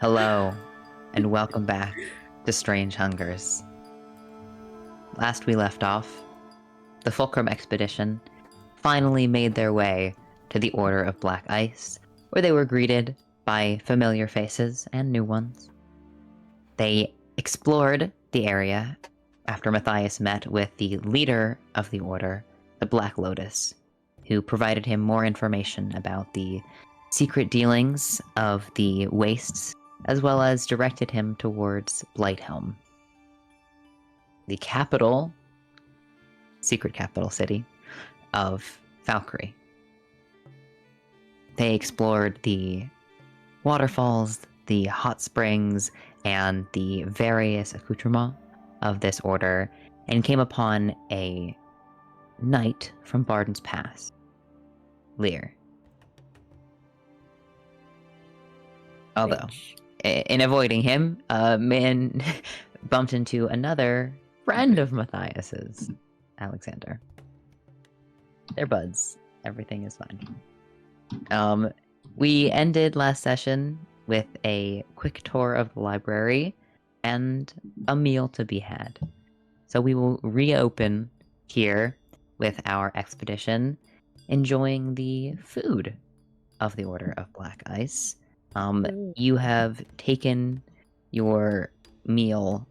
Hello, and welcome back to Strange Hungers. Last we left off, the Fulcrum Expedition finally made their way to the Order of Black Ice, where they were greeted by familiar faces and new ones. They explored the area after Matthias met with the leader of the Order, the Black Lotus, who provided him more information about the secret dealings of the Wastes, as well as directed him towards Blighthelm, the secret capital city of Valkyrie. They explored the waterfalls, the hot springs, and the various accoutrements of this order, and came upon a knight from Barden's Pass, Lear. Although, in avoiding him, man bumped into another friend of Matthias's, Alexander. They're buds. Everything is fine. We ended last session with a quick tour of the library and a meal to be had. So we will reopen here with our expedition, enjoying the food of the Order of Black Ice. You have taken your meal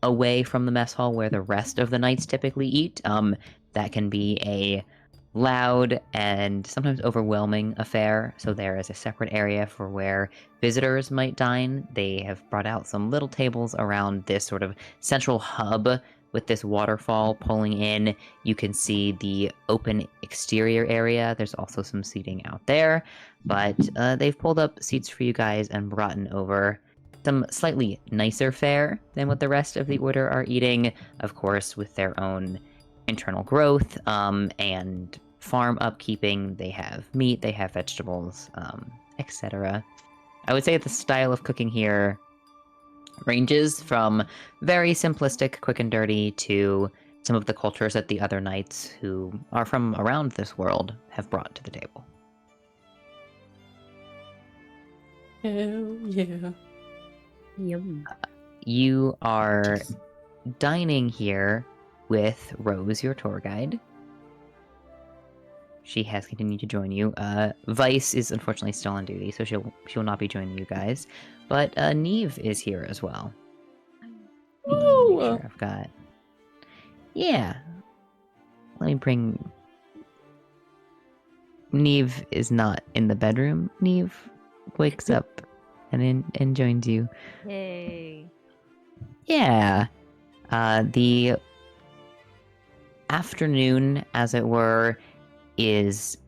away from the mess hall where the rest of the knights typically eat. That can be a loud and sometimes overwhelming affair, so there is a separate area for where visitors might dine. They have brought out some little tables around this sort of central hub with this waterfall pulling in. You can see the open exterior area. There's also some seating out there, but they've pulled up seats for you guys and brought over some slightly nicer fare than what the rest of the order are eating, of course, with their own internal growth and farm upkeeping. They have meat, they have vegetables, etc. I would say the style of cooking here ranges from very simplistic, quick and dirty, to some of the cultures that the other knights who are from around this world have brought to the table. Hell yeah. Yum. You are dining here with Rose, your tour guide. She has continued to join you. Vice is unfortunately still on duty, so she'll not be joining you guys. But Neve is here as well. Woo! Make sure I've got. Yeah. Let me bring. Neve is not in the bedroom. Neve wakes up and joins you. Yay. Yeah. The afternoon, as it were, is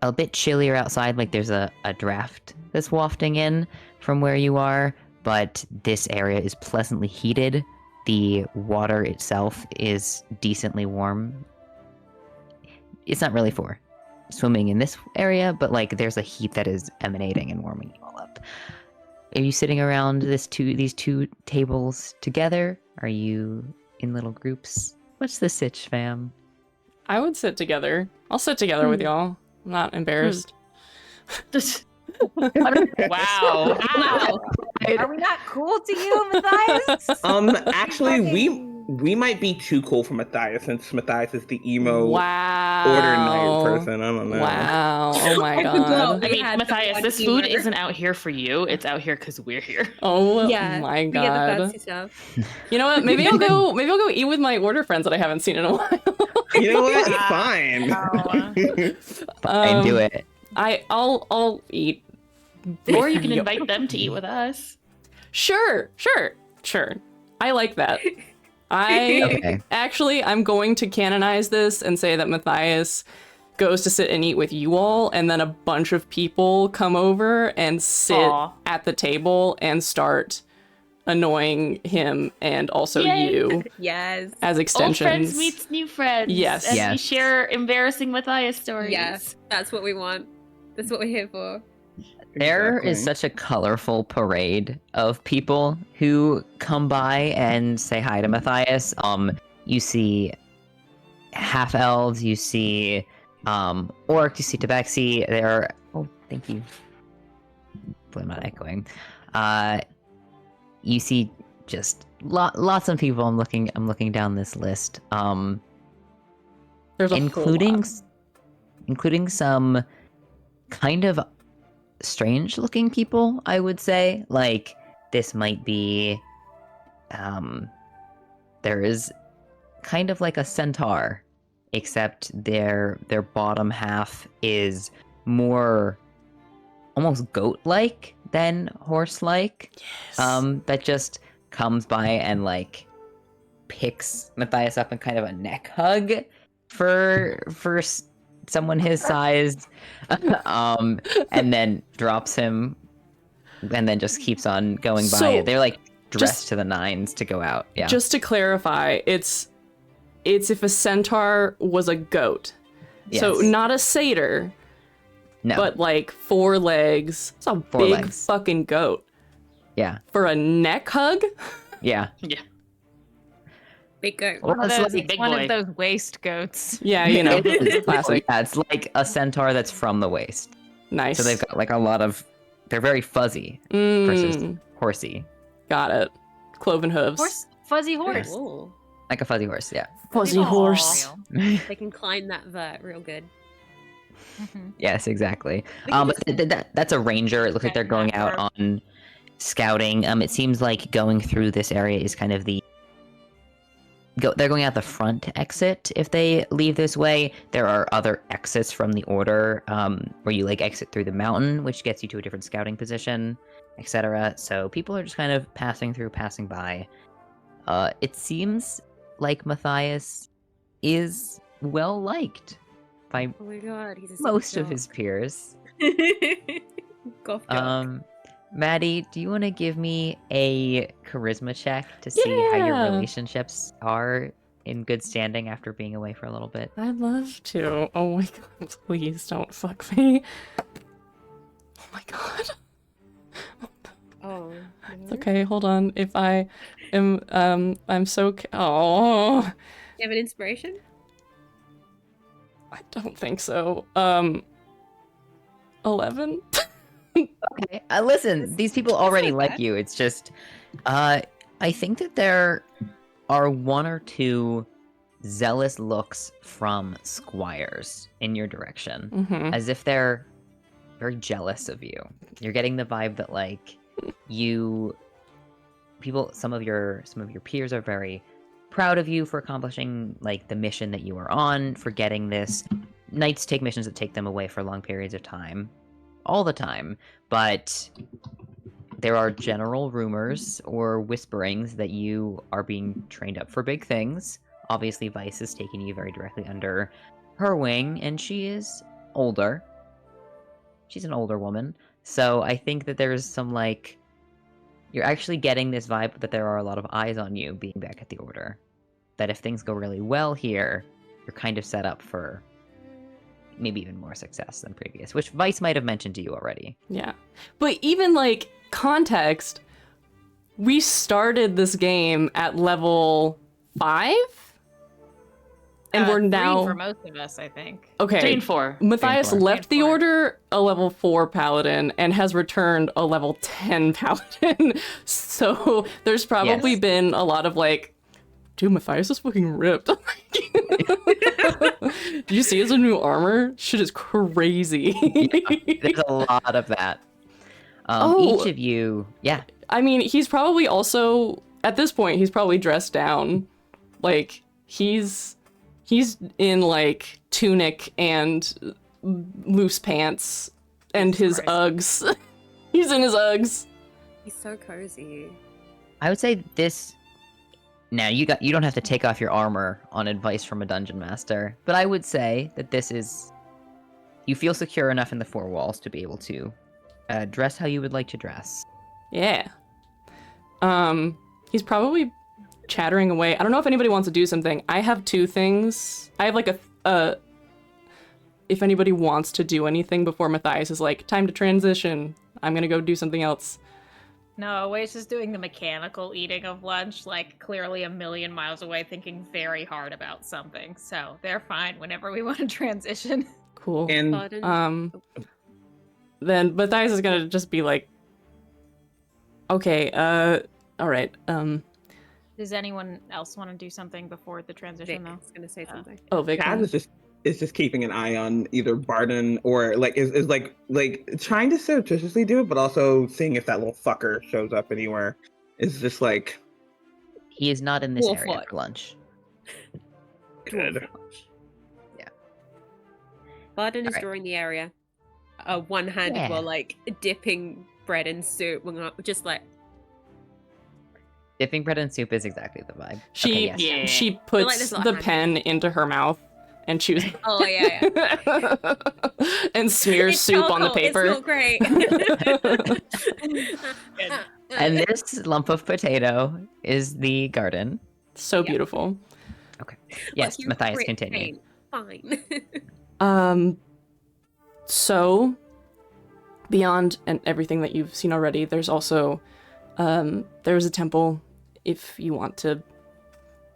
a bit chillier outside. Like there's a draft that's wafting in from where you are, but this area is pleasantly heated. The water itself is decently warm. It's not really for swimming in this area, but like there's a heat that is emanating and warming you all up. Are you sitting around these two tables together? Are you in little groups? What's the sitch, fam? I would sit together. I'll sit together with y'all. I'm not embarrassed. Wow. Are we not cool to you, Matthias? Actually, we might be too cool for Matthias, since Matthias is the emo Wow. order knight person. I don't know. Wow. Oh my god. I mean, Matthias, this food isn't out here for you. It's out here because we're here. Oh Yeah, my we get the god. fancy stuff. You know what? Maybe I'll go eat with my order friends that I haven't seen in a while. You know what? It's fine. Fine, do it. I'll eat. Or you can invite them to eat with us. Sure. I like that. I'm going to canonize this and say that Matthias goes to sit and eat with you all, and then a bunch of people come over and sit at the table and start annoying him and also you. Yes. As extensions. Old friends meets new friends. Yes. And Yes. we share embarrassing Matthias stories. Yes. That's what we want. That's what we're here for. There Exactly. is such a colorful parade of people who come by and say hi to Matthias. You see half elves, you see orc, you see tabaxi. Oh, thank you. hopefully I'm not echoing. You see just lots of people. I'm looking down this list. There's a including some kind of strange looking people, I would say. Like, this might be there is kind of like a centaur, except their bottom half is more almost goat-like than horse-like. Yes. That just comes by and like picks Matthias up in kind of a neck hug for someone his size, and then drops him, and then just keeps on going by. So, They're like dressed just- to the nines to go out. Yeah. Just to clarify, it's if a centaur was a goat. So Yes. not a satyr, No. but like 4 legs. It's a Four big legs. fucking goat. Yeah. For a neck hug? Yeah. Yeah. Big goat. Well, One of it's those, like- Big one boy. of those waist goats. Yeah, you know, It's classic. Yeah, it's like a centaur that's from the waist. Nice. So they've got like a lot of. They're very fuzzy Mm, versus horsey, got it. Cloven hooves. Fuzzy horse. Ooh, like a fuzzy horse. Yeah. Fuzzy Aw. horse. they can climb that vert real good. Mhm. Yes, exactly. We can But that's a ranger. It looks like they're going out on scouting. It seems like going through this area is kind of they're going out the front exit. If they leave this way, there are other exits from the order, where you like exit through the mountain, which gets you to a different scouting position, etc. So people are just kind of passing through, passing by. It seems like Matthias is well liked by Oh my god, he's a most of his peers. Goth jock. Maddie, do you want to give me a charisma check to see how your Yeah. relationships are in good standing after being away for a little bit? I'd love to. Oh my god, please don't fuck me. Oh my god. Oh. It's okay, hold on. If I am, I'm so. Oh. You have an inspiration? I don't think so. 11? Okay, listen, these people already not like bad. you. It's just, I think that there are 1 or 2 zealous looks from squires in your direction, Mm-hmm. as if they're very jealous of you. You're getting the vibe that like some of your peers are very proud of you for accomplishing like the mission that you are on, for getting this. Knights take missions that take them away for long periods of time, all the time, but there are general rumors or whisperings that you are being trained up for big things. Obviously, Vice is taking you very directly under her wing, and she is older. She's an older woman, so I think that there's some like, you're actually getting this vibe that there are a lot of eyes on you being back at the Order. That if things go really well here, you're kind of set up for maybe even more success than previous, which Vice might have mentioned to you already. Yeah. But even like context, we started this game at level 5? And we're 3 now for most of us, I think. okay. 3 and 4. Matthias Three and four. left the order a level 4 paladin and has returned a level 10 paladin. So there's probably Yes. been a lot of like, dude, Matthias is fucking ripped. Did you see his new armor? Shit is crazy. There's a lot of that. Oh. Each of you, yeah, I mean, he's probably also, at this point, he's probably dressed down. Like, he's in like tunic and loose pants and his Christ. Uggs. He's in his Uggs. He's so cozy. I would say this. Now you don't have to take off your armor on advice from a dungeon master, but I would say that this is, you feel secure enough in the 4 walls to be able to dress how you would like to dress. Yeah. He's probably chattering away. I don't know if anybody wants to do something. I have 2 things. I have like a if anybody wants to do anything before Matthias is like, time to transition. I'm gonna go do something else. No, Waze is doing the mechanical eating of lunch, like clearly a million miles away, thinking very hard about something. So they're fine whenever we want to transition. Cool. Pardon? Then Matthias is gonna just be like Okay, all right. Does anyone else want to do something before the transition, Vic though? is gonna say something. Oh, Vic. Chad is just keeping an eye on either Barden or like is like trying to surreptitiously do it, but also seeing if that little fucker shows up anywhere. Is just like He is not in this Dwarf area watch. for lunch. good. Yeah. Barden is Alright. drawing the area, one-handed Yeah. while like dipping bread in soup, just like Dipping bread in soup is exactly the vibe. She Okay, yes. Yeah. she like puts there's a lot the of hand pen into her mouth and chews oh yeah. and smears It's soup on the charcoal, paper. It's not great. And this lump of potato is the garden. So Yep. beautiful. Yes, Well, Matthias, great, continue. Fine. So beyond and everything that you've seen already, there's also there's a temple if you want to.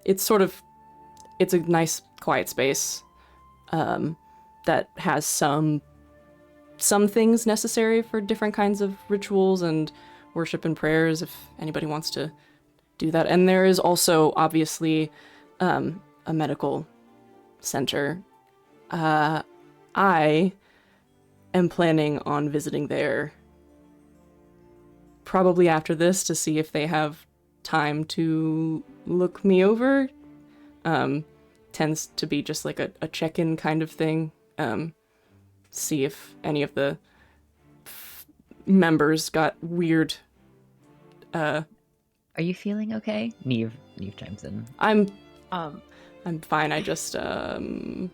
It's a nice quiet space that has some things necessary for different kinds of rituals and worship and prayers if anybody wants to do that. And there is also obviously a medical center. I am planning on visiting there probably after this to see if they have time to look me over. Tends to be just like a check-in kind of thing. See if any of the members got weird. Are you feeling okay? Neve chimes in. I'm Um, fine. I just there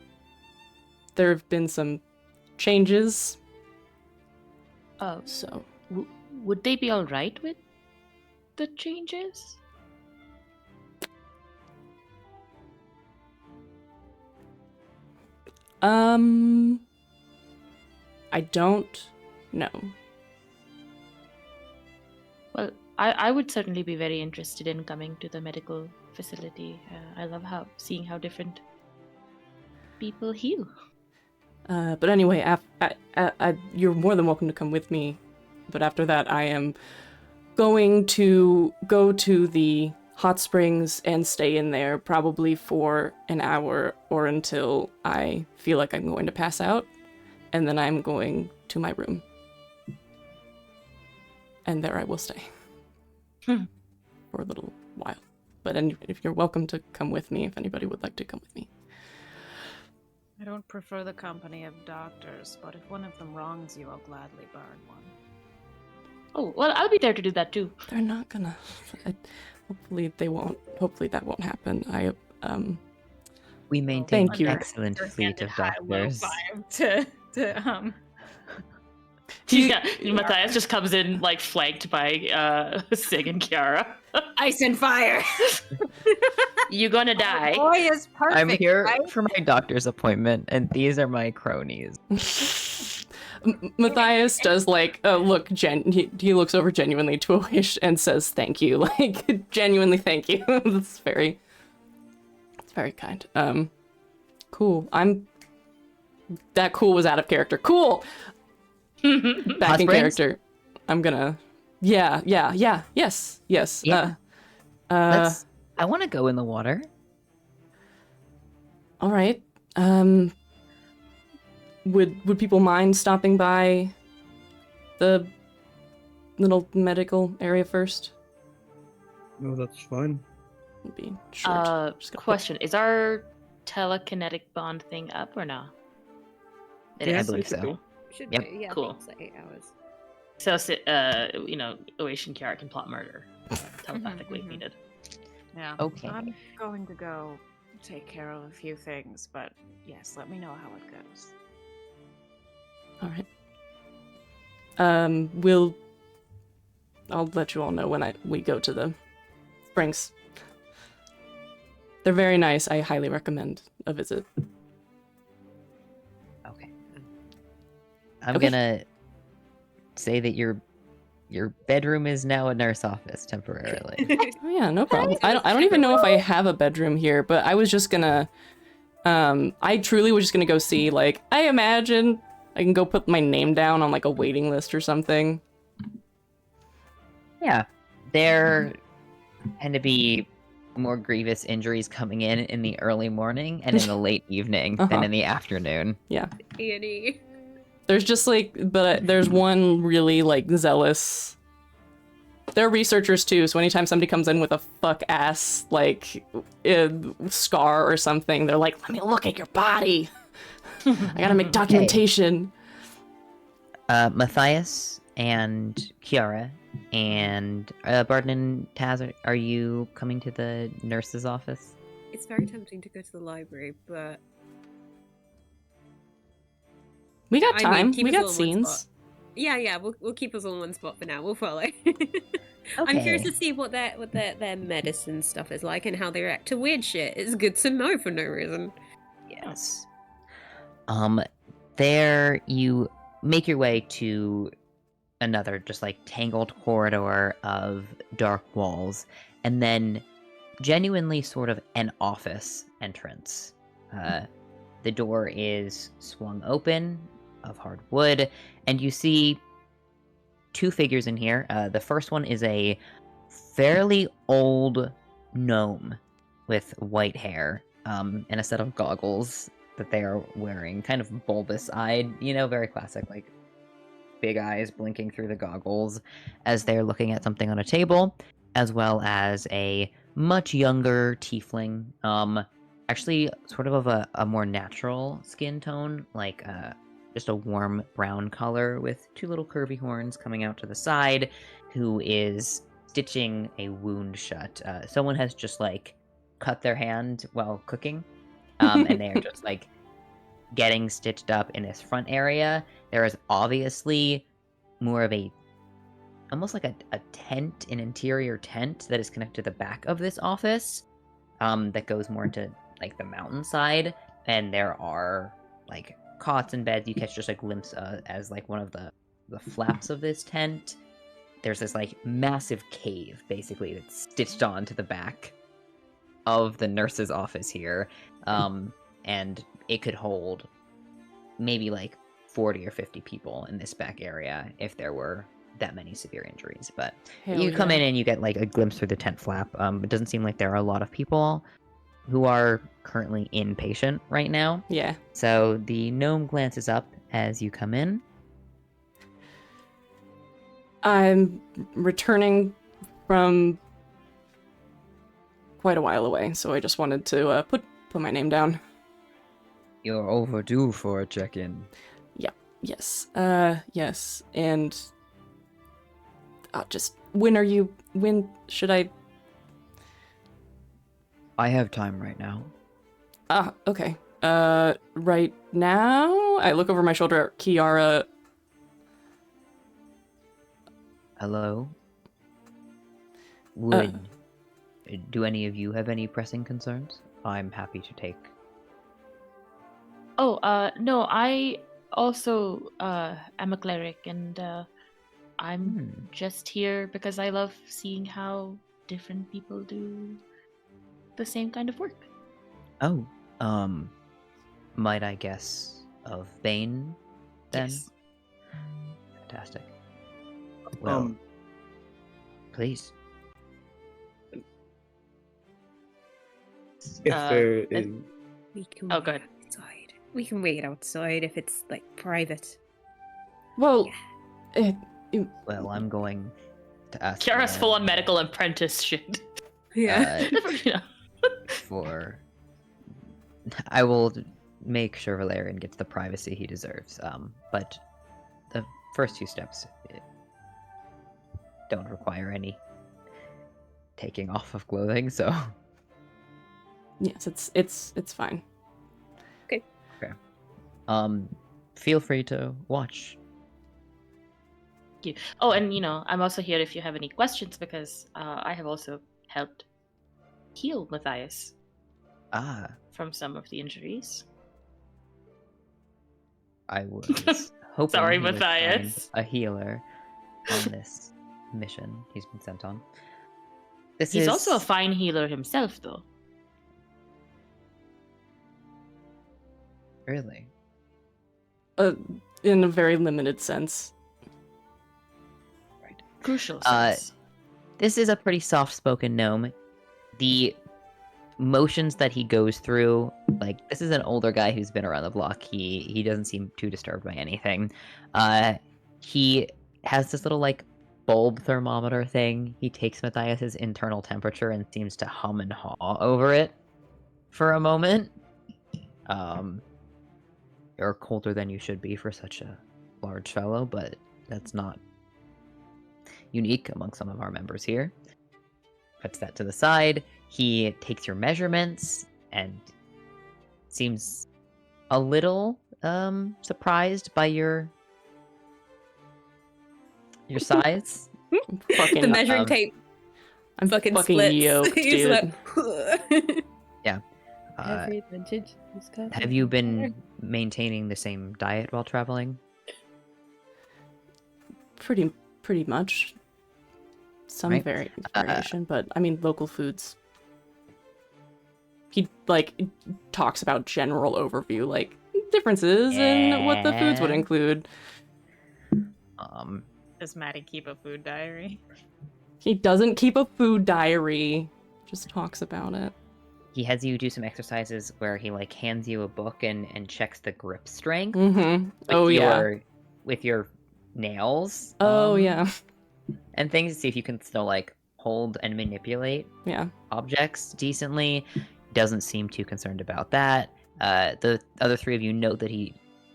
have been some changes. So would they be all right with the changes? I don't know. Well, I would certainly be very interested in coming to the medical facility. I love seeing how different people heal. But anyway, you're more than welcome to come with me. But after that, I am going to go to the hot springs and stay in there probably for an hour or until I feel like I'm going to pass out. And then I'm going to my room. And there I will stay. For a little while. But if you're welcome to come with me, if anybody would like to come with me. I don't prefer the company of doctors, but if one of them wrongs you, I'll gladly burn one. Oh, well, I'll be there to do that too. They're not gonna. Hopefully they won't. Hopefully that won't happen. We maintain Thank you. an excellent fleet of doctors. Yeah, Matthias just comes in like flanked by Sig and Kiara. Ice and fire. You're gonna die. Boy is perfect. I'm here right? for my doctor's appointment, and these are my cronies. Matthias does like look. He looks over genuinely to Awish and says thank you. Like genuinely thank you. It's very kind. Cool. That cool was out of character. Cool. Back Hot in springs? character. I'm gonna. Yeah. Yes. Yeah. I want to go in the water. All right. Would people mind stopping by the little medical area first? No, that's fine. Would be short. Just gonna Question: is our telekinetic bond thing up or no? It I is. believe so. Should Yep. be, yeah, Cool. I think it's like 8 hours. So, Oish and Kiara can plot murder telepathically if mhm. needed. Yeah. Okay. I'm going to go take care of a few things, but yes, let me know how it goes. All right. I'll let you all know when we go to the springs. They're very nice. I highly recommend a visit. Okay. I'm Okay. gonna say that your bedroom is now a nurse office temporarily. Oh yeah, no problem. I don't even know if I have a bedroom here, but I was just gonna I truly was just gonna go see, like, I imagine I can go put my name down on like a waiting list or something. Yeah, there tend to be more grievous injuries coming in the early morning and in the late evening than in the afternoon. Yeah. Annie. There's just like, but there's one really like zealous. They're researchers too, so anytime somebody comes in with a fuck ass like scar or something, they're like, "Let me look at your body. I gotta make documentation." Matthias and Kiara and Barton and Taz, are you coming to the nurse's office? It's very tempting to go to the library, but We got I mean, time. keep We us all got in one scenes. spot. Yeah, we'll keep us all in one spot for now. We'll follow. I'm curious to see what their medicine stuff is like and how they react to weird shit. It's good to know for no reason. Yes. There you make your way to another just like tangled corridor of dark walls, and then genuinely sort of an office entrance. The door is swung open of hard wood, and you see two figures in here. The first one is a fairly old gnome with white hair and a set of goggles that they are wearing, kind of bulbous-eyed, very classic, like big eyes blinking through the goggles as they're looking at something on a table, as well as a much younger tiefling, actually sort of a more natural skin tone, like just a warm brown color with two little curvy horns coming out to the side, who is stitching a wound shut. Someone has just like cut their hand while cooking, and they are just like getting stitched up in this front area. There is obviously more of almost like a tent, an interior tent that is connected to the back of this office, that goes more into like the mountainside, and there are like cots and beds. You catch just a glimpse as like one of the flaps of this tent. There's this like massive cave basically that's stitched onto the back of the nurse's office here, and it could hold maybe like 40 or 50 people in this back area if there were that many severe injuries. But you come in and you get like a glimpse through the tent flap. It doesn't seem like there are a lot of people who are currently inpatient right now. Yeah. So the gnome glances up as you come in. I'm returning from quite a while away, so I just wanted to put my name down. You're overdue for a check-in. Yes. Yes. And just when should I? I have time right now. Okay. Right now? I look over my shoulder at Kiara. Hello? Do any of you have any pressing concerns? I'm happy to take. Oh, no, I also am a cleric, and I'm just here because I love seeing how different people do the same kind of work. Oh, might I guess of Bane, then? Yes. Fantastic. Well, please. If there is, We can Oh, wait good. outside. We can wait outside if it's like private. Well, Well, I'm going to ask. Kiara's full on medical apprentice shit. Yeah. Yeah. For. I will make sure Valerian gets the privacy he deserves. But the first few steps don't require any taking off of clothing, so. yes, it's fine. Okay. Feel free to watch. You. Oh, and I'm also here if you have any questions, because I have also helped heal Matthias from some of the injuries. I was hoping Sorry, he would Matthias. find a healer on this mission he's been sent on. He's also a fine healer himself, though. Really? In a very limited sense. Crucial sense. this is a pretty soft-spoken gnome. The motions that he goes through, like, this is an older guy who's been around the block. He doesn't seem too disturbed by anything. He has this little, like, bulb thermometer thing. He takes Matthias's internal temperature and seems to hum and haw over it for a moment. You're colder than you should be for such a large fellow, but that's not unique among some of our members here. Puts that to the side. He takes your measurements and seems a little surprised by your size. Fucking, the measuring tape. I'm fucking fucking splits. yoked, He's dude. like, Yeah. Every advantage is got Have you been maintaining the same diet while traveling? Pretty much. Some Right. variation, but I mean local foods. He like talks about general overview, like differences in what the foods would Yeah. include. Does Maddie keep a food diary? He doesn't keep a food diary, just talks about it. He has you do some exercises where he like hands you a book and checks the grip strength. Mm-hmm. With Oh yeah. with your nails. Oh yeah. And things to see if you can still like hold and manipulate Yeah. objects decently. Doesn't seem too concerned about that. The other three of you note that he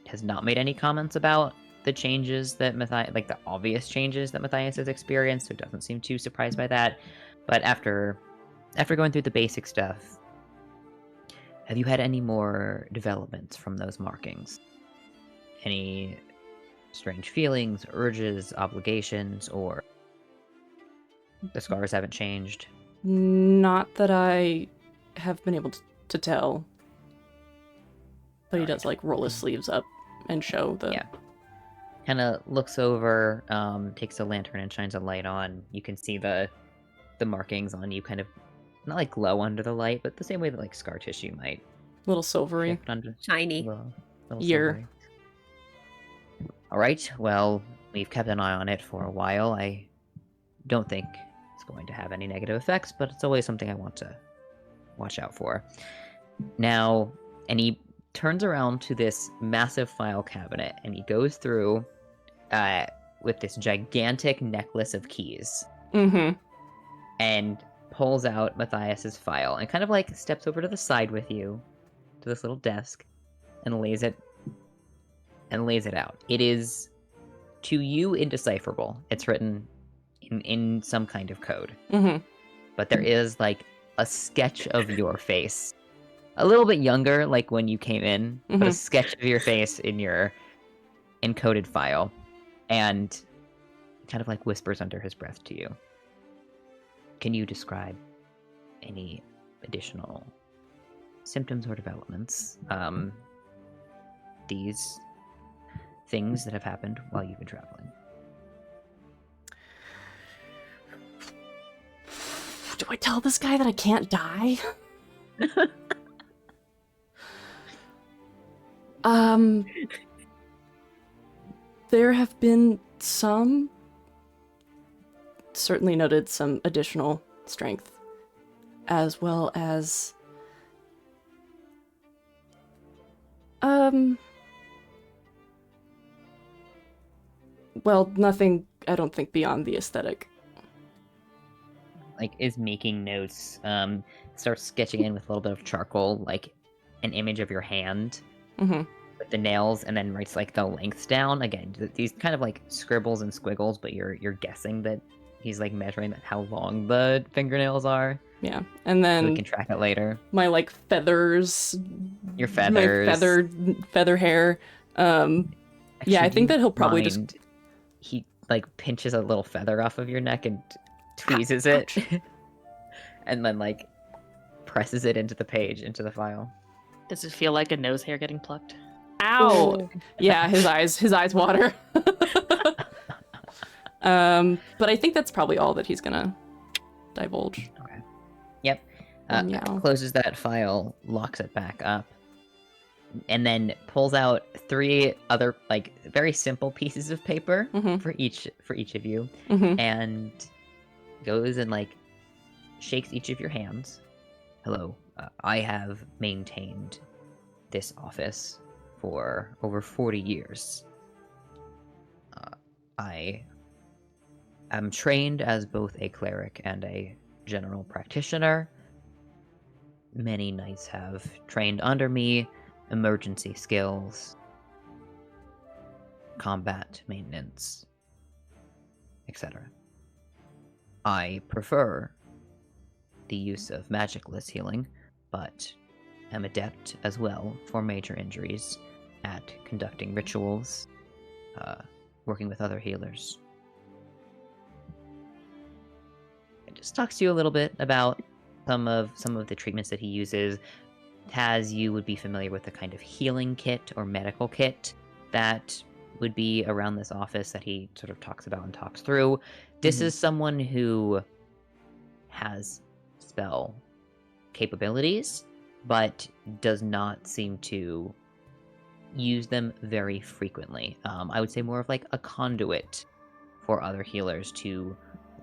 has not made any comments about the changes that Matthias, like the obvious changes that Matthias has experienced, so doesn't seem too surprised by that. But after going through the basic stuff, have you had any more developments from those markings? Any strange feelings, urges, obligations, or the scars haven't changed? Not that I have been able to tell. But he does like roll his sleeves up and show the Yeah. Kind of looks over, takes a lantern and shines a light on. You can see the markings on you kind of not like glow under the light, but the same way that like scar tissue might little silvery. shift under shiny. little Ear. silvery. All right. Well, we've kept an eye on it for a while. I don't think it's going to have any negative effects, but it's always something I want to watch out for. Now, and he turns around to this massive file cabinet, and he goes through with this gigantic necklace of keys, Mm-hmm. and pulls out Matthias's file, and kind of like steps over to the side with you, to this little desk, and lays it out. It is, to you, indecipherable. It's written in some kind of code. Mm-hmm. But there is like a sketch of your face, a little bit younger, like when you came in, but a Mhm. sketch of your face in your encoded file, and kind of like whispers under his breath to you. Can you describe any additional symptoms or developments? These things that have happened while you've been traveling. Do I tell this guy that I can't die? There have been some, certainly noted some additional strength, as well as, well, nothing, I don't think, beyond the aesthetic. Like, is making notes, starts sketching in with a little bit of charcoal, like an image of your hand Mm-hmm. with the nails, and then writes like the lengths down. Again, these kind of like scribbles and squiggles, but you're guessing that he's like measuring how long the fingernails are. Yeah, and So then we can track it later. my like feathers, Your feathers. my feather hair. Yeah, I Actually, think that he'll probably mind- He like pinches a little feather off of your neck and tweezes it, and then like presses it into the page, into the file. Does it feel like a nose hair getting plucked? Ow! Yeah, his eyes water. But I think that's probably all that he's gonna divulge. Okay. Yep. Meow. Closes that file, locks it back up, and then pulls out 3 other like very simple pieces of paper Mhm. for each of you, Mhm. and goes and like shakes each of your hands. Hello, I have maintained this office for over 40 years. I am trained as both a cleric and a general practitioner. Many knights have trained under me, emergency skills, combat maintenance, etc. I prefer the use of magicless healing, but am adept as well for major injuries at conducting rituals, working with other healers. It just talks to you a little bit about some of the treatments that he uses. Taz, you would be familiar with the kind of healing kit or medical kit that would be around this office that he sort of talks about and talks through. This is someone who has spell capabilities, but does not seem to use them very frequently. I would say more of like a conduit for other healers to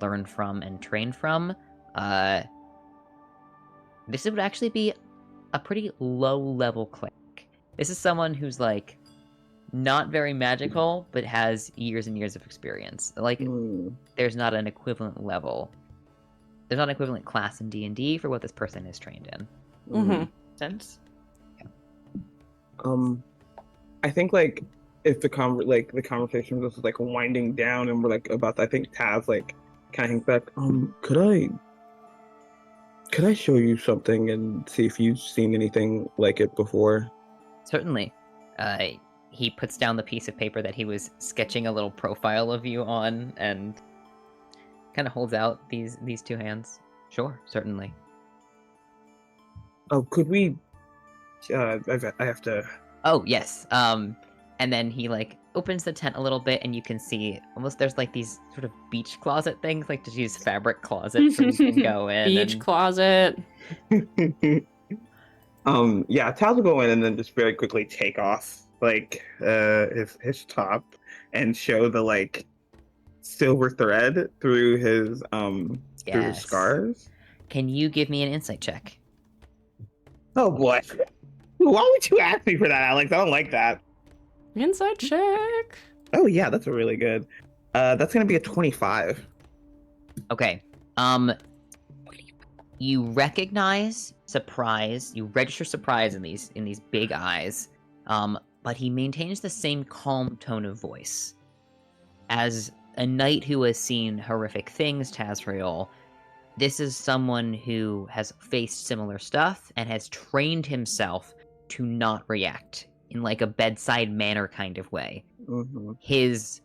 learn from and train from. This would actually be a pretty low-level cleric. This is someone who's like not very magical, but has years and years of experience. Like, there's not an equivalent level. There's not an equivalent class in D&D for what this person is trained in. Sense. I think like if the conversation was like winding down and we're like about, I think Taz like kind of hangs back. Could I show you something and see if you've seen anything like it before? Certainly. He puts down the piece of paper that he was sketching a little profile of you on and kind of holds out these two hands. Sure, certainly. Oh, could we? I have to. Oh, yes. And then he like opens the tent a little bit, and you can see almost there's like these sort of beach closet things, like just use fabric closets where you can go in. Beach closet. Yeah, Taz will go in and then just very quickly take off like his top and show the like silver thread through his through his scars. Can you give me an insight check? Oh boy. Why would you ask me for that, Alex? I don't like that. Insight check. Oh yeah, that's a really good. That's gonna be a 25. Okay. You recognize surprise. You register surprise in these big eyes. But he maintains the same calm tone of voice. As a knight who has seen horrific things, Tazrael, this is someone who has faced similar stuff and has trained himself to not react in like a bedside manner kind of way. His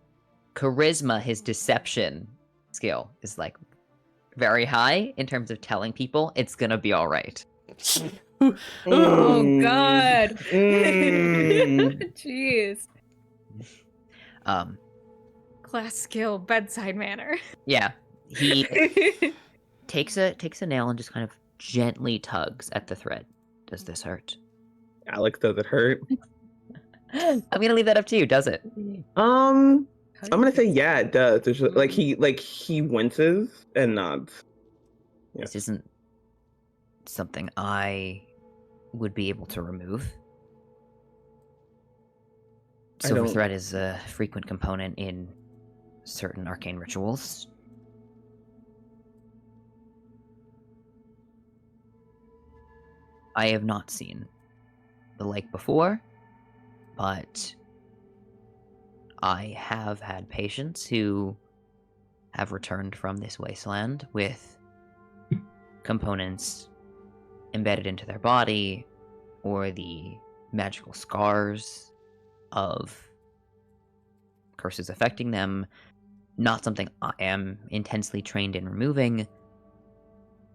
charisma, his deception skill is like very high in terms of telling people it's gonna be all right. Oh God! Jeez. Class skill, bedside manner. Yeah, he takes a nail and just kind of gently tugs at the thread. Does this hurt? Alex, does it hurt? I'm gonna leave that up to you. Does it? I'm gonna say yeah, it does. There's like he winces and nods. Yeah. This isn't something I would be able to remove. Silver thread is a frequent component in certain arcane rituals. I have not seen the like before, but I have had patients who have returned from this wasteland with components embedded into their body or the magical scars of curses affecting them. Not something I am intensely trained in removing,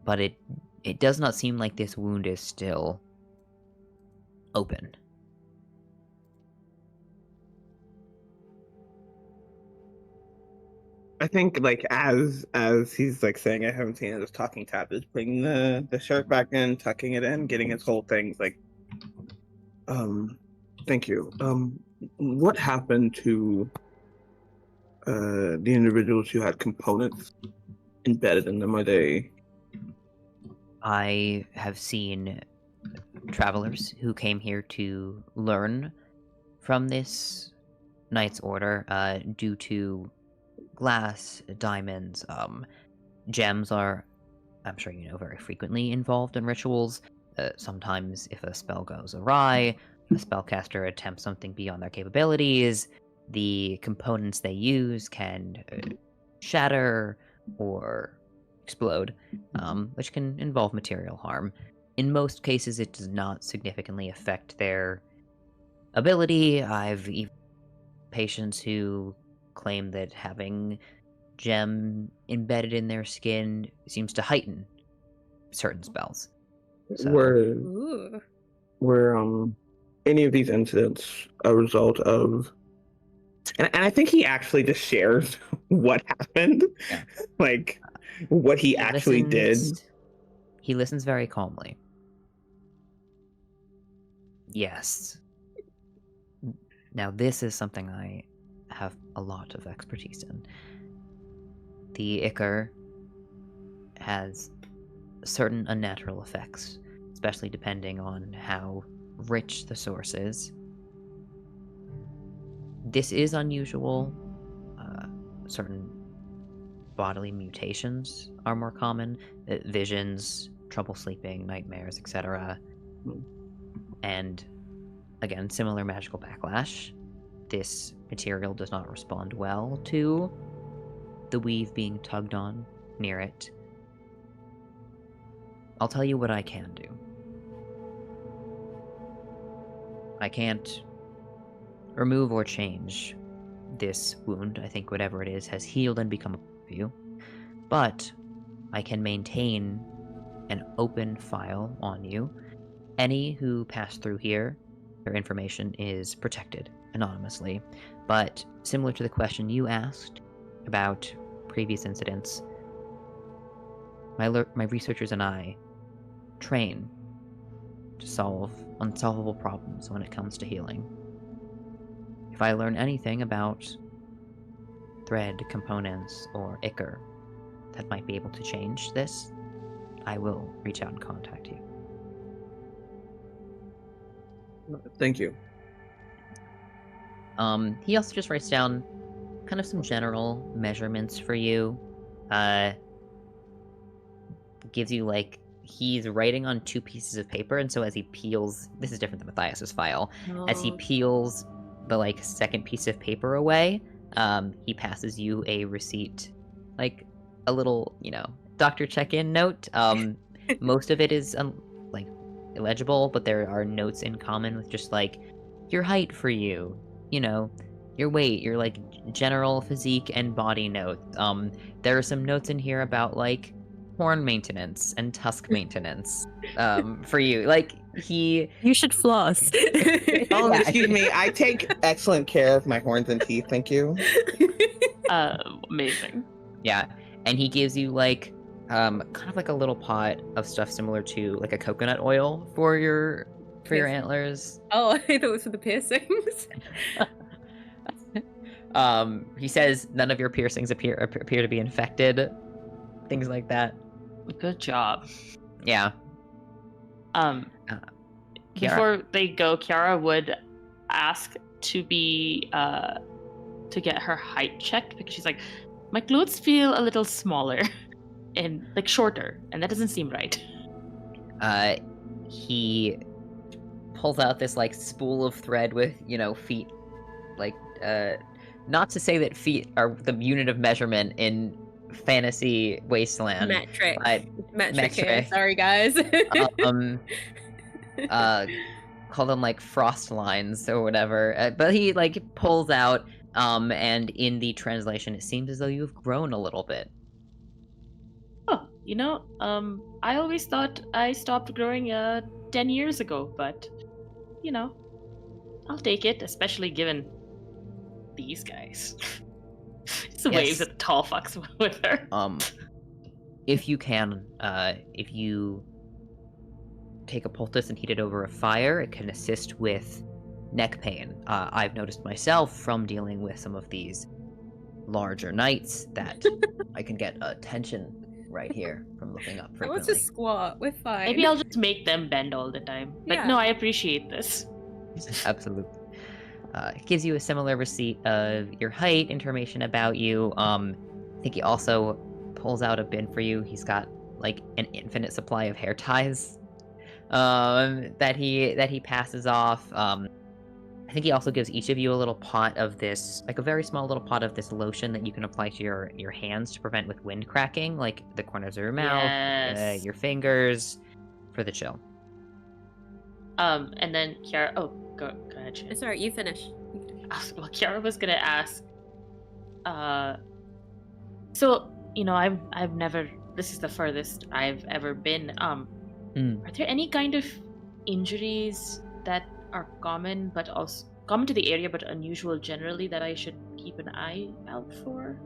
but it does not seem like this wound is still open. I think like as he's like saying I haven't seen it, as talking tap is bringing the shirt back in, tucking it in, getting his whole things like thank you. What happened to the individuals who had components embedded in them? Are they? I have seen travelers who came here to learn from this Knight's Order due to glass, diamonds, gems are, I'm sure you know, very frequently involved in rituals. Sometimes if a spell goes awry, a spellcaster attempts something beyond their capabilities, the components they use can shatter or explode, which can involve material harm. In most cases, it does not significantly affect their ability. I've even patients who claim that having gem embedded in their skin seems to heighten certain spells. So, were any of these incidents a result of? And I think he actually just shares what happened, Yeah. like what he actually did. He listens very calmly. Yes. Now, this is something I have a lot of expertise in. The Ichor has certain unnatural effects, especially depending on how rich the source is. This is unusual. Certain bodily mutations are more common. Visions, trouble sleeping, nightmares, etc. And again, similar magical backlash. This material does not respond well to the weave being tugged on near it. I'll tell you what I can do. I can't remove or change this wound. I think whatever it is has healed and become a part of you. But I can maintain an open file on you. Any who pass through here, their information is protected anonymously. But similar to the question you asked about previous incidents, my researchers and I train to solve unsolvable problems when it comes to healing. If I learn anything about thread, components, or ichor that might be able to change this, I will reach out and contact you. Thank you. He also just writes down kind of some general measurements for you. Gives you, like, he's writing on 2 pieces of paper, and so as he peels, this is different than Matthias's file, as he peels the, like, second piece of paper away, he passes you a receipt, like, a little, you know, doctor check-in note. Most of it is, like, illegible, but there are notes in common with just, like, your height for you, you know, your weight, your, like, general physique and body notes. There are some notes in here about, like, horn maintenance and tusk maintenance, for you. Like, You should floss. Oh, excuse me. I take excellent care of my horns and teeth. Thank you. Amazing. Yeah, and he gives you, like, kind of like a little pot of stuff similar to, like, a coconut oil for your antlers. Oh, I thought it was for the piercings. He says none of your piercings appear to be infected. Things like that. Good job. Yeah. Before they go, Kiara would ask to be to get her height checked because she's like, my clothes feel a little smaller and like shorter, and that doesn't seem right. He pulls out this, like, spool of thread with, you know, feet, like, not to say that feet are the unit of measurement in fantasy wasteland. Metric here. Sorry, guys. Call them, like, frost lines or whatever. But he, like, pulls out, and in the translation, it seems as though you've grown a little bit. Oh, you know, I always thought I stopped growing 10 years ago, but, you know, I'll take it, especially given these guys. Just waves at the tall fucks with her. If you can, if you take a poultice and heat it over a fire, it can assist with neck pain. I've noticed myself from dealing with some of these larger knights that I can get attention right here from looking up I frequently. want to squat. We're fine. Maybe I'll just make them bend all the time. But Yeah. no, I appreciate this. Absolutely. It gives you a similar receipt of your height, information about you. I think he also pulls out a bin for you. He's got like an infinite supply of hair ties that he passes off. I think he also gives each of you a little pot of this, like a very small little pot of this lotion that you can apply to your hands to prevent with wind cracking, like the corners of your mouth, Yes. your fingers, for the chill. And then Kiara. Oh, go ahead. Shin. It's alright, you finish. Well, Kiara was gonna ask. So I've never. This is the furthest I've ever been. Are there any kind of injuries that are common, but also common to the area, but unusual generally that I should keep an eye out for?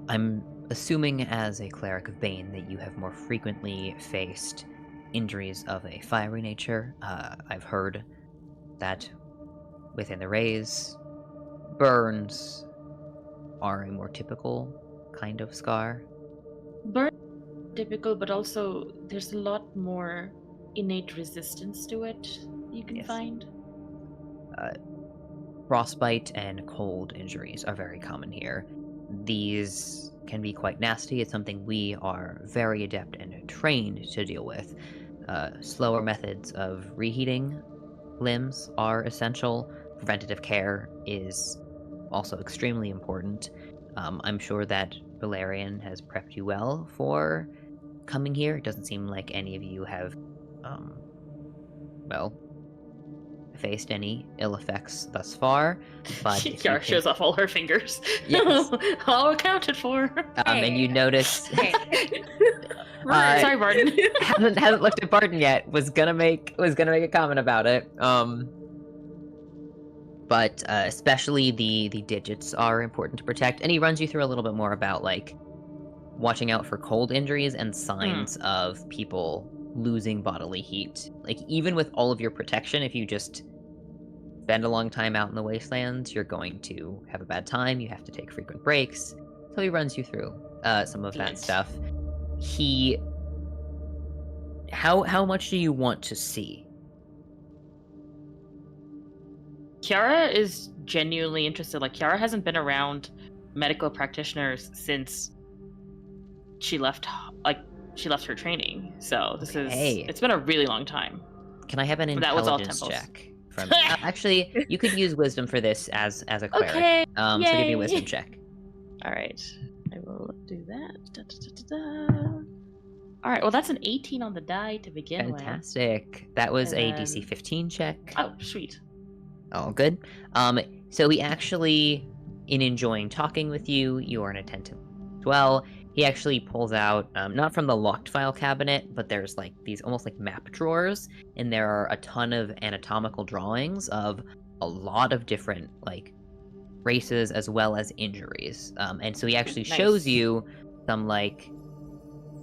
I'm assuming as a cleric of Bane that you have more frequently faced injuries of a fiery nature. I've heard that within the rays, burns are a more typical kind of scar. Burn, typical, but also there's a lot more innate resistance to it you can Yes. find. Frostbite and cold injuries are very common here. These can be quite nasty. It's something we are very adept and trained to deal with. Slower methods of reheating limbs are essential. Preventative care is also extremely important. I'm sure that Valerian has prepped you well for coming here. It doesn't seem like any of you have, faced any ill effects thus far. But if you Kiara shows off all her fingers. Yes. All accounted for. and you notice Sorry, Barton. hasn't looked at Barton yet. Was gonna make a comment about it. But especially the digits are important to protect, and he runs you through a little bit more about like watching out for cold injuries and signs of people losing bodily heat. Like even with all of your protection, if you just spend a long time out in the wastelands, you're going to have a bad time. You have to take frequent breaks. So he runs you through some of that Yes. stuff. How much do you want to see? Kiara is genuinely interested. Like, Kiara hasn't been around medical practitioners since she left her training. So it's been a really long time. Can I have an That was all intelligence temples. check? From actually, you could use wisdom for this as a cleric. Okay. So give me a yay. wisdom check. All right. I will do that. Da, da, da, da, da. All right. Well, that's an 18 on the die to begin Fantastic. That was a And DC 15 check. with. Oh, sweet. Oh, good. So he actually, in enjoying talking with you, you are an attentive as well. He actually pulls out, not from the locked file cabinet, but there's like these almost like map drawers, and there are a ton of anatomical drawings of a lot of different like races as well as injuries. And so he actually shows Nice. you some like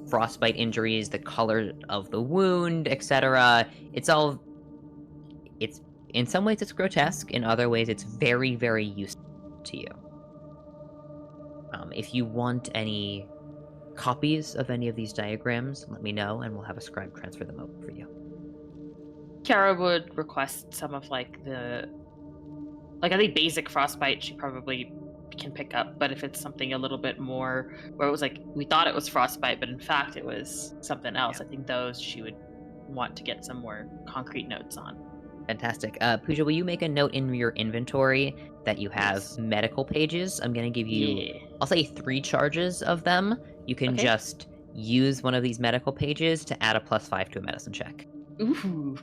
frostbite injuries, the color of the wound, etc. It's in some ways it's grotesque, in other ways it's very, very useful to you. If you want any copies of any of these diagrams, let me know and we'll have a scribe transfer them over for you. Kiara would request some of I think basic frostbite she probably can pick up, but if it's something a little bit more where it was like we thought it was frostbite, but in fact it was something else, I think those she would want to get some more concrete notes on. Fantastic. Pooja, will you make a note in your inventory that you have medical pages? I'm going to give you, I'll say 3 charges of them. You can just use one of these medical pages to add a +5 to a medicine check. Ooh.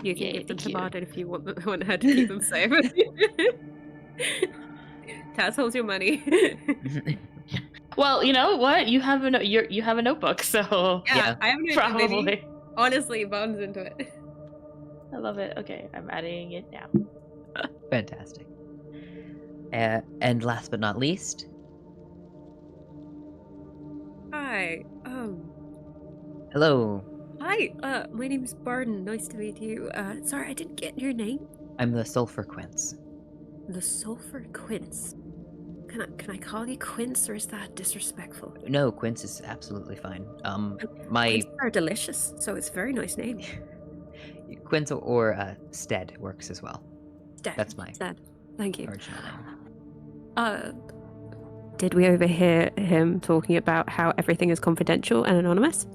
You can give them thank to you. Martin if you want her to keep them safe. Taz holds your money. Well, you know what? You have you have a notebook, so Yeah. I have no idea, probably. baby. Honestly, bones into it. I love it. Okay, I'm adding it now. Fantastic. And last but not least, Hi. hello. Hi. My name's Barden. Nice to meet you. Sorry, I didn't get your name. I'm the Sulphur Quince. The Sulphur Quince. Can I call you Quince, or is that disrespectful? No, Quince is absolutely fine. Quince are delicious, so it's a very nice name. Quince or Stead works as well. Stead. That's my Stead. Thank you. original name. Did we overhear him talking about how everything is confidential and anonymous?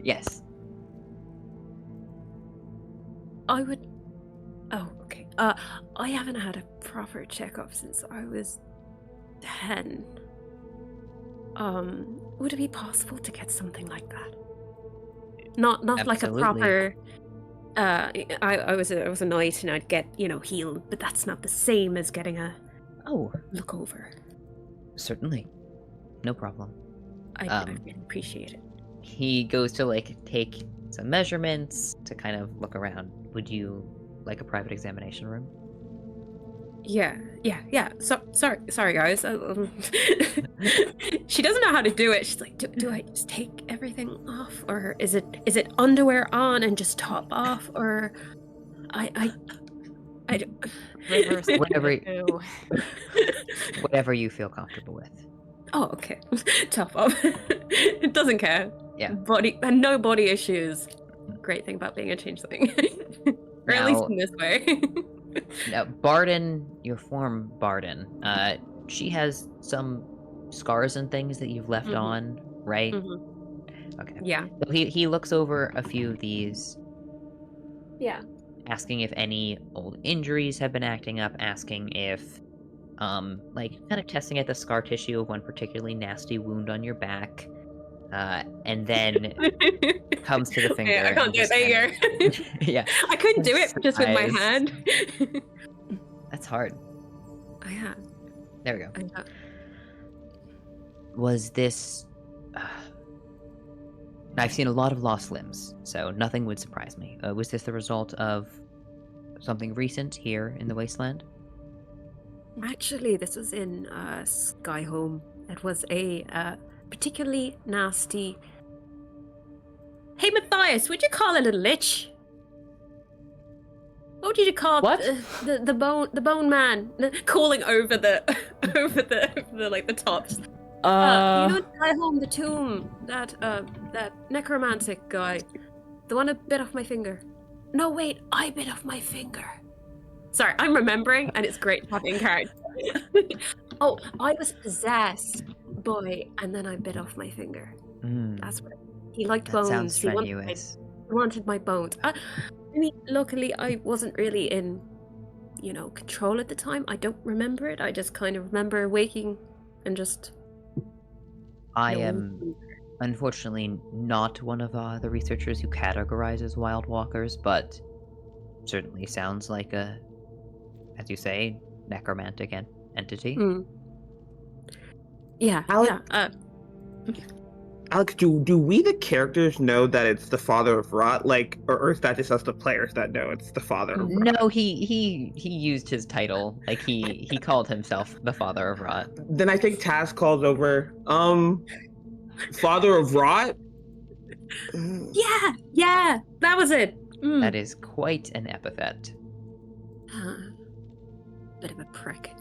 Yes. I would. Oh, okay. I haven't had a proper checkup since I was 10. Would it be possible to get something like that? Not like a Absolutely. proper. I was a knight and I'd get healed, but that's not the same as getting a Oh, look over. certainly. No problem. I really appreciate it. He goes to like take some measurements to kind of look around. Would you like a private examination room? Yeah. So sorry guys. She doesn't know how to do it. She's like, do I just take everything off, or is it underwear on and just top off, or I Reverse Whatever- Ooh. Whatever you feel comfortable with. Oh, okay. Top off. It doesn't care. Yeah. Body and no body issues. Great thing about being a changeling. Or at least Now- in this way. Now, Barden, your form Barden, she has some scars and things that you've left Mhm. on, right? Mhm. Okay. Yeah. So he looks over a few of these, Yeah. asking if any old injuries have been acting up, asking if, like, kind of testing at the scar tissue of one particularly nasty wound on your back, and then comes to the finger. Okay, I can't and do it. just There you kinda- go. Yeah, I couldn't do it just with my Size. hand. that's hard. Yeah. There we go. I know. Was this... I've seen a lot of lost limbs, so nothing would surprise me. Was this the result of something recent here in the wasteland? Actually, this was in Skyhome. It was a particularly nasty. Hey, Matthias, would you call it a lich? What would you call What? the bone man calling over the over the like the tops? You know, Skyhome, the tomb, that necromantic guy, the one that bit off my finger. No, wait, I bit off my finger. Sorry, I'm remembering, and it's great having character. Oh, I was possessed by, and then I bit off my finger. That's what he liked. That Bones. sounds He strenuous. wanted my bones. I mean, luckily, I wasn't really in, control at the time. I don't remember it. I just kind of remember waking and just. I am unfortunately not one of the researchers who categorizes wild walkers, but certainly sounds like a, as you say, necromantic entity. Yeah. Alex, Yeah. Alex, do we the characters know that it's the father of Rot, like, or is that just us the players that know it's the father of Rot? No, he used his title. Like he called himself the Father of Rot. Then I think Taz calls over, Father of Rot? Yeah, that was it. That is quite an epithet. Bit of a prick.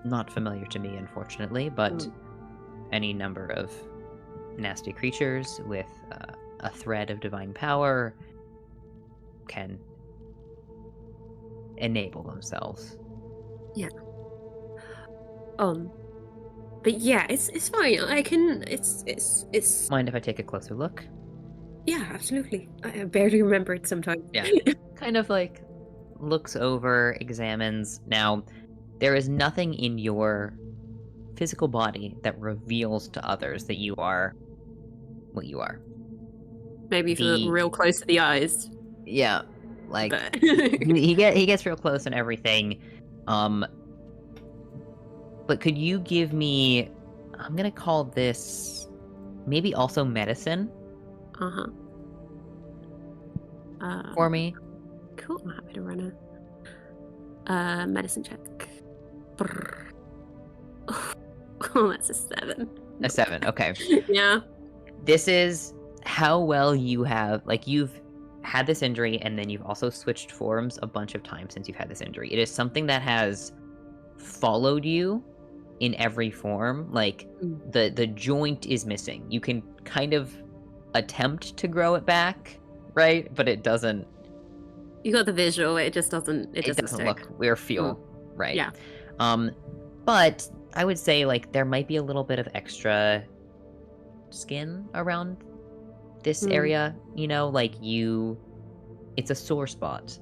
Not familiar to me, unfortunately, but any number of nasty creatures with a thread of divine power can enable themselves. Yeah. But yeah, it's fine. I can. It's. Mind if I take a closer look? Yeah, absolutely. I barely remember it sometimes. Yeah. Kind of like looks over, examines. Now, there is nothing in your physical body that reveals to others that you are what you are. Maybe if you look real close to the eyes. Yeah, like But... he gets real close and everything. But could you give me? I'm gonna call this maybe also medicine for me. Cool. I'm happy to run a medicine check. Oh, that's a 7. A 7. Okay. Yeah. This is how well you have, like, you've had this injury and then you've also switched forms a bunch of times since you've had this injury. It is something that has followed you in every form. Like the joint is missing. You can kind of attempt to grow it back, right? But it doesn't. You got the visual. It just doesn't. It doesn't stick. Look or feel right. Yeah. But I would say like there might be a little bit of extra skin around this area. You know, like it's a sore spot.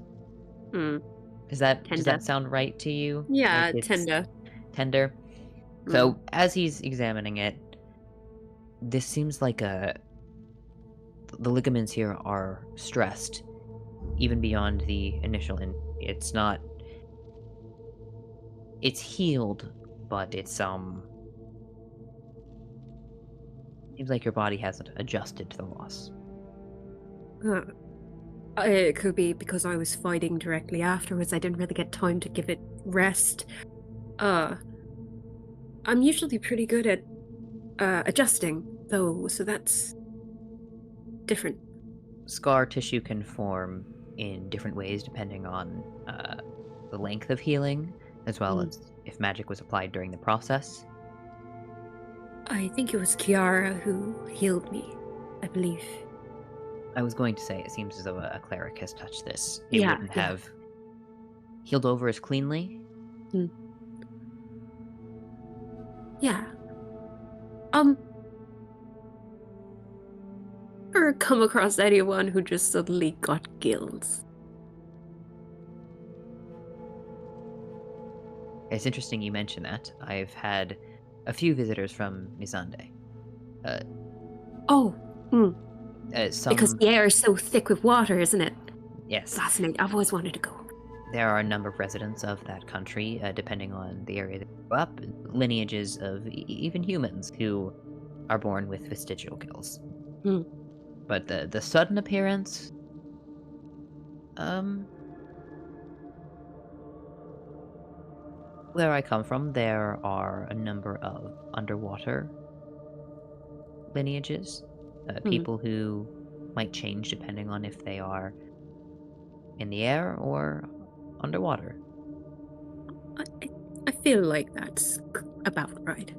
Does that sound right to you? Yeah, like tender. So as he's examining it, this seems like the ligaments here are stressed even beyond the initial it's healed, but it's seems like your body hasn't adjusted to the loss. It could be because I was fighting directly afterwards. I didn't really get time to give it rest. I'm usually pretty good at adjusting, though, so that's different. Scar tissue can form in different ways depending on the length of healing, as well as if magic was applied during the process. I think it was Kiara who healed me, I believe. I was going to say, it seems as though a cleric has touched this. It wouldn't have healed over as cleanly. Yeah. Ever come across anyone who just suddenly got gills? It's interesting you mention that. I've had a few visitors from Mizande. Because the air is so thick with water, isn't it? Yes. Fascinating. I've always wanted to go. There are a number of residents of that country, depending on the area they grew up, lineages of even humans who are born with vestigial gills. But the sudden appearance, where I come from, there are a number of underwater lineages, people who might change depending on if they are in the air or underwater. I feel like that's about right.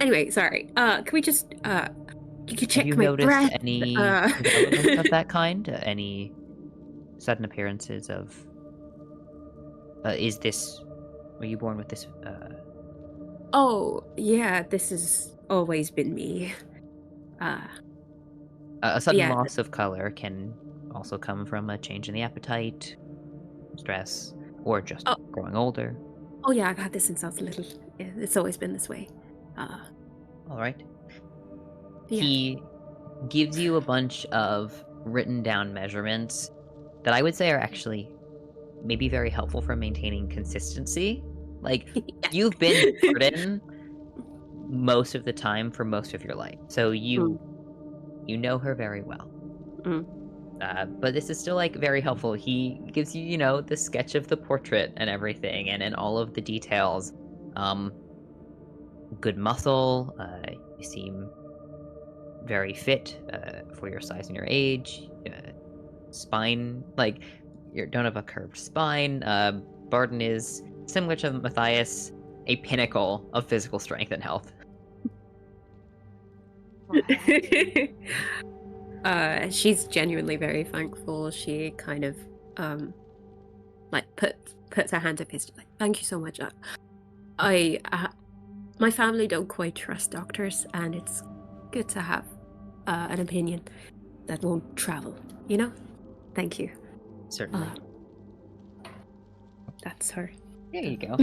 Anyway, sorry. Can we just you can check Have you my noticed breath? any developments of that kind? Any sudden appearances of? Were you born with this? Oh yeah, this has always been me. A sudden loss of color can also come from a change in the appetite, stress, or just growing older. Oh yeah, I've had this since I was little. Yeah, it's always been this way. All right. Yeah. He gives you a bunch of written down measurements that I would say are actually maybe very helpful for maintaining consistency. Like, you've been Jordan most of the time for most of your life, so you know her very well. But this is still like very helpful. He gives you, the sketch of the portrait and everything, and all of the details. Good muscle. You seem very fit for your size and your age. Spine, like, you don't have a curved spine. Barden is similar to Matthias, a pinnacle of physical strength and health. She's genuinely very thankful. She kind of puts her hand up his, like, thank you so much. My family don't quite trust doctors, and it's good to have an opinion that won't travel, Thank you. Certainly. That's her. There you go.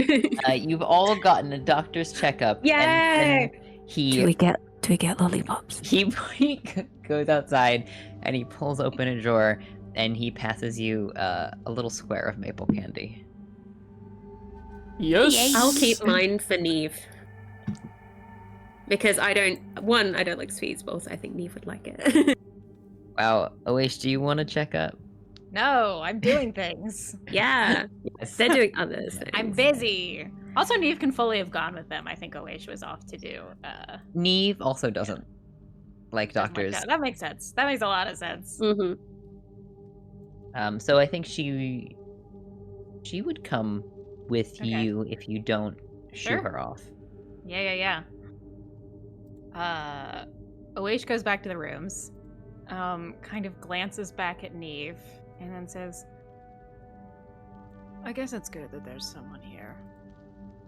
You've all gotten a doctor's checkup. Yay! And Do we get lollipops? He goes outside and he pulls open a drawer and he passes you a little square of maple candy. Yes. I'll keep mine for Neve. Because I don't like sweets, but also I think Neve would like it. Wow. Oish, do you want to check up? No, I'm doing things. Yeah. Yes. They're doing others. Things. I'm busy. Also, Neve can fully have gone with them. I think Oish was off to do. Neve also doesn't like doctors. That makes sense. That makes a lot of sense. Mm-hmm. So I think she would come with you if you don't shoo Sure. her off. Yeah. Oish goes back to the rooms, kind of glances back at Neve, and then says, I guess it's good that there's someone here.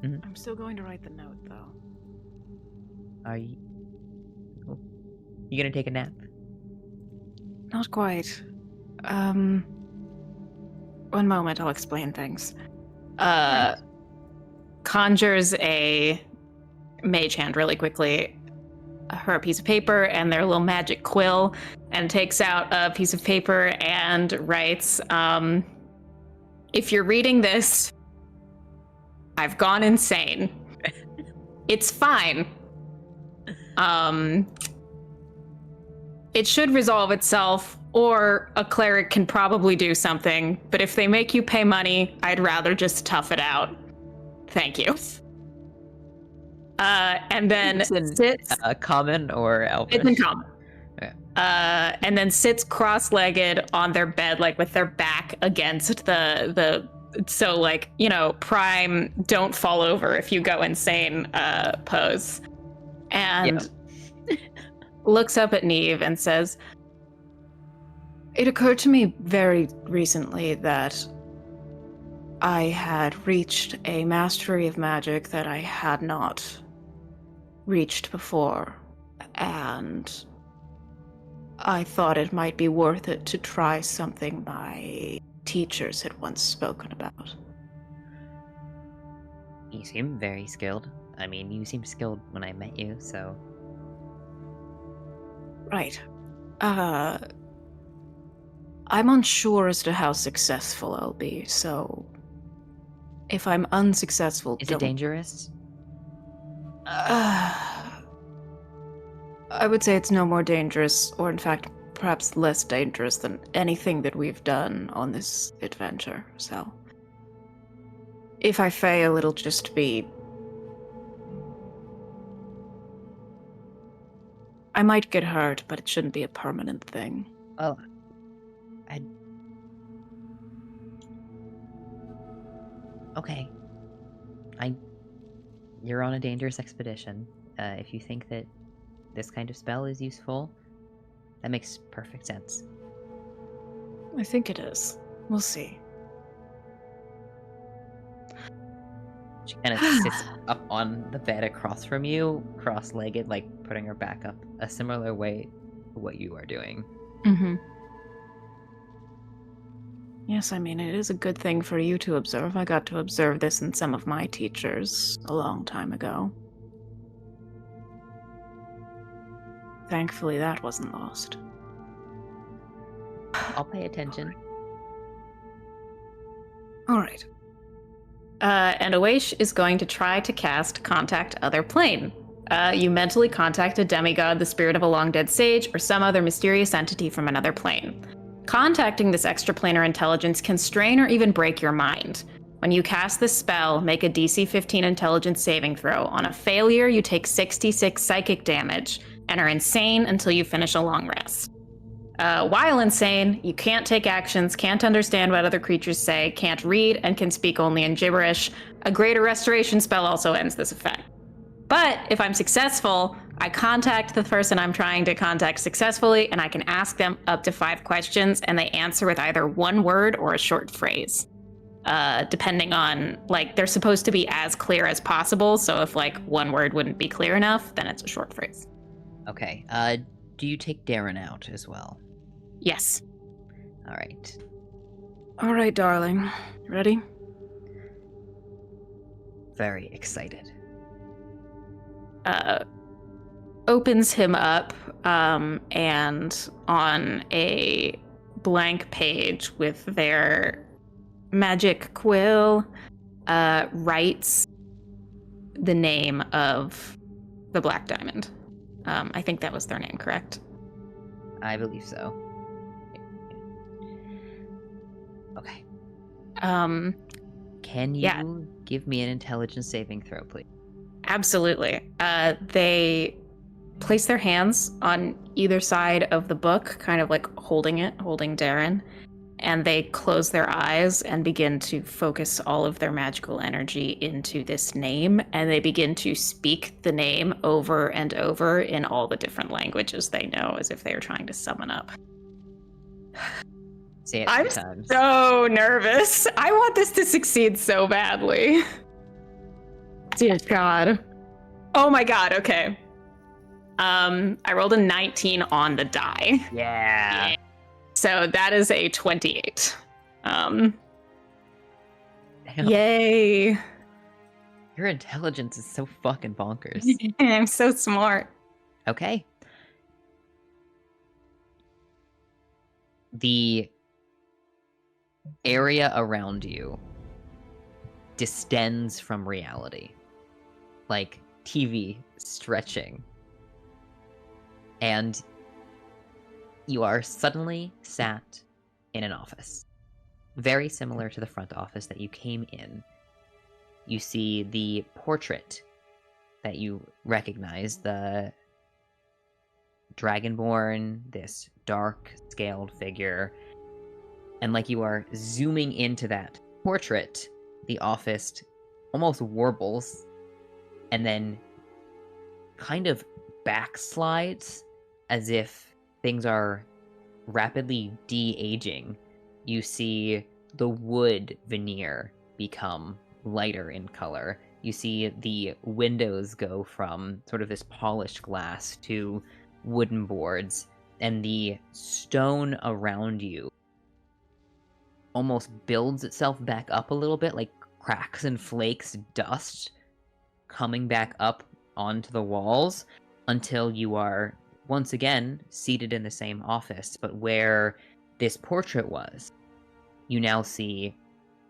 Mhm. I'm still going to write the note, though. Are you... You gonna take a nap? Not quite. One moment, I'll explain things. Conjures a mage hand really quickly, her a piece of paper and their little magic quill, and takes out a piece of paper and writes, if you're reading this, I've gone insane. It's fine. It should resolve itself, or a cleric can probably do something, but if they make you pay money, I'd rather just tough it out. Thank you. And then sits... common or elvish? It's in common. Okay. And then sits cross-legged on their bed, like with their back against the so like, you know, prime don't fall over if you go insane pose. And looks up at Neve and says, it occurred to me very recently that I had reached a mastery of magic that I had not reached before, and I thought it might be worth it to try something my teachers had once spoken about. You seem very skilled. I mean, you seem skilled when I met you, so... Right. I'm unsure as to how successful I'll be, so if I'm unsuccessful, Is it dangerous? I would say it's no more dangerous, or in fact, perhaps less dangerous than anything that we've done on this adventure, so... If I fail, it'll just be... I might get hurt, but it shouldn't be a permanent thing. Well, Okay. You're on a dangerous expedition. If you think that this kind of spell is useful, that makes perfect sense. I think it is. We'll see. She kind of sits up on the bed across from you, cross-legged, like putting her back up a similar way to what you are doing. Mm-hmm. Yes, I mean, it is a good thing for you to observe. I got to observe this in some of my teachers a long time ago. Thankfully, that wasn't lost. I'll pay attention. All right. And Oish is going to try to cast Contact Other Plane. You mentally contact a demigod, the spirit of a long-dead sage, or some other mysterious entity from another plane. Contacting this extraplanar intelligence can strain or even break your mind. When you cast this spell, make a DC 15 intelligence saving throw. On a failure, you take 66 psychic damage and are insane until you finish a long rest. While insane, you can't take actions, can't understand what other creatures say, can't read, and can speak only in gibberish. A greater restoration spell also ends this effect. But if I'm successful, I contact the person I'm trying to contact successfully, and I can ask them up to 5 questions, and they answer with either one word or a short phrase. Depending on, like, they're supposed to be as clear as possible, so if, like, one word wouldn't be clear enough, then it's a short phrase. Okay, do you take Darren out as well? Yes. Alright. All right, darling. Ready? Very excited. Opens him up, and on a blank page with their magic quill, writes the name of the Black Diamond. I think that was their name, correct? I believe so. Okay. Can you give me an intelligence saving throw, please? Absolutely. They place their hands on either side of the book, kind of like holding Darren, and they close their eyes and begin to focus all of their magical energy into this name, and they begin to speak the name over and over in all the different languages they know, as if they are trying to summon up. Say it I'm 3 times. so nervous. I want this to succeed so badly. Dear God. Oh my God, okay. I rolled a 19 on the die. Yeah. So that is a 28. Damn. Yay. Your intelligence is so fucking bonkers. I'm so smart. Okay. The area around you distends from reality. Like TV stretching. And you are suddenly sat in an office. Very similar to the front office that you came in. You see the portrait that you recognize, the Dragonborn, this dark scaled figure. And like you are zooming into that portrait, the office almost warbles and then kind of backslides as if things are rapidly de-aging. You see the wood veneer become lighter in color. You see the windows go from sort of this polished glass to wooden boards, and the stone around you almost builds itself back up a little bit, like cracks and flakes, dust coming back up onto the walls, until you are once again seated in the same office, but where this portrait was, you now see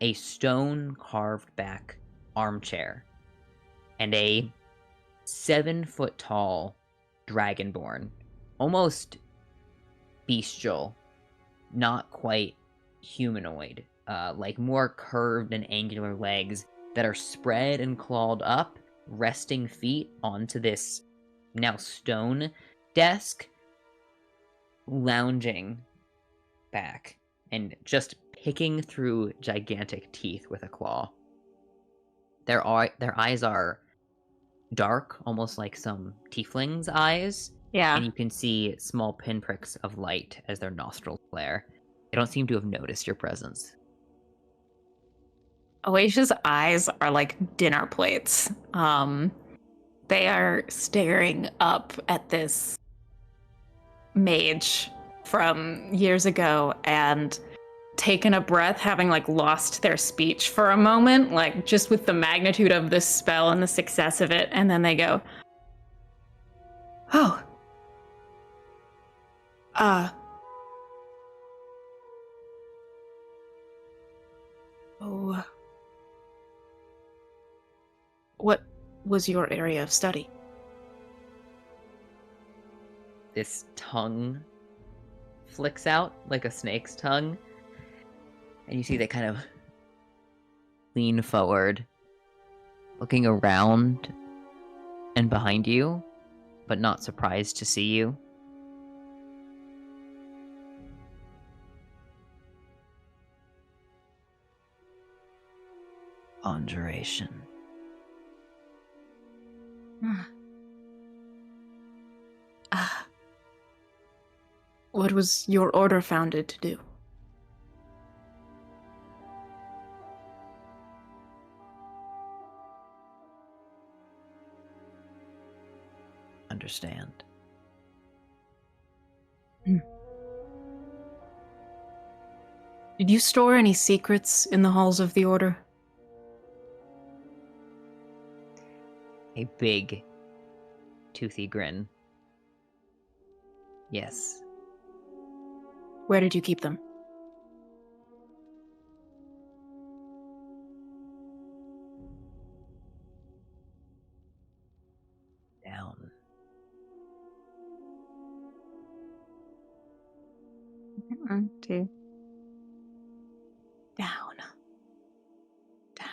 a stone carved back armchair and a 7-foot tall dragonborn, almost bestial, not quite humanoid, like more curved and angular legs that are spread and clawed up, resting feet onto this now stone desk, lounging back and just picking through gigantic teeth with a claw. Their eyes are dark, almost like some tiefling's eyes. Yeah. And you can see small pinpricks of light as their nostrils flare. They don't seem to have noticed your presence. Oasia's eyes are like dinner plates. They are staring up at this mage from years ago and taken a breath, having like lost their speech for a moment, like just with the magnitude of this spell and the success of it, and then they go, "Oh, what was your area of study?" This tongue flicks out like a snake's tongue, and you see they kind of lean forward, looking around and behind you, but not surprised to see you. Conjuration. What was your order founded to do? Understand. Did you store any secrets in the halls of the order? A big, toothy grin. Yes. Where did you keep them? Down. Two. Down. Down.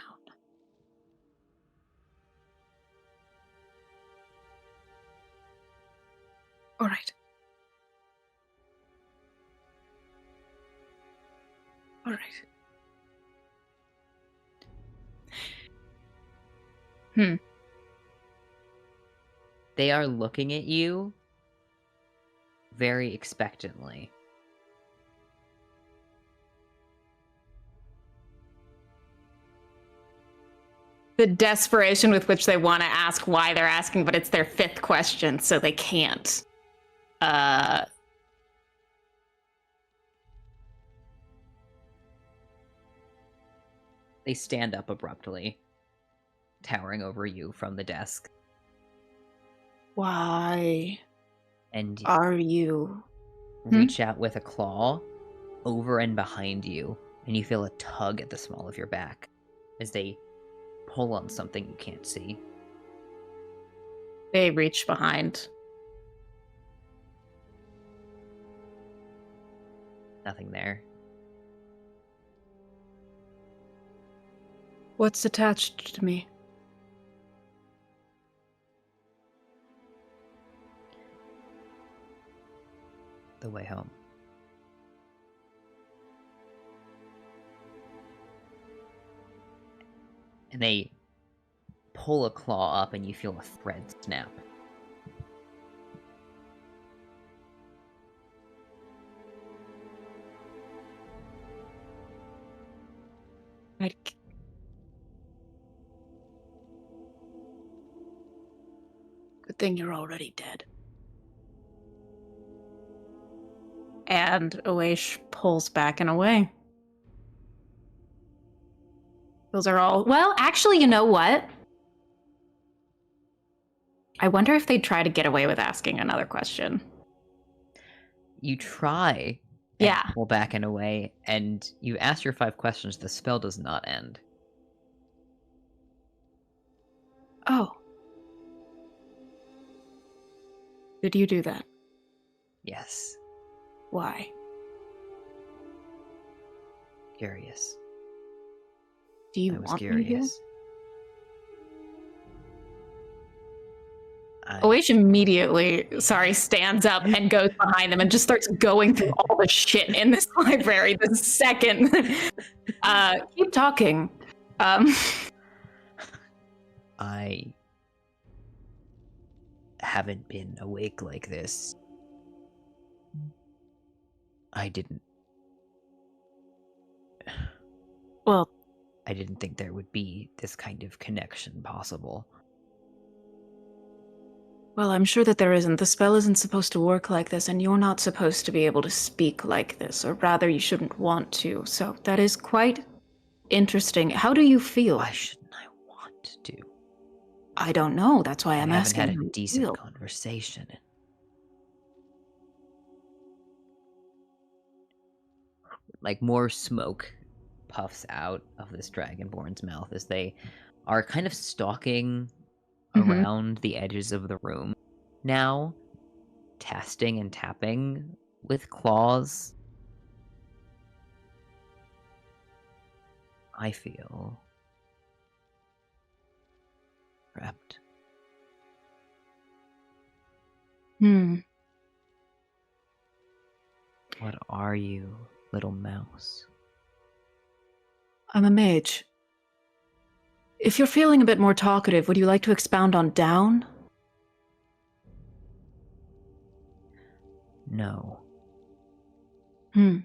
All right. All right. They are looking at you very expectantly. The desperation with which they want to ask why they're asking, but it's their 5th question, so they can't. They stand up abruptly, towering over you from the desk. Why And are you? reach out with a claw over and behind you, and you feel a tug at the small of your back as they pull on something you can't see. They reach behind. Nothing there. What's attached to me? The way home. And they pull a claw up and you feel a thread snap. Good thing you're already dead. And Oish pulls back and away. Those are all... Well, actually, you know what? I wonder if they'd try to get away with asking another question. You try and Yeah. pull back and away, and you ask your 5 questions, the spell does not end. Oh. Did you do that? Yes. Why? Curious. Do you I was want me here? curious. Oish immediately, stands up and goes behind them and just starts going through all the shit in this library the second. Keep talking. I haven't been awake like this. I didn't think there would be this kind of connection possible. Well, I'm sure that there isn't. The spell isn't supposed to work like this, and you're not supposed to be able to speak like this, or rather, you shouldn't want to. So that is quite interesting. How do you feel? Why shouldn't I want to? I don't know. That's why I'm I haven't asking. had how a you decent feel. conversation. Like, more smoke puffs out of this dragonborn's mouth as they are kind of stalking around the edges of the room now, testing and tapping with claws. I feel trapped. What are you, little mouse? I'm a mage. If you're feeling a bit more talkative, would you like to expound on down? No. Hmm.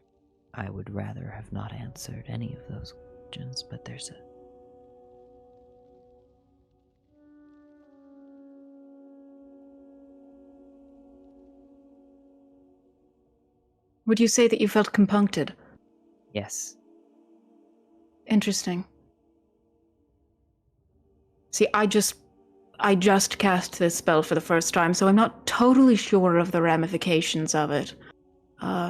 I would rather have not answered any of those questions, but there's a... Would you say that you felt compuncted? Yes. Interesting. See, I just cast this spell for the first time, so I'm not totally sure of the ramifications of it.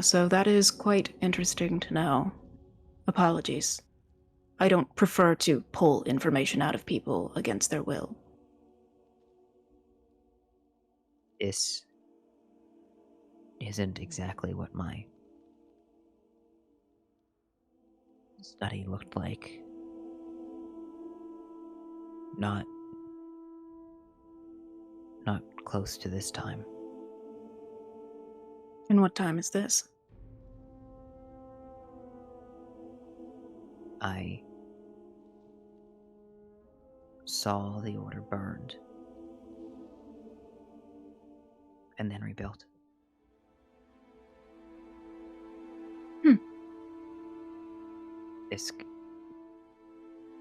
So that is quite interesting to know. Apologies. I don't prefer to pull information out of people against their will. This isn't exactly what my study looked like. Not close to this time. And what time is this? I saw the order burned and then rebuilt.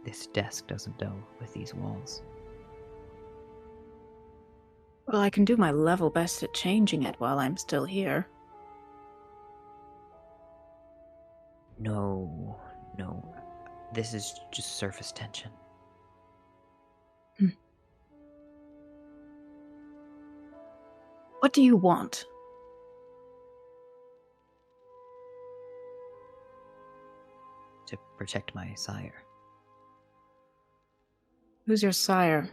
This desk doesn't go with these walls. Well, I can do my level best at changing it while I'm still here. No. This is just surface tension. What do you want? To protect my sire. Who's your sire?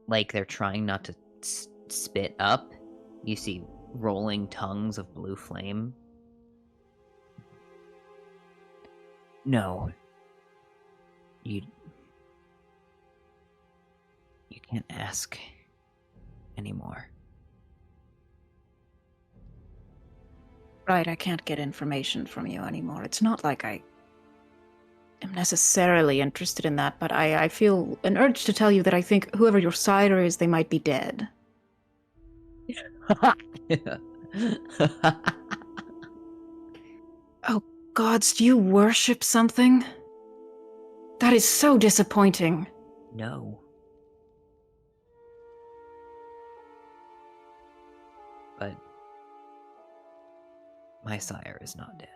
Like they're trying not to spit up. You see rolling tongues of blue flame. No. You can't ask anymore. Right, I can't get information from you anymore. It's not like I am necessarily interested in that, but I feel an urge to tell you that I think whoever your sire is, they might be dead. Oh, gods, do you worship something? That is so disappointing. No. But my sire is not dead.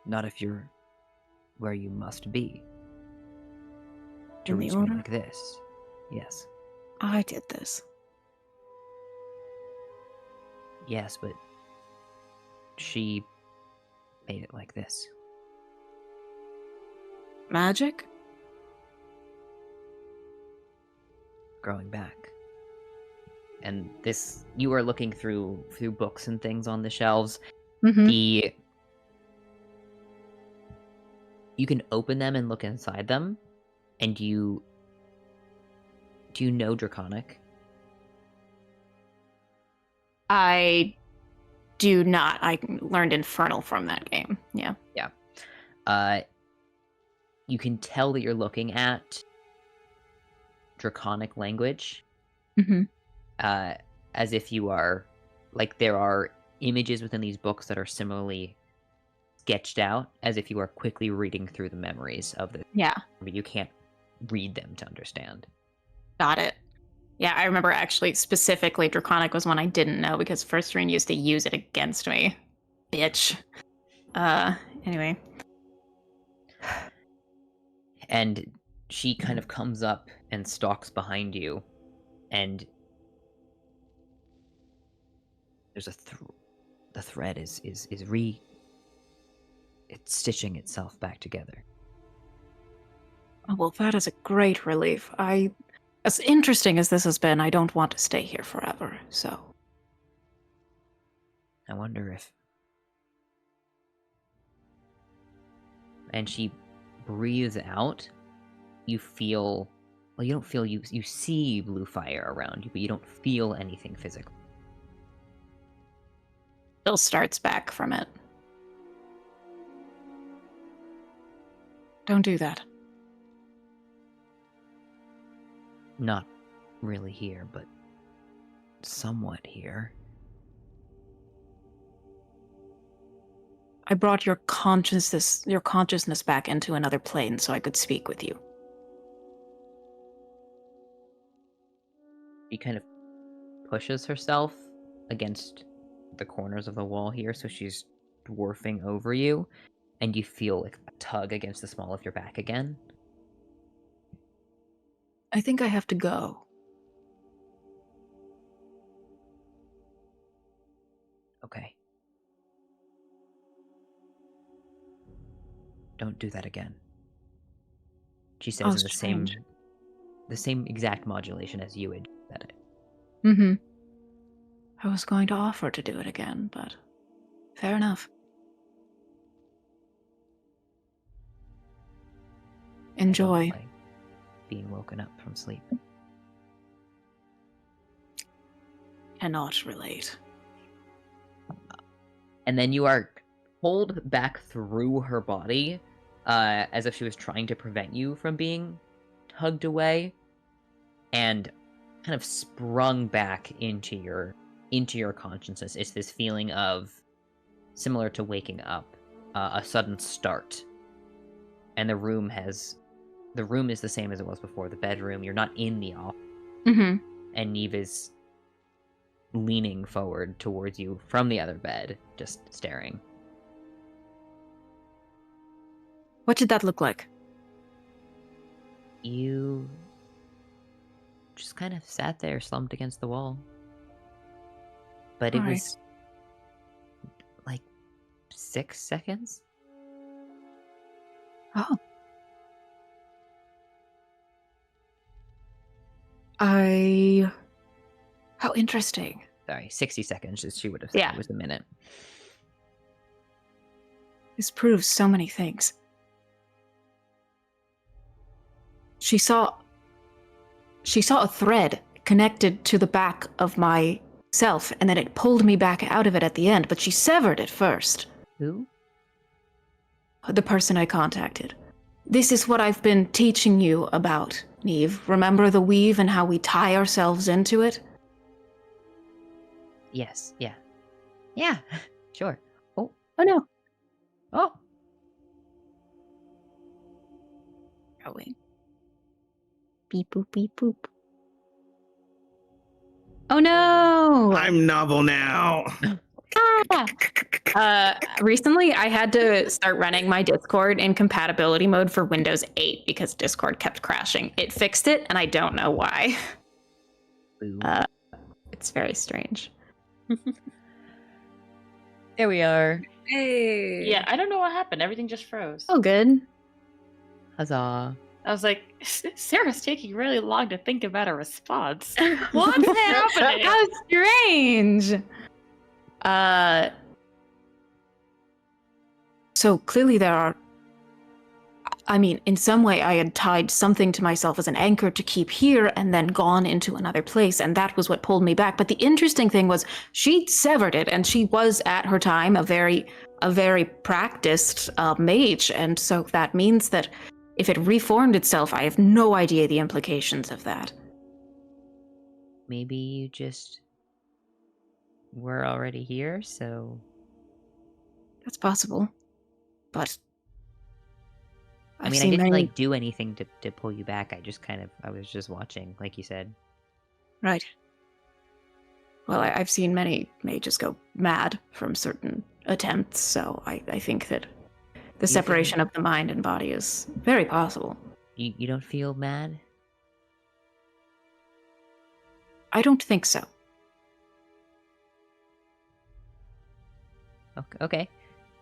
Not if you're where you must be. To In the reach me order? like this. Yes. I did this. Yes, but she made it like this. Magic? Growing back. And this, you are looking through books and things on the shelves. Mm-hmm. You can open them and look inside them, and do you know Draconic? I do not. I learned Infernal from that game. Yeah. You can tell that you're looking at Draconic language. Mm-hmm. As if you are, like, there are images within these books that are similarly sketched out, as if you are quickly reading through the memories of the. Yeah. But you can't read them to understand. Got it. Yeah, I remember actually specifically Draconic was one I didn't know because First Ring used to use it against me. Bitch. Anyway. And she kind of comes up and stalks behind you, and there's the thread is it's stitching itself back together. Oh, well, that is a great relief. As interesting as this has been, I don't want to stay here forever, so. I wonder if. And she breathes out. You feel. Well, you don't feel. You see blue fire around you, but you don't feel anything physical. Bill starts back from it. Don't do that. Not really here, but somewhat here. I brought your consciousness back into another plane so I could speak with you. She kind of pushes herself against the corners of the wall here, so she's dwarfing over you, and you feel like a tug against the small of your back again. I think I have to go. Okay. Don't do that again. She says in the same exact modulation as you had said it. Mm-hmm. I was going to offer to do it again, but fair enough. Enjoy. I don't like being woken up from sleep. Cannot relate. and then you are pulled back through her body, as if she was trying to prevent you from being tugged away, and kind of sprung back into your consciousness. It's this feeling of, similar to waking up, a sudden start. And the room is the same as it was before, the bedroom. You're not in the office. Mm-hmm. And Neve is leaning forward towards you from the other bed, just staring. What did that look like? You just kind of sat there, slumped against the wall. But it was like 6 seconds. Oh. How interesting. Sorry, 60 seconds, as she would have said. Yeah. It was a minute. This proves so many things. She saw a thread connected to the back of myself, and then it pulled me back out of it at the end, but she severed it first. Who? The person I contacted. This is what I've been teaching you about, Neve. Remember the weave and how we tie ourselves into it? Yes, yeah. Yeah, sure. Oh no. Oh. Going. Beep boop beep boop. Oh no! I'm novel now. Recently I had to start running my Discord in compatibility mode for Windows 8 because Discord kept crashing. It fixed it, and I don't know why. It's very strange. There we are. Hey. Yeah, I don't know what happened. Everything just froze. Oh, good. Huzzah. I was like, Sarah's taking really long to think about a response. What's happening? How strange. So clearly there are... I mean, in some way I had tied something to myself as an anchor to keep here and then gone into another place, and that was what pulled me back. But the interesting thing was she severed it, and she was at her time a very practiced mage, and so that means that if it reformed itself, I have no idea the implications of that. Maybe you just were already here, so... That's possible. But... I mean, I didn't, like, do anything to pull you back. I was just watching, like you said. Right. Well, I've seen many mages go mad from certain attempts, so I think that the separation of the mind and body is very possible. You don't feel mad? I don't think so. Okay.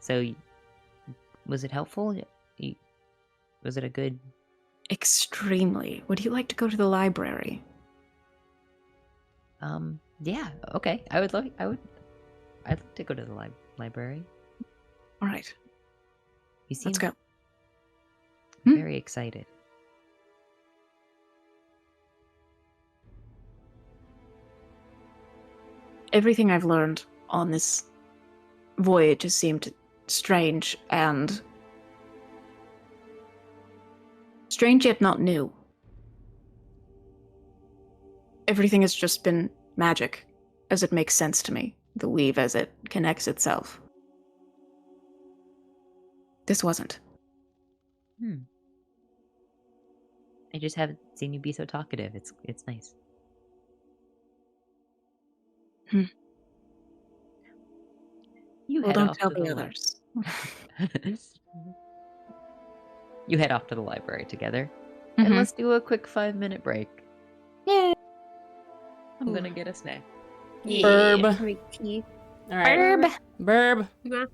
So, was it helpful? Was it a good... Extremely. Would you like to go to the library? Yeah, okay. I'd like to go to the library. All right. You seem Let's go. very excited. Everything I've learned on this voyage has seemed strange and... strange yet not new. Everything has just been magic, as it makes sense to me. The weave as it connects itself. This wasn't. I just haven't seen you be so talkative. It's nice. Well, don't tell the others. You head off to the library together. And let's do a quick 5-minute break. Yay! I'm gonna get a snack. Burb. Tea. All right. Burb. Yeah.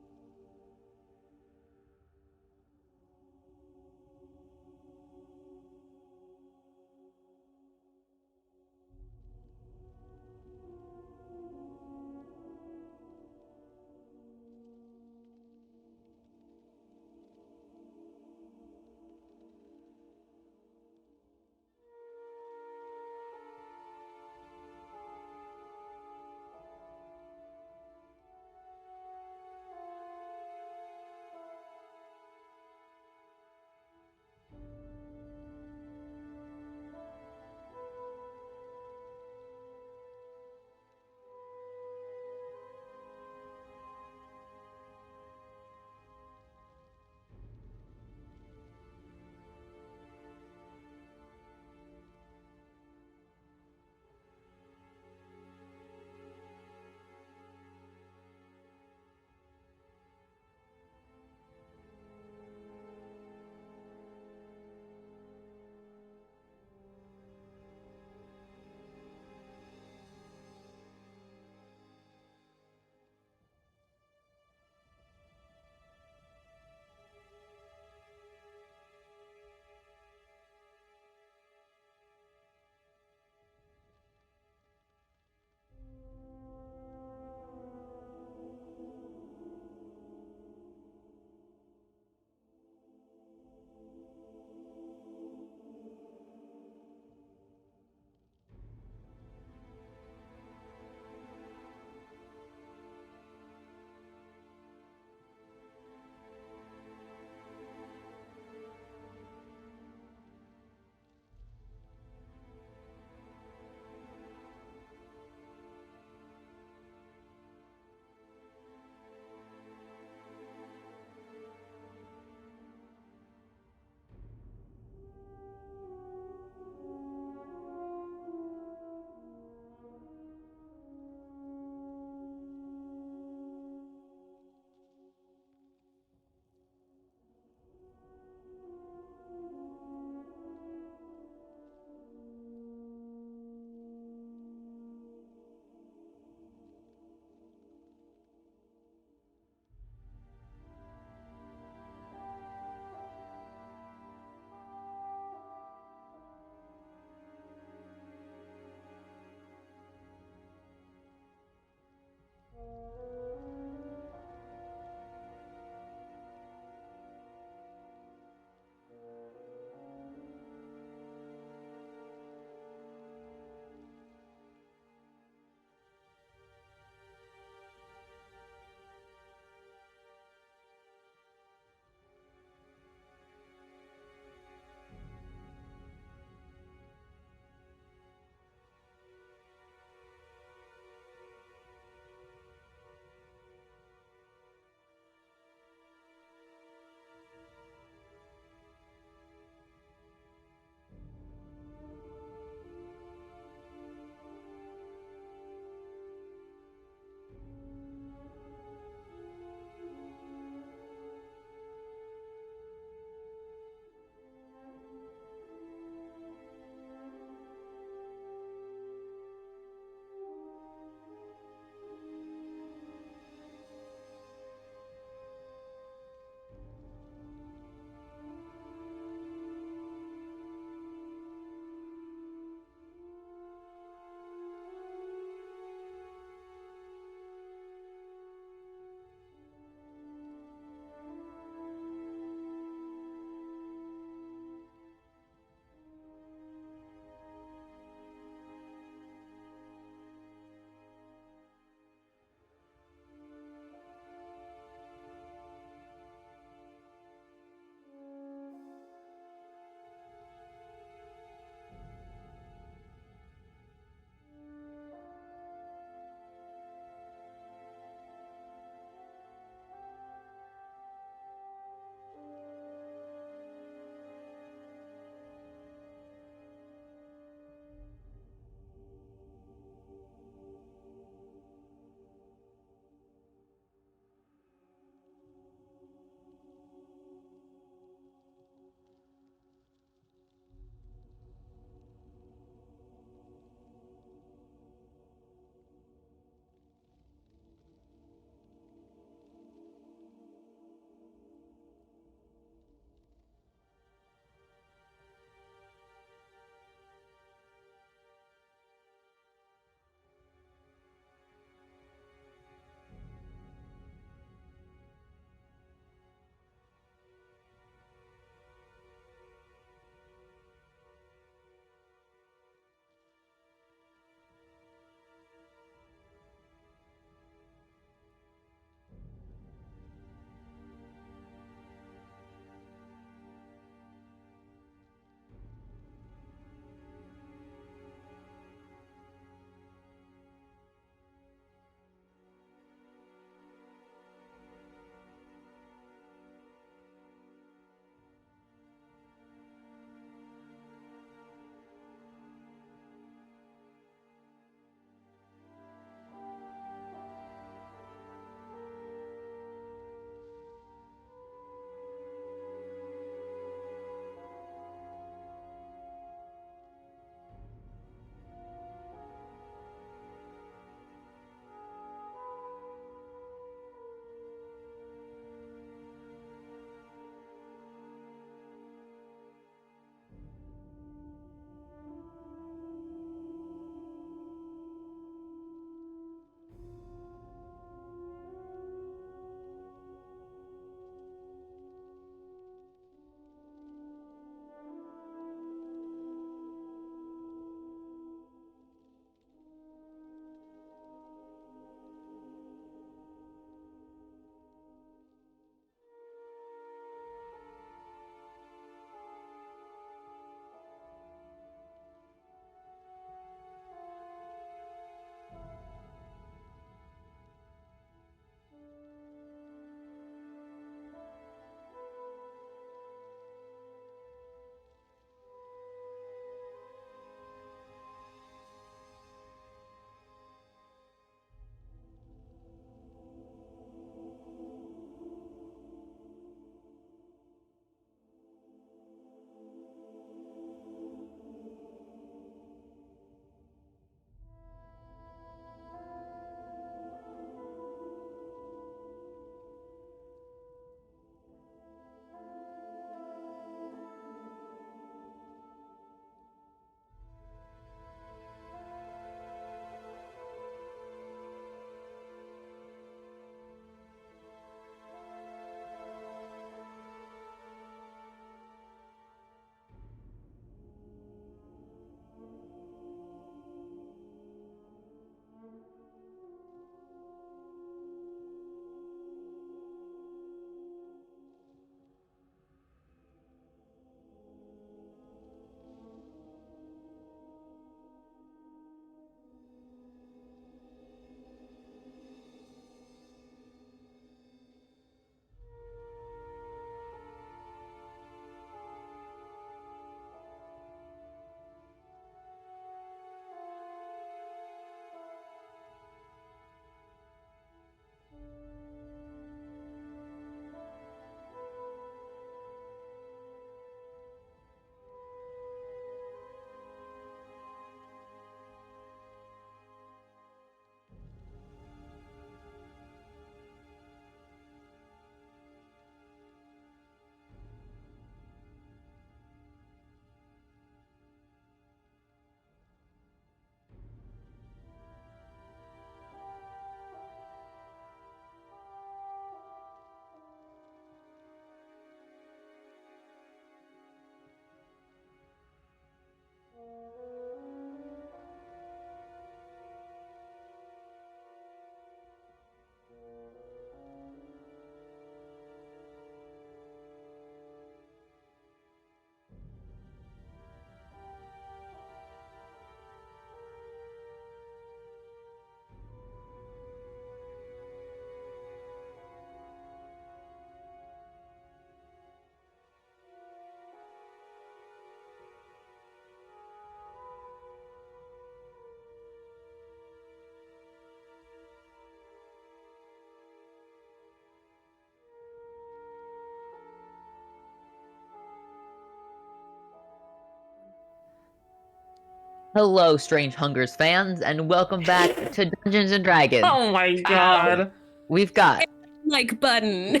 Hello, Strange Hungers fans, and welcome back to Dungeons and Dragons. Oh my god. We've got Like button.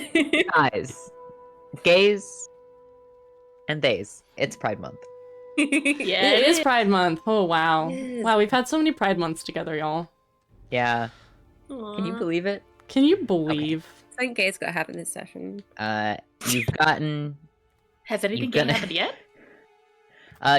guys, gays, and theys. It's Pride Month. Yeah, it is Pride Month. Oh wow. Yes. Wow, we've had so many Pride Months together, y'all. Yeah. Can you believe it? Can you believe? I think Gay's got to happen this session. You've gotten. Has anything You've gay gonna- happened yet?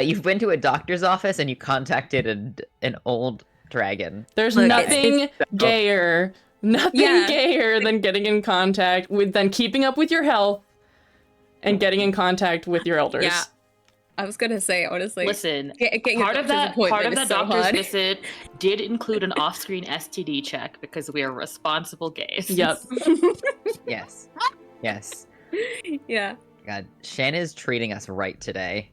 You've been to a doctor's office and you contacted an old dragon. There's Look, nothing gayer, Yeah. gayer than getting in contact with, than keeping up with your health and getting in contact with your elders. Yeah. I was gonna say, honestly, Listen, getting part a of doctor's that appointment is so doctor's hard. visit did include an off-screen STD check because we are responsible gays. Yep. Yes. Yes. Yeah. God, Shan is treating us right today.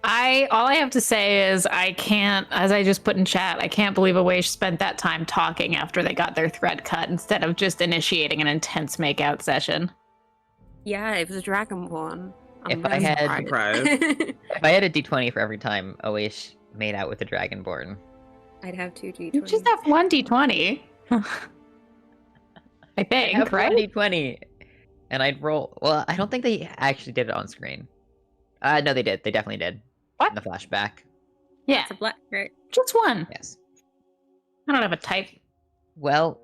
All I have to say is I can't, as I just put in chat, I can't believe Awaish spent that time talking after they got their thread cut instead of just initiating an intense makeout session. Yeah, it was a Dragonborn. If I had- Surprise. If I had a d20 for every time Oish made out with a dragonborn. I'd have 2 You D20s. just have one d20. I I think, have right? one d20, and I'd roll. Well, I don't think they actually did it on screen. No, they did. They definitely did. What? In the flashback. Yeah, It's a black, right? just one. Yes. I don't have a type. Well,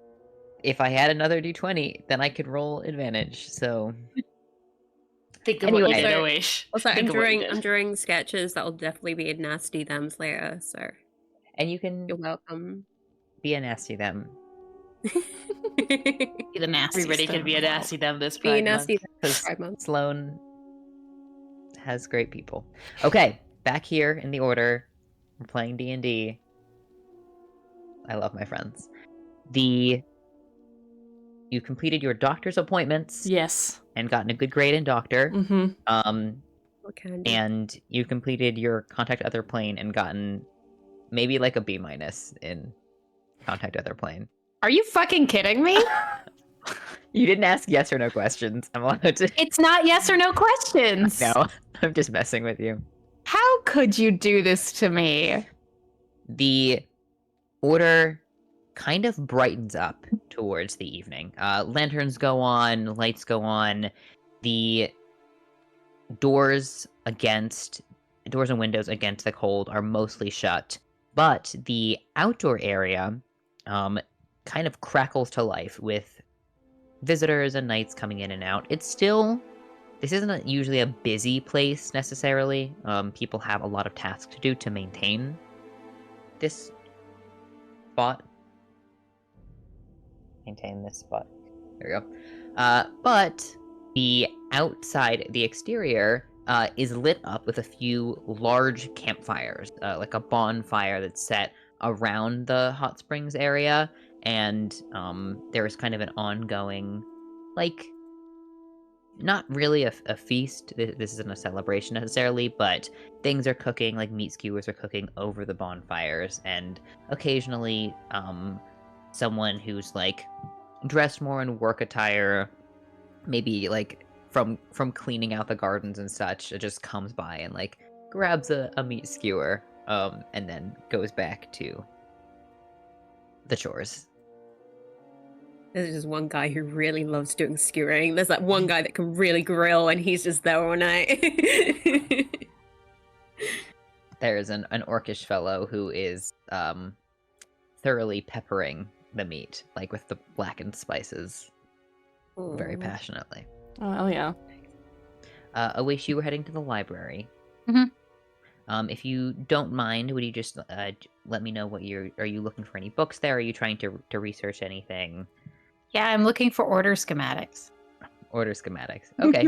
if I had another d20, then I could roll advantage. So Think of what you Anyway. did, Also- Oish. Also, Think of what you I'm did. drawing sketches that'll definitely be nasty thems later, so and you can you're welcome. be a nasty them. Be the nasty. Everybody can be a nasty them this Be a Pride nasty Month. Because Pride Month. Sloan has great people. Okay, back here in the order. We're playing D&D. I love my friends. You completed your doctor's appointments Yes. and gotten a good grade in doctor. Mm-hmm. What can I do? And you completed your contact other plane and gotten maybe like a B- in contact other plane. Are you fucking kidding me? You didn't ask yes or no questions. I'm allowed to. It's not yes or no questions. No, I'm just messing with you. How could you do this to me? The order kind of brightens up towards the evening. Lanterns go on, lights go on. The doors and windows against the cold are mostly shut, but the outdoor area kind of crackles to life with visitors and knights coming in and out. This isn't usually a busy place necessarily. People have a lot of tasks to do to maintain this spot. There we go. But the outside, the exterior, is lit up with a few large campfires, like a bonfire that's set around the hot springs area, and there is kind of an ongoing, like, not really a feast. This isn't a celebration necessarily, but things are cooking, like meat skewers are cooking over the bonfires, and occasionally someone who's like dressed more in work attire, maybe like from cleaning out the gardens and such, it just comes by and like grabs a meat skewer and then goes back to the chores. There's just one guy who really loves doing skewering. There's that one guy that can really grill, and he's just there all night. There's an orcish fellow who is thoroughly peppering the meat, like with the blackened spices, very Ooh. passionately. Oh, hell yeah. Awish, you were heading to the library. Mhm. If you don't mind, would you just let me know what are you looking for any books there? Are you trying to research anything? Yeah, I'm looking for order schematics. Order schematics. Okay.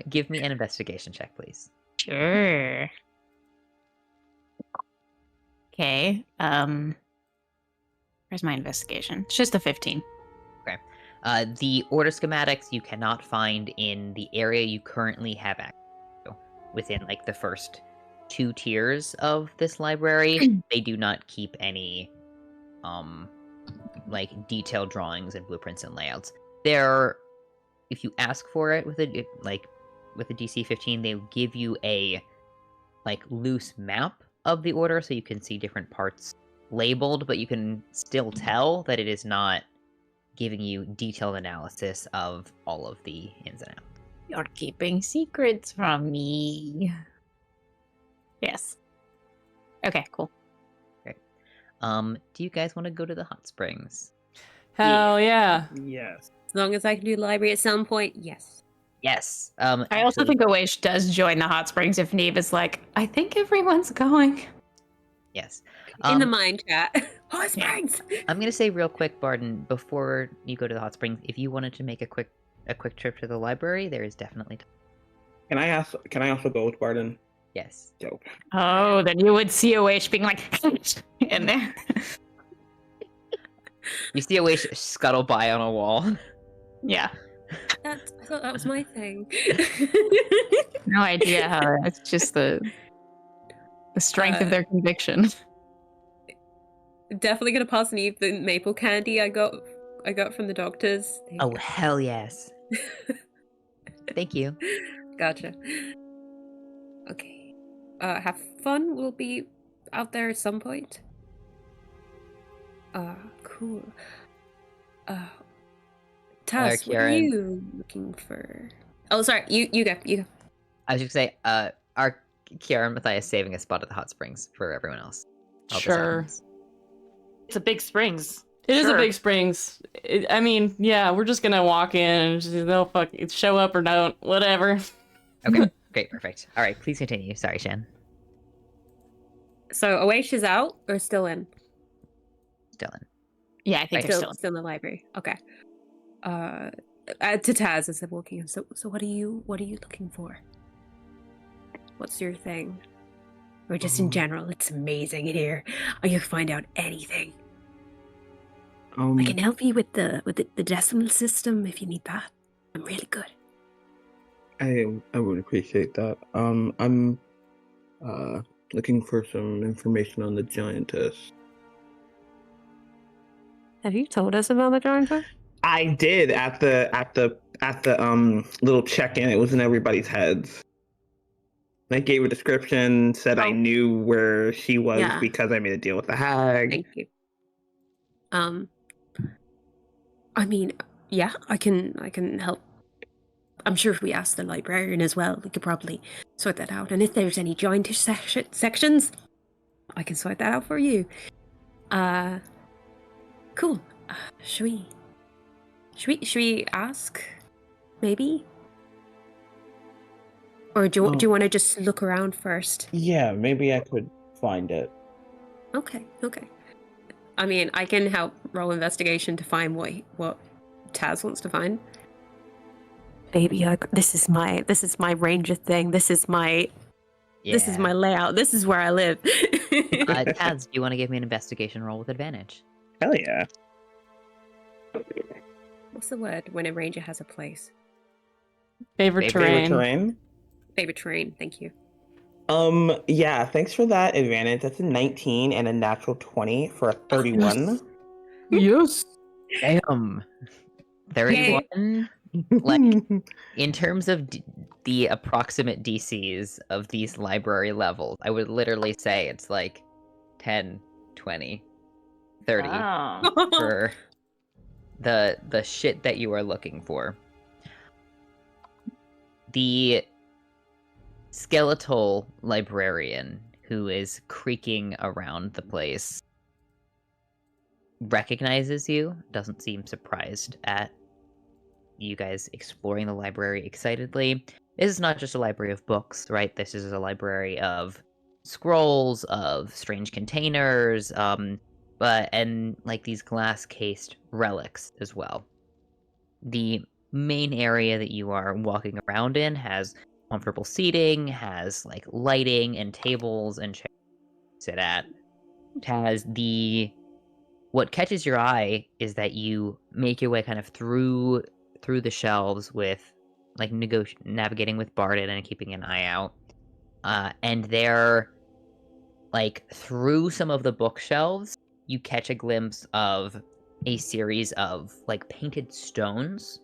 Give me an investigation check, please. Sure. Okay. Where's my investigation? It's just a 15. The order schematics you cannot find in the area you currently have access to. Within like the first 2 tiers of this library, they do not keep any like detailed drawings and blueprints and layouts. If you ask for it with a DC 15, they'll give you a like loose map of the order, so you can see different parts labeled, but you can still tell that it is not giving you detailed analysis of all of the ins and outs. You're keeping secrets from me. Yes. Okay, cool. Great. Do you guys want to go to the hot springs? Hell yeah. Yes. As long as I can do the library at some point, yes. Yes. I also actually- think Awaish does join the hot springs if Neve is like, I think everyone's going. Yes. In the mind chat. Hot springs! I'm gonna say real quick, Barden, before you go to the hot springs, if you wanted to make a quick trip to the library, there is definitely time. Can I also go with Barden? Yes. Dope. Oh, then you would see Awaish being like in there. You see a way scuttle by on a wall. Yeah. I thought that was my thing. No idea how it's just the strength of their conviction. Definitely gonna pass Neve the maple candy I got from the doctors. There you Oh, go. hell yes. Thank you. Gotcha. Okay. Have fun. We'll be out there at some point. Cool. Tess, what are Kieran. you looking for? Oh, sorry. You go. I should say, our Kiara and Matthias saving a spot at the hot springs for everyone else. All the Sure. seconds. It's a big springs. It is a Sure. big springs. I mean, yeah, we're just gonna walk in and just, they'll fucking show up or don't, whatever. Okay, great, perfect. All right, please continue. Sorry, Shan. So Awaish is out or still in? Still in. Yeah, I think they're Still in the library. Okay. To Taz as they're walking in. So what are you looking for? What's your thing? Or just in general, it's amazing in here. Or you find out anything. I can help you with the decimal system if you need that. I'm really good. I would appreciate that. I'm looking for some information on the giantess. Have you told us about the giantess? I did at the little check-in. It was in everybody's heads. I gave a description, said I knew where she was because I made a deal with the hag. Thank you. I mean, yeah, I can help. I'm sure if we ask the librarian as well, we could probably sort that out. And if there's any jointish sections, I can sort that out for you. Cool. Should we ask? Maybe? Or do you want to just look around first? Yeah, maybe I could find it. Okay. I mean, I can help roll investigation to find what Taz wants to find. Baby, this is my ranger thing. This is my layout. This is where I live. Taz, do you want to give me an investigation roll with advantage? Hell yeah. What's the word when a ranger has a place? Favorite Favorite terrain. Favorite terrain. Thank you. Yeah, thanks for that advantage. That's a 19 and a natural 20 for a 31. Yes. Damn. 31. Like, in terms of the approximate DCs of these library levels, I would literally say it's like 10, 20, 30 Wow. for the shit that you are looking for. The skeletal librarian who is creaking around the place recognizes you, doesn't seem surprised at you guys exploring the library excitedly. This is not just a library of books, right? This is a library of scrolls, of strange containers, and like these glass-cased relics as well. The main area that you are walking around in has comfortable seating, has like lighting and tables and chairs to sit at. It has what catches your eye is that you make your way kind of through the shelves with like navigating with Barden and keeping an eye out. And there, like through some of the bookshelves, you catch a glimpse of a series of like painted stones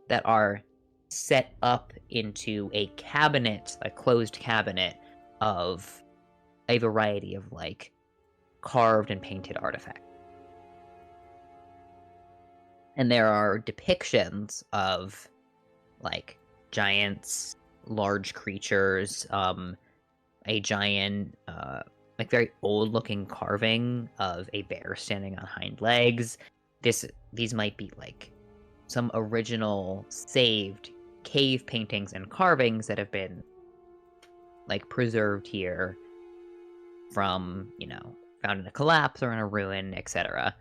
that are set up into a cabinet, a closed cabinet of a variety of like carved and painted artifacts. And there are depictions of like giants, large creatures, a giant, like very old looking carving of a bear standing on hind legs. These might be like some original saved cave paintings and carvings that have been like preserved here from, found in a collapse or in a ruin, etc.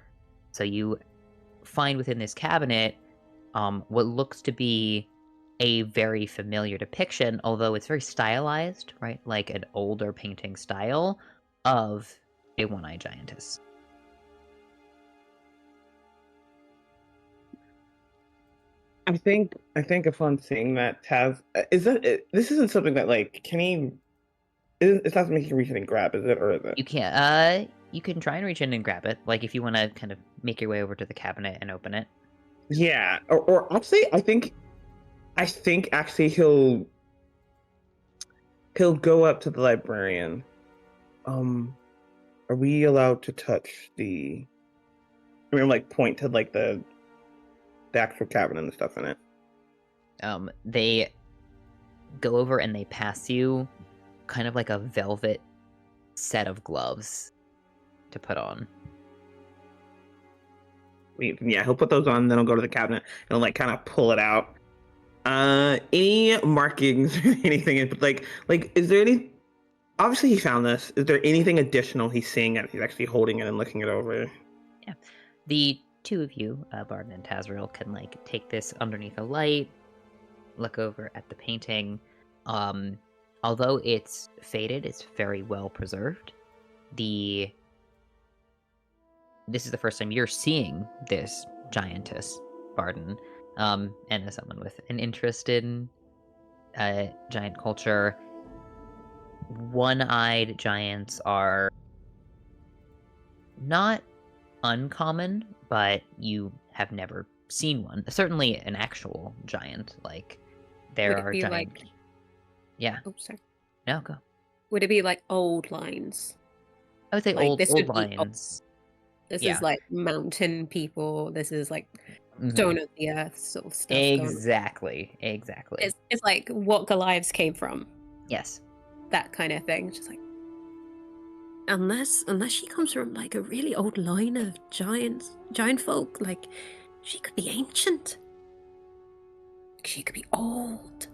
So you find within this cabinet what looks to be a very familiar depiction, although it's very stylized, right? Like an older painting style of a one-eyed giantess. I think upon seeing that, Taz, this isn't something that like it's not something you can reach in and grab, is it, or is it? You can't. You can try and reach in and grab it, like if you want to kind of make your way over to the cabinet and open it. Yeah, or actually, I think actually he'll go up to the librarian. Are we allowed to touch like point to like the actual cabinet and stuff in it? They go over and they pass you kind of like a velvet set of gloves to put on. Yeah, he'll put those on, then he'll go to the cabinet and he'll like kind of pull it out. Any markings or anything? Like, is there any? Obviously, he found this. Is there anything additional he's seeing as he's actually holding it and looking it over? Yeah, the two of you, Barden and Tazriel, can like take this underneath a light, look over at the painting. Although it's faded, it's very well preserved. This is the first time you're seeing this giantess, Barden. And as someone with an interest in giant culture, one-eyed giants are not uncommon, but you have never seen one. Certainly an actual giant. Like, there are giant... Like... Yeah. Oh, sorry. No, go. Would it be like old lines? I would say like, old lines. This is like mountain people. This is like stone of the earth sort of stuff. Exactly. It's like what Goliaths came from. Yes. That kind of thing. Just like unless she comes from like a really old line of giant folk, like she could be ancient. She could be old.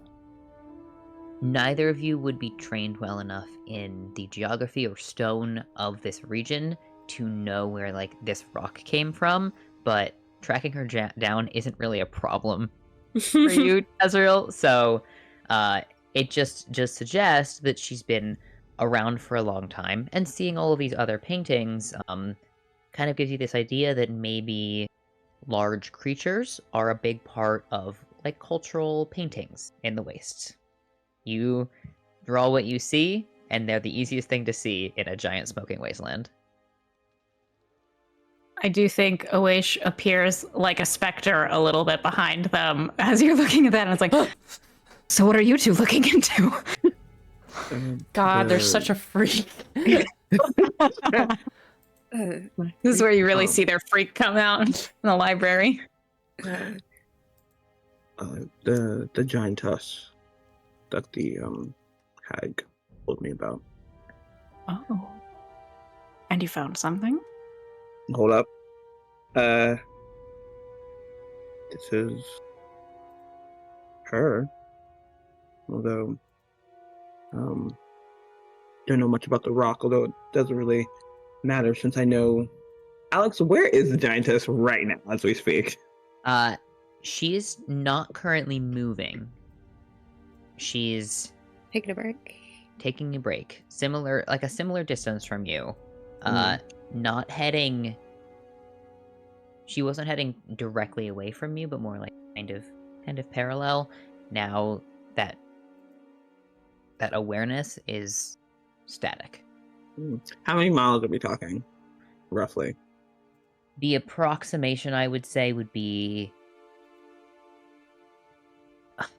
Neither of you would be trained well enough in the geography or stone of this region to know where like this rock came from, but tracking her down isn't really a problem for you, Azrael. So it just suggests that she's been around for a long time, and seeing all of these other paintings kind of gives you this idea that maybe large creatures are a big part of like cultural paintings in the Wastes. You draw what you see, and they're the easiest thing to see in a giant smoking wasteland. I do think Oish appears like a specter a little bit behind them as you're looking at that, and it's like, so what are you two looking into? God, they're such a freak. This is where you really see their freak come out in the library. The giantess that the hag told me about. Oh. And you found something? Hold up. This is her. Although, don't know much about the rock, although it doesn't really matter since I know... Alex, where is the giantess right now as we speak? She's not currently moving. She's... Taking a break. Taking a break. Like a similar distance from you. Not heading... She wasn't heading directly away from you, but more like kind of parallel. Now that awareness is static. How many miles are we talking, roughly? The approximation, I would say, would be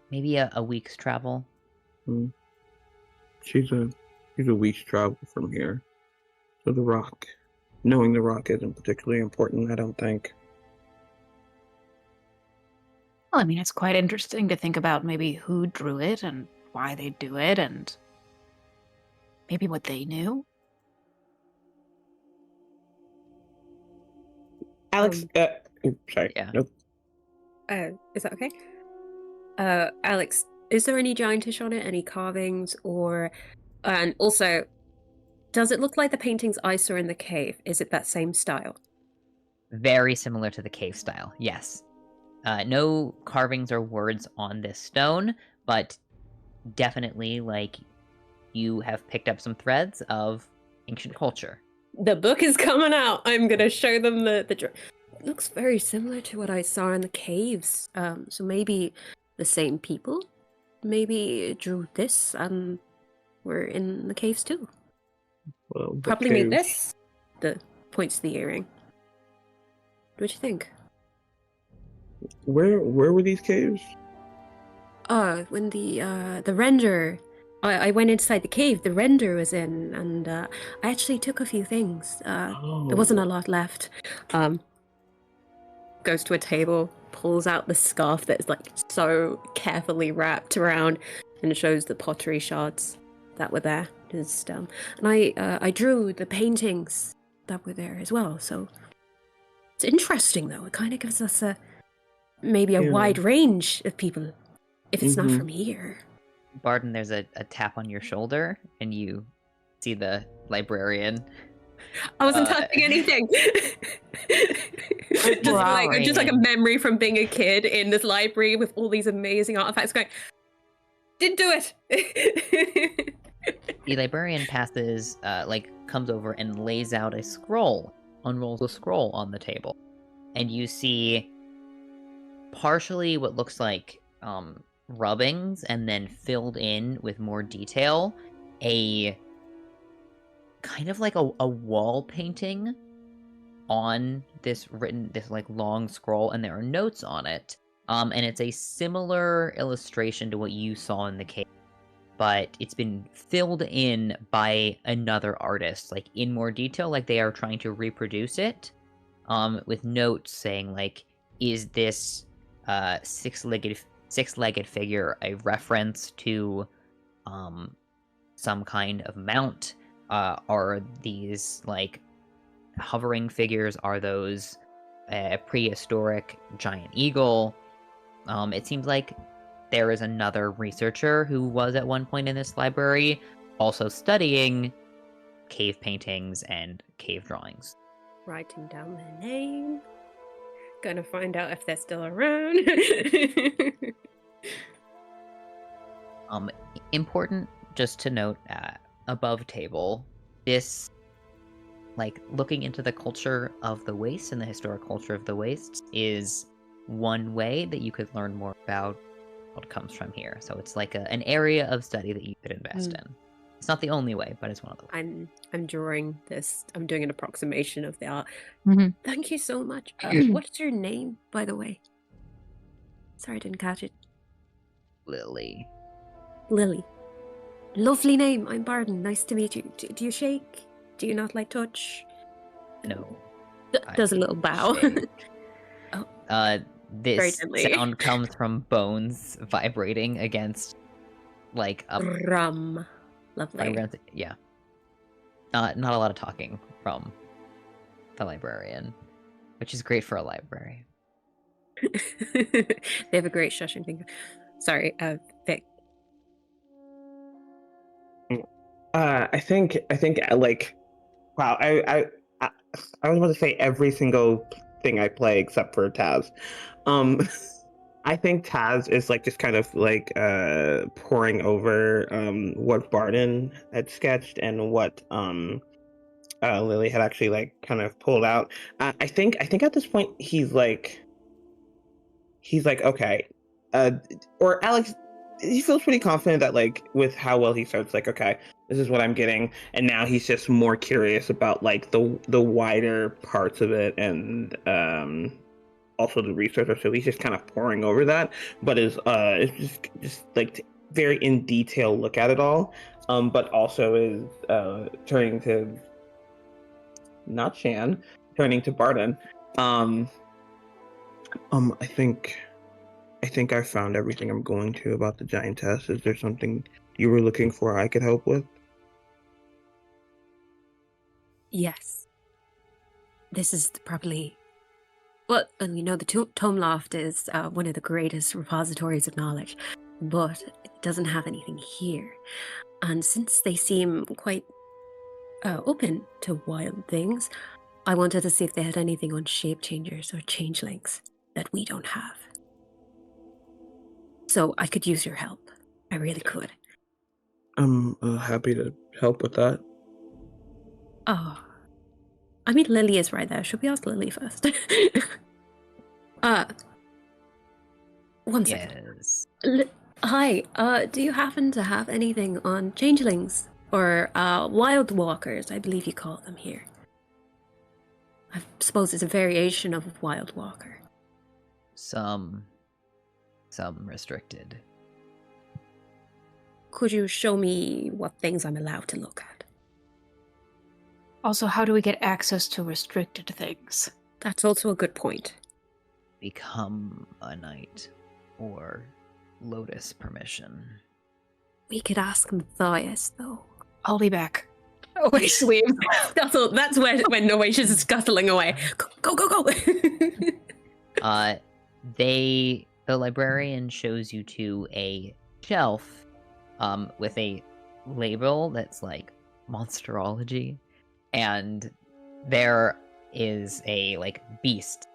maybe a week's travel. She's a He's a week's travel from here. So the rock, knowing the rock isn't particularly important, I don't think. Well, I mean, it's quite interesting to think about maybe who drew it and why they do it and maybe what they knew. Alex, sorry. Yeah. Nope. Is that okay? Alex, is there any giantish on it? Any carvings? And also, does it look like the paintings I saw in the cave? Is it that same style? Very similar to the cave style, yes. No carvings or words on this stone, but definitely, like, you have picked up some threads of ancient culture. The book is coming out. I'm gonna show them the It looks very similar to what I saw in the caves. So maybe the same people maybe drew this and were in the caves too. Well, Probably made this. The points to the earring. What do you think? Where were these caves? When the render, I went inside the cave. The render was in, and I actually took a few things. There wasn't a lot left. Goes to a table, pulls out the scarf that's like so carefully wrapped around, and it shows the pottery shards that were there. Just and I drew the paintings that were there as well. So it's interesting though. It kind of gives us maybe a wide range of people if it's not from here. Barden, there's a tap on your shoulder, and you see the librarian. I wasn't touching anything. just like a memory from being a kid in this library with all these amazing artifacts going, didn't do it. The librarian passes, comes over and lays out a scroll, unrolls a scroll on the table. And you see partially what looks like rubbings, and then filled in with more detail, a kind of like a wall painting on this long scroll, and there are notes on it. And it's a similar illustration to what you saw in the cave, but it's been filled in by another artist, like in more detail, like they are trying to reproduce it, with notes saying like, is this six-legged figure a reference to some kind of mount? Are these like hovering figures? Are those a prehistoric giant eagle? It seems like there is another researcher who was at one point in this library also studying cave paintings and cave drawings. Writing down their name. Gonna find out if they're still around. Important just to note, above table, this, like, looking into the culture of the Waste and the historic culture of the Waste is one way that you could learn more about what comes from here. So it's like an area of study that you could invest in. It's not the only way, but it's one of the ways. I'm drawing this. I'm doing an approximation of the art. Thank you so much. What's your name, by the way? Sorry, I didn't catch it. Lily. Lily. Lovely name. I'm Barden. Nice to meet you. Do you shake? Do you not like touch? No. Does a little bow. This sound comes from bones vibrating against, like, a drum. Lovely. Yeah. Not a lot of talking from the librarian, which is great for a library. They have a great shushing thing. Sorry, Vic. I think like, wow, I was about to say every single thing I play except for Taz. I think Taz is like just kind of like pouring over what Barden had sketched and what Lily had actually like kind of pulled out. I think at this point he's like okay, or Alex, he feels pretty confident that like with how well he starts, like, okay, this is what I'm getting, and now he's just more curious about like the wider parts of it, and also the researcher, so he's just kind of pouring over that, but is just like very in detail look at it all. but also is turning to not Shan, turning to Barden. I think I found everything I'm going to about the giantess. Is there something you were looking for I could help with? Yes. This is probably... Well, and you know, the Tome Loft is one of the greatest repositories of knowledge, but it doesn't have anything here. And since they seem quite open to wild things, I wanted to see if they had anything on shape changers or changelings that we don't have. So I could use your help. I really could. I'm happy to help with that. Oh. I mean, Lily is right there. Should we ask Lily first? One second. Yes. Hi, do you happen to have anything on changelings? Or wild walkers, I believe you call them here. I suppose it's a variation of a wild walker. Some restricted. Could you show me what things I'm allowed to look at? Also, how do we get access to restricted things? That's also a good point. Become a knight or Lotus permission. We could ask Matthias, though. I'll be back. Oasis leaves. That's when Oasis is scuttling away. Go, go, go! The librarian shows you to a shelf with a label that's like monsterology, and there is a like beast,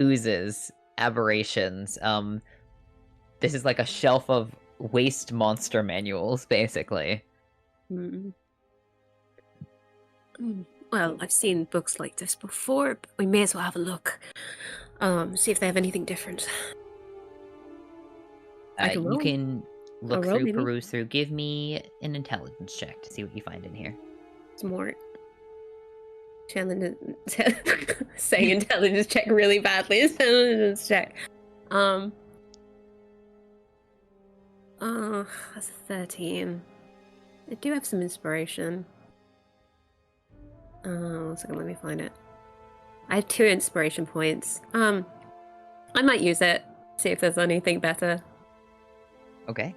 oozes, aberrations. This is like a shelf of waste monster manuals, basically. Well, I've seen books like this before, but we may as well have a look. See if they have anything different. You can look through, maybe. peruse through. Give me an intelligence check to see what you find in here. Smart. Saying intelligence check really badly. Intelligence check. That's a 13. I do have some inspiration. One second, let me find it. I have 2 inspiration points. I might use it. See if there's anything better. Okay.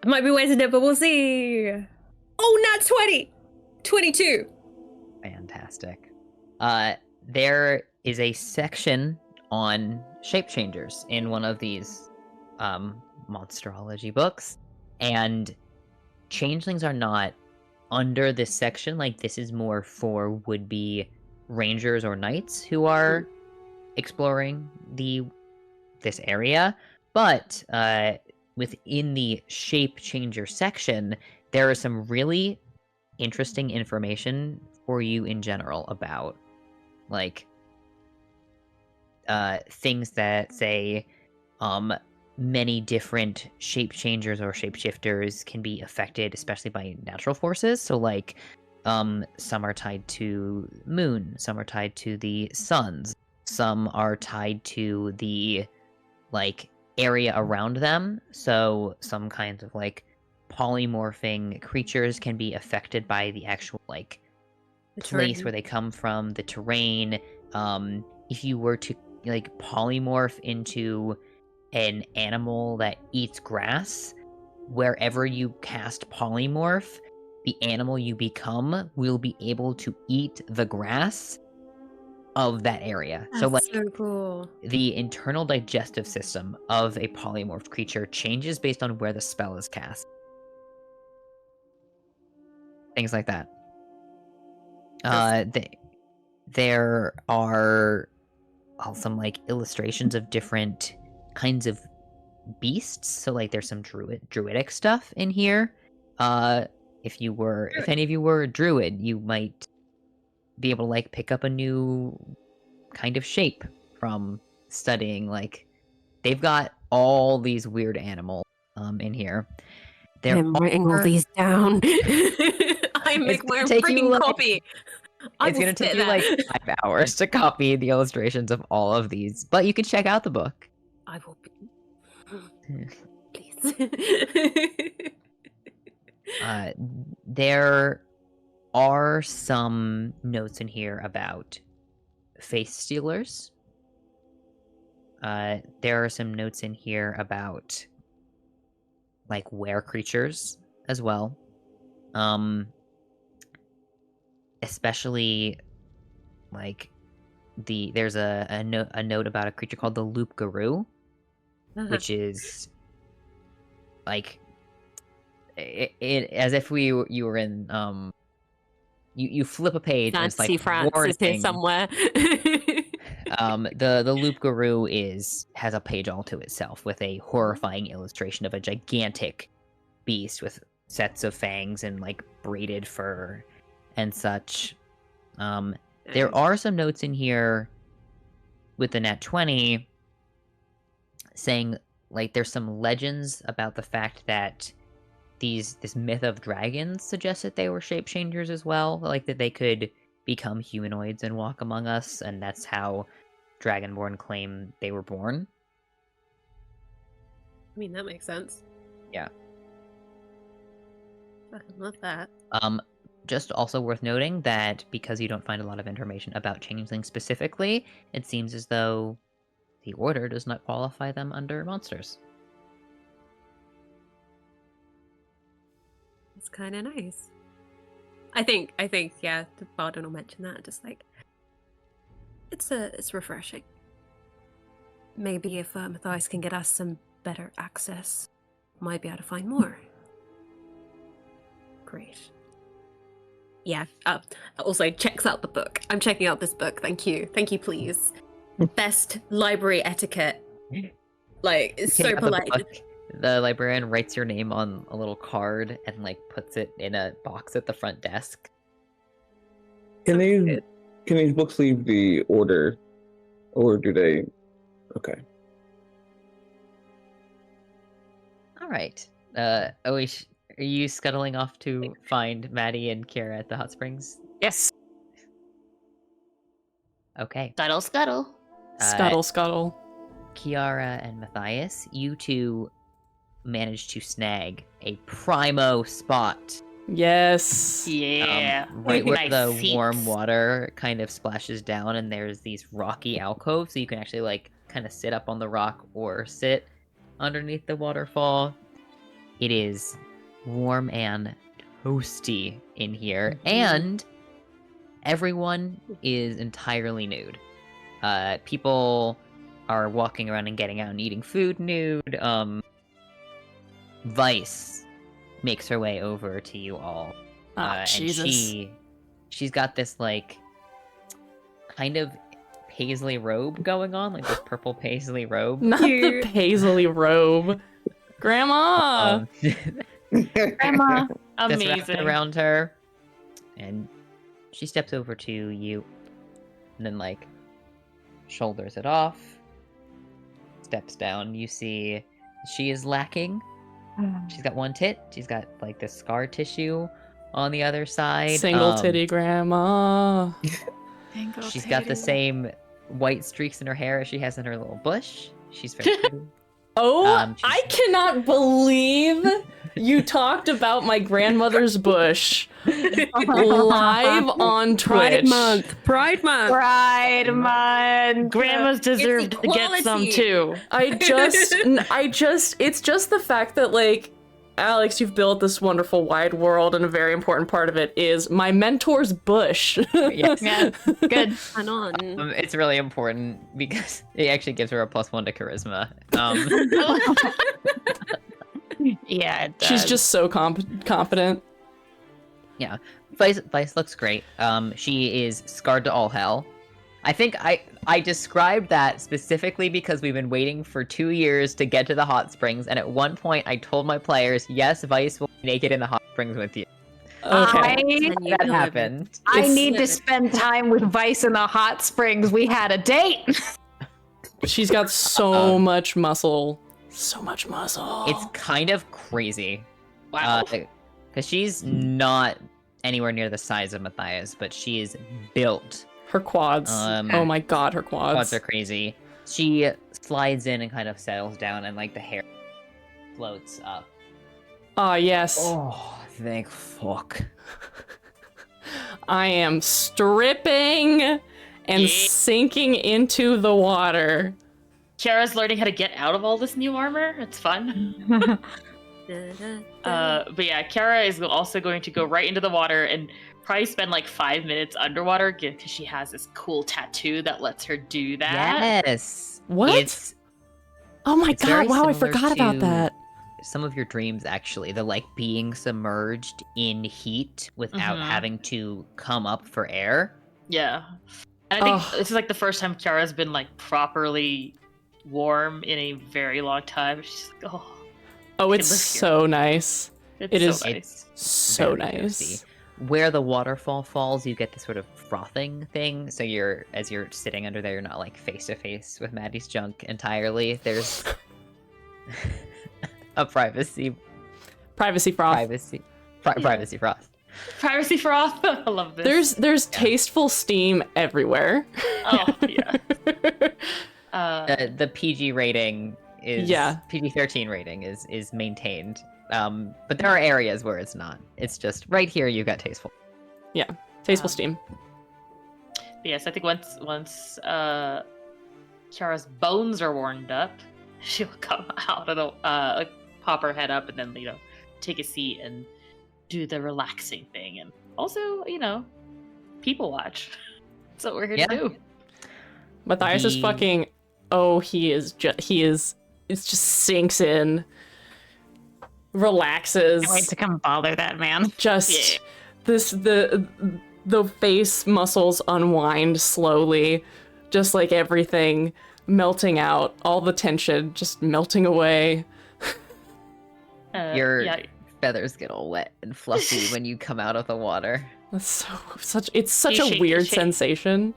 I might be wasting it, but we'll see. Oh, not 20! 22! Fantastic. There is a section on shape changers in one of these monsterology books, and changelings are not under this section. Like, this is more for would-be rangers or knights who are exploring this area. But within the shape changer section, there is some really interesting information for you in general about, like, things that say many different shape changers or shapeshifters can be affected, especially by natural forces. So, like, some are tied to moon, some are tied to the suns, some are tied to the, like, area around them. So some kinds of, like, polymorphing creatures can be affected by the actual, like, place where they come from, the terrain. If you were to, like, polymorph into an animal that eats grass, wherever you cast polymorph, the animal you become will be able to eat the grass of that area. That's so, like, so cool. The internal digestive system of a polymorphed creature changes based on where the spell is cast. Things like that. There are some, like, illustrations of different kinds of beasts. So, like, there's some druidic stuff in here. If any of you were a druid, you might be able to, like, pick up a new kind of shape from studying. Like, they've got all these weird animals in here. I'm writing all these down. I make my freaking copy. It's gonna take you like 5 hours to copy the illustrations of all of these, but you can check out the book. I will be... Please. There are some notes in here about face stealers. There are some notes in here about like were creatures as well. Especially like there's a note about a creature called the Loop Guru, which is like it as if you were in you flip a page and it's Fancy like France is here warning. somewhere. The Loop Guru has a page all to itself with a horrifying illustration of a gigantic beast with sets of fangs and like braided fur and such. There are some notes in here with the Nat 20 saying like there's some legends about the fact that this myth of dragons suggests that they were shape changers as well, like that they could become humanoids and walk among us, and that's how Dragonborn claim they were born. I mean, that makes sense. Yeah. Fucking love that. Just also worth noting that because you don't find a lot of information about changelings specifically, it seems as though the Order does not qualify them under monsters. It's kind of nice. I think, yeah, the Bardon will mention that. Just like, it's refreshing. Maybe if Matthias can get us some better access, might be able to find more. Great. Yeah. Also, checks out the book. I'm checking out this book. Thank you, please. Best library etiquette. Like, it's so polite. The librarian writes your name on a little card and like puts it in a box at the front desk. Can these books leave the Order, or do they? Okay. All right. Oish, are you scuttling off to find Maddie and Kira at the hot springs? Yes. Okay. Scuttle, scuttle. Scuttle. Kiara and Matthias, you two managed to snag a primo spot. Yes. Yeah. Right where Nice the seats. warm water kind of splashes down, and there's these rocky alcoves, so you can actually like kind of sit up on the rock or sit underneath the waterfall. It is warm and toasty in here, and everyone is entirely nude. People are walking around and getting out and eating food nude. Vice makes her way over to you all. Jesus. And she's got this like kind of paisley robe going on, like this purple paisley robe. Not the paisley robe. Grandma! Grandma. That's Amazing. wrapped around her. And she steps over to you and then like shoulders it off, steps down. You see she is lacking. She's got one tit. She's got like this scar tissue on the other side. Single titty grandma. She's got the same white streaks in her hair as she has in her little bush. She's very pretty. Oh, I cannot believe you talked about my grandmother's bush live on Twitch. Pride Month. Grandmas deserve to get some equality. too. It's just the fact that like, Alex, you've built this wonderful wide world, and a very important part of it is my mentor's bush. Yes. Yeah, good. And on. It's really important because it actually gives her a +1 to charisma. Yeah, it does. She's just so confident. Yeah, Vice looks great. She is scarred to all hell. I think I described that specifically because we've been waiting for 2 years to get to the hot springs, and at one point I told my players, yes, Vice will be naked in the hot springs with you. Okay. That happened. I need to spend time with Vice in the hot springs. We had a date. She's got so much muscle. So much muscle. It's kind of crazy. Wow. Because she's not anywhere near the size of Matthias, but she is built. Her quads. Oh my god, her quads. Quads are crazy. She slides in and kind of settles down, and like the hair floats up. Ah, yes. Oh, Thank fuck. I am stripping and sinking into the water. Kiara's learning how to get out of all this new armor. It's fun. But yeah, Kiara is also going to go right into the water and probably spend like 5 minutes underwater because she has this cool tattoo that lets her do that. Yes. What? Oh my It's very god, wow, I similar forgot about to that. Some of your dreams, actually, the like being submerged in heat without having to come up for air. Yeah. And I think this is like the first time Kiara's been like properly warm in a very long time. She's like, oh, it's so nice. It's nice. So very nice. cozy. Where the waterfall falls, you get this sort of frothing thing. So as you're sitting under there, you're not like face to face with Maddie's junk entirely. There's a privacy froth. Privacy froth. Privacy froth. I love this. There's tasteful steam everywhere. Oh yeah. The PG rating is PG-13 rating is maintained. But there are areas where it's not. It's just right here you got tasteful. Yeah, tasteful steam. Yes, I think once Kiara's bones are warmed up, she'll come out of the pop her head up and then take a seat and do the relaxing thing, and also people watch. That's what we're here to do. Matthias is fucking. Oh, he is. It just sinks in. Relaxes. Can't wait to come bother that man. Just the face muscles unwind slowly, just like everything melting out, all the tension just melting away. Your feathers get all wet and fluffy when you come out of the water. That's such a weird sensation.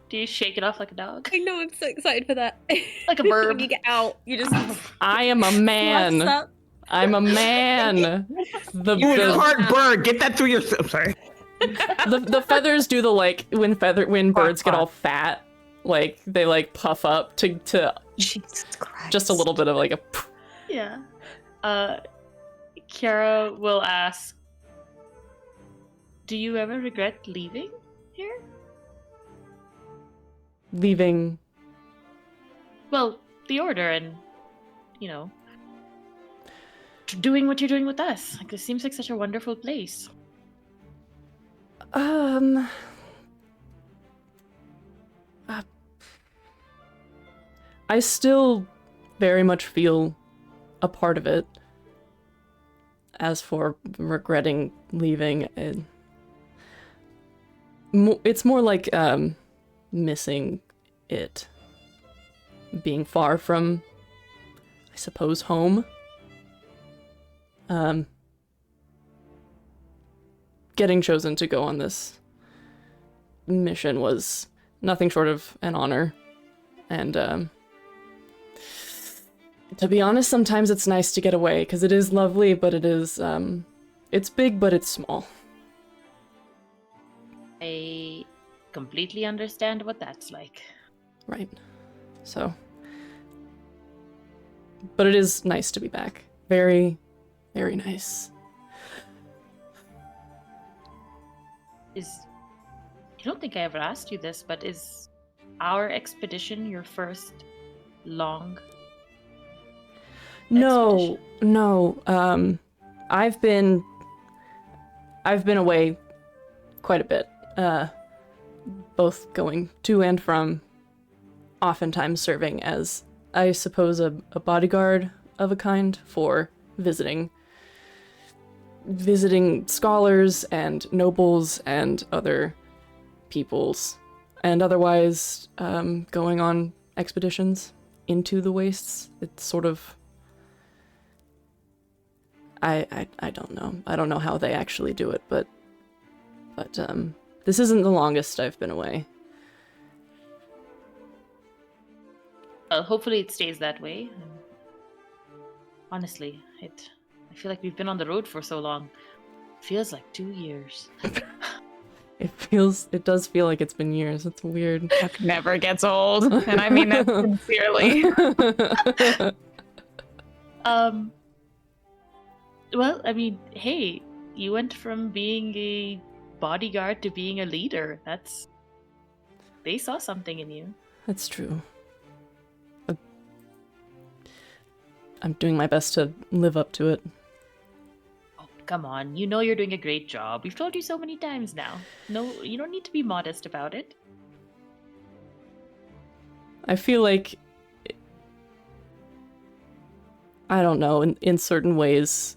Do you shake it off like a dog? I know, I'm so excited for that. Like a bird. When you get out, you just. I am a man. I'm a man. You hard bird. Get that through yourself. Sorry. The feathers do the when birds get all fat, like they like puff up to Jesus Christ. Just a little bit of like a. Yeah. Kiara will ask, do you ever regret leaving here? Leaving. Well, the order and, doing what you're doing with us. Like, this seems like such a wonderful place. I still very much feel a part of it. As for regretting leaving, it's more like missing it. Being far from, I suppose, home. Getting chosen to go on this mission was nothing short of an honor. And to be honest, sometimes it's nice to get away, because it is lovely, but it is, it's big, but it's small. I completely understand what that's like. Right. So. But it is nice to be back. Very, very nice. I don't think I ever asked you this, but is our expedition your first long No. I've been away quite a bit. Both going to and from, oftentimes serving as, I suppose, a bodyguard of a kind for visiting scholars and nobles and other peoples, and otherwise going on expeditions into the wastes. It's sort of, I don't know. I don't know how they actually do it, but this isn't the longest I've been away. Hopefully it stays that way. Honestly, I feel like we've been on the road for so long. It feels like 2 years. It does feel like it's been years. It's weird. That never gets old, and I mean that sincerely. Well, I mean, hey, You went from being a bodyguard to being a leader. They saw something in you. That's true. I'm doing my best to live up to it. Oh, come on. You know you're doing a great job. We've told you so many times now. No, you don't need to be modest about it. I feel like, I don't know, in certain ways,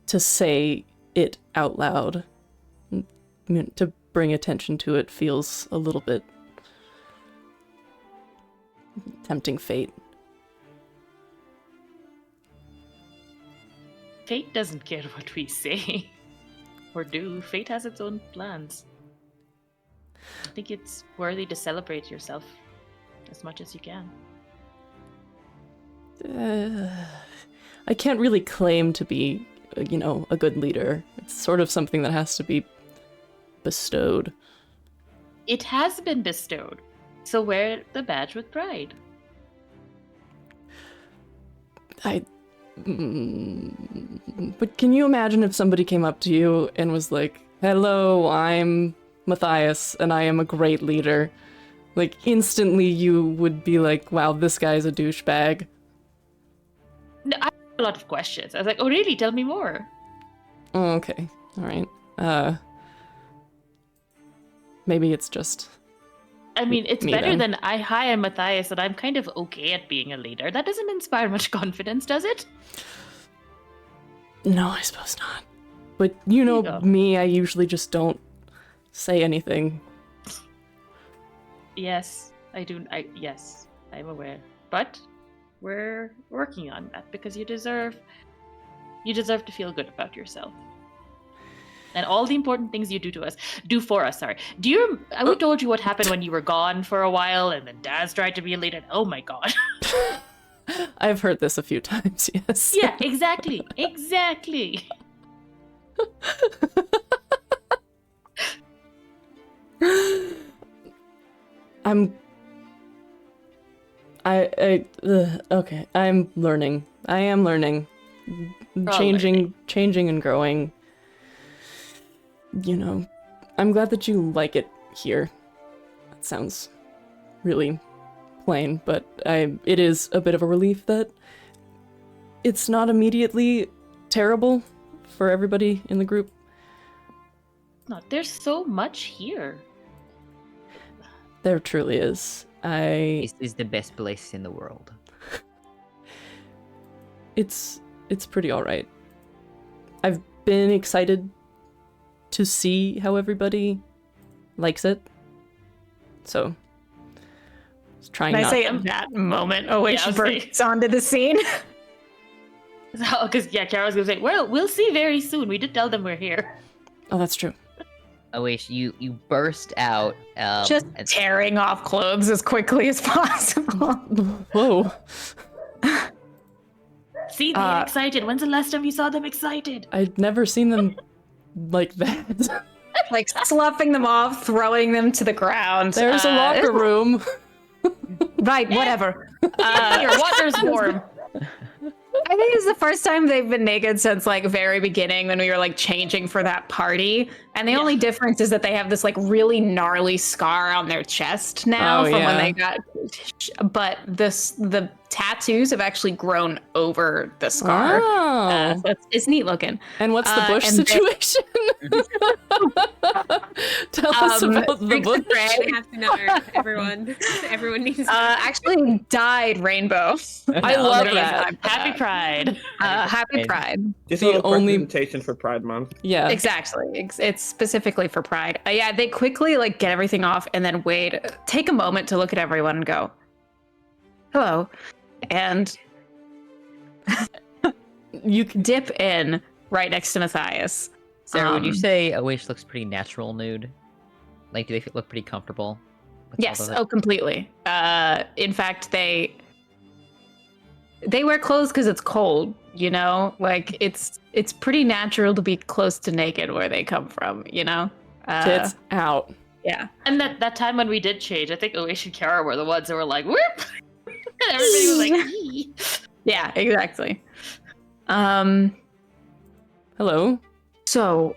to say it out loud, to bring attention to it feels a little bit tempting fate. Fate doesn't care what we say or do. Fate has its own plans. I think it's worthy to celebrate yourself as much as you can. I can't really claim to be, a good leader. It's sort of something that has to be bestowed. It has been bestowed, so wear the badge with pride. But can you imagine if somebody came up to you and was like, "Hello, I'm Matthias, and I am a great leader." Like, instantly you would be like, wow, this guy's a douchebag. No, I had a lot of questions. I was like, oh really? Tell me more. Oh, okay. Alright. Maybe it's just... I mean, it's me, better then. than hi, I'm Matthias, and I'm kind of okay at being a leader. That doesn't inspire much confidence, does it? No, I suppose not. But you know go. me, I usually just don't say anything. Yes, I do. Yes, I'm aware. But we're working on that because you deserve to feel good about yourself. And all the important things you do for us. Sorry. We told you what happened when you were gone for a while, and then Daz tried to be a leader. Oh my god. I've heard this a few times, yes. Yeah, exactly. Exactly. Okay, I'm learning. I am learning. Changing and growing. I'm glad that you like it here. That sounds really plain, but it is a bit of a relief that it's not immediately terrible for everybody in the group. No, there's so much here. There truly is. This is the best place in the world. It's pretty alright. I've been excited to see how everybody likes it. So, trying Can I not... say at that moment, Oish Yeah, bursts onto the scene? Because Kara's gonna say, well, we'll see very soon. We did tell them we're here. Oh, that's true. Oish, you burst out. Just tearing off clothes as quickly as possible. Whoa. See, they're excited. When's the last time you saw them excited? I'd never seen them like that. Like sloughing them off, throwing them to the ground. There's a locker room. Right, whatever. Your water's warm. I think it's the first time they've been naked since like very beginning when we were like changing for that party. And the only difference is that they have this like really gnarly scar on their chest now from when they got. But the tattoos have actually grown over the scar. Oh. So it's neat looking. And what's the bush situation? Tell us about the bush. We have to know, everyone. Everyone needs to know. Actually dyed rainbow. I love that. Happy Pride. Happy Pride. Just The a only- representation for Pride Month. Yeah. Exactly. It's specifically for Pride. Yeah, they quickly like get everything off and then take a moment to look at everyone and go, hello. And you can dip in right next to Matthias. Sarah, would you say Oish looks pretty natural nude? Like, do they look pretty comfortable? Yes. Oh, completely. In fact, they wear clothes because it's cold. Like it's pretty natural to be close to naked where they come from. Tits out. Yeah. And that time when we did change, I think Oish and Kara were the ones that were like, whoop! And everybody was like, "Yee." Yeah, exactly. Hello. So,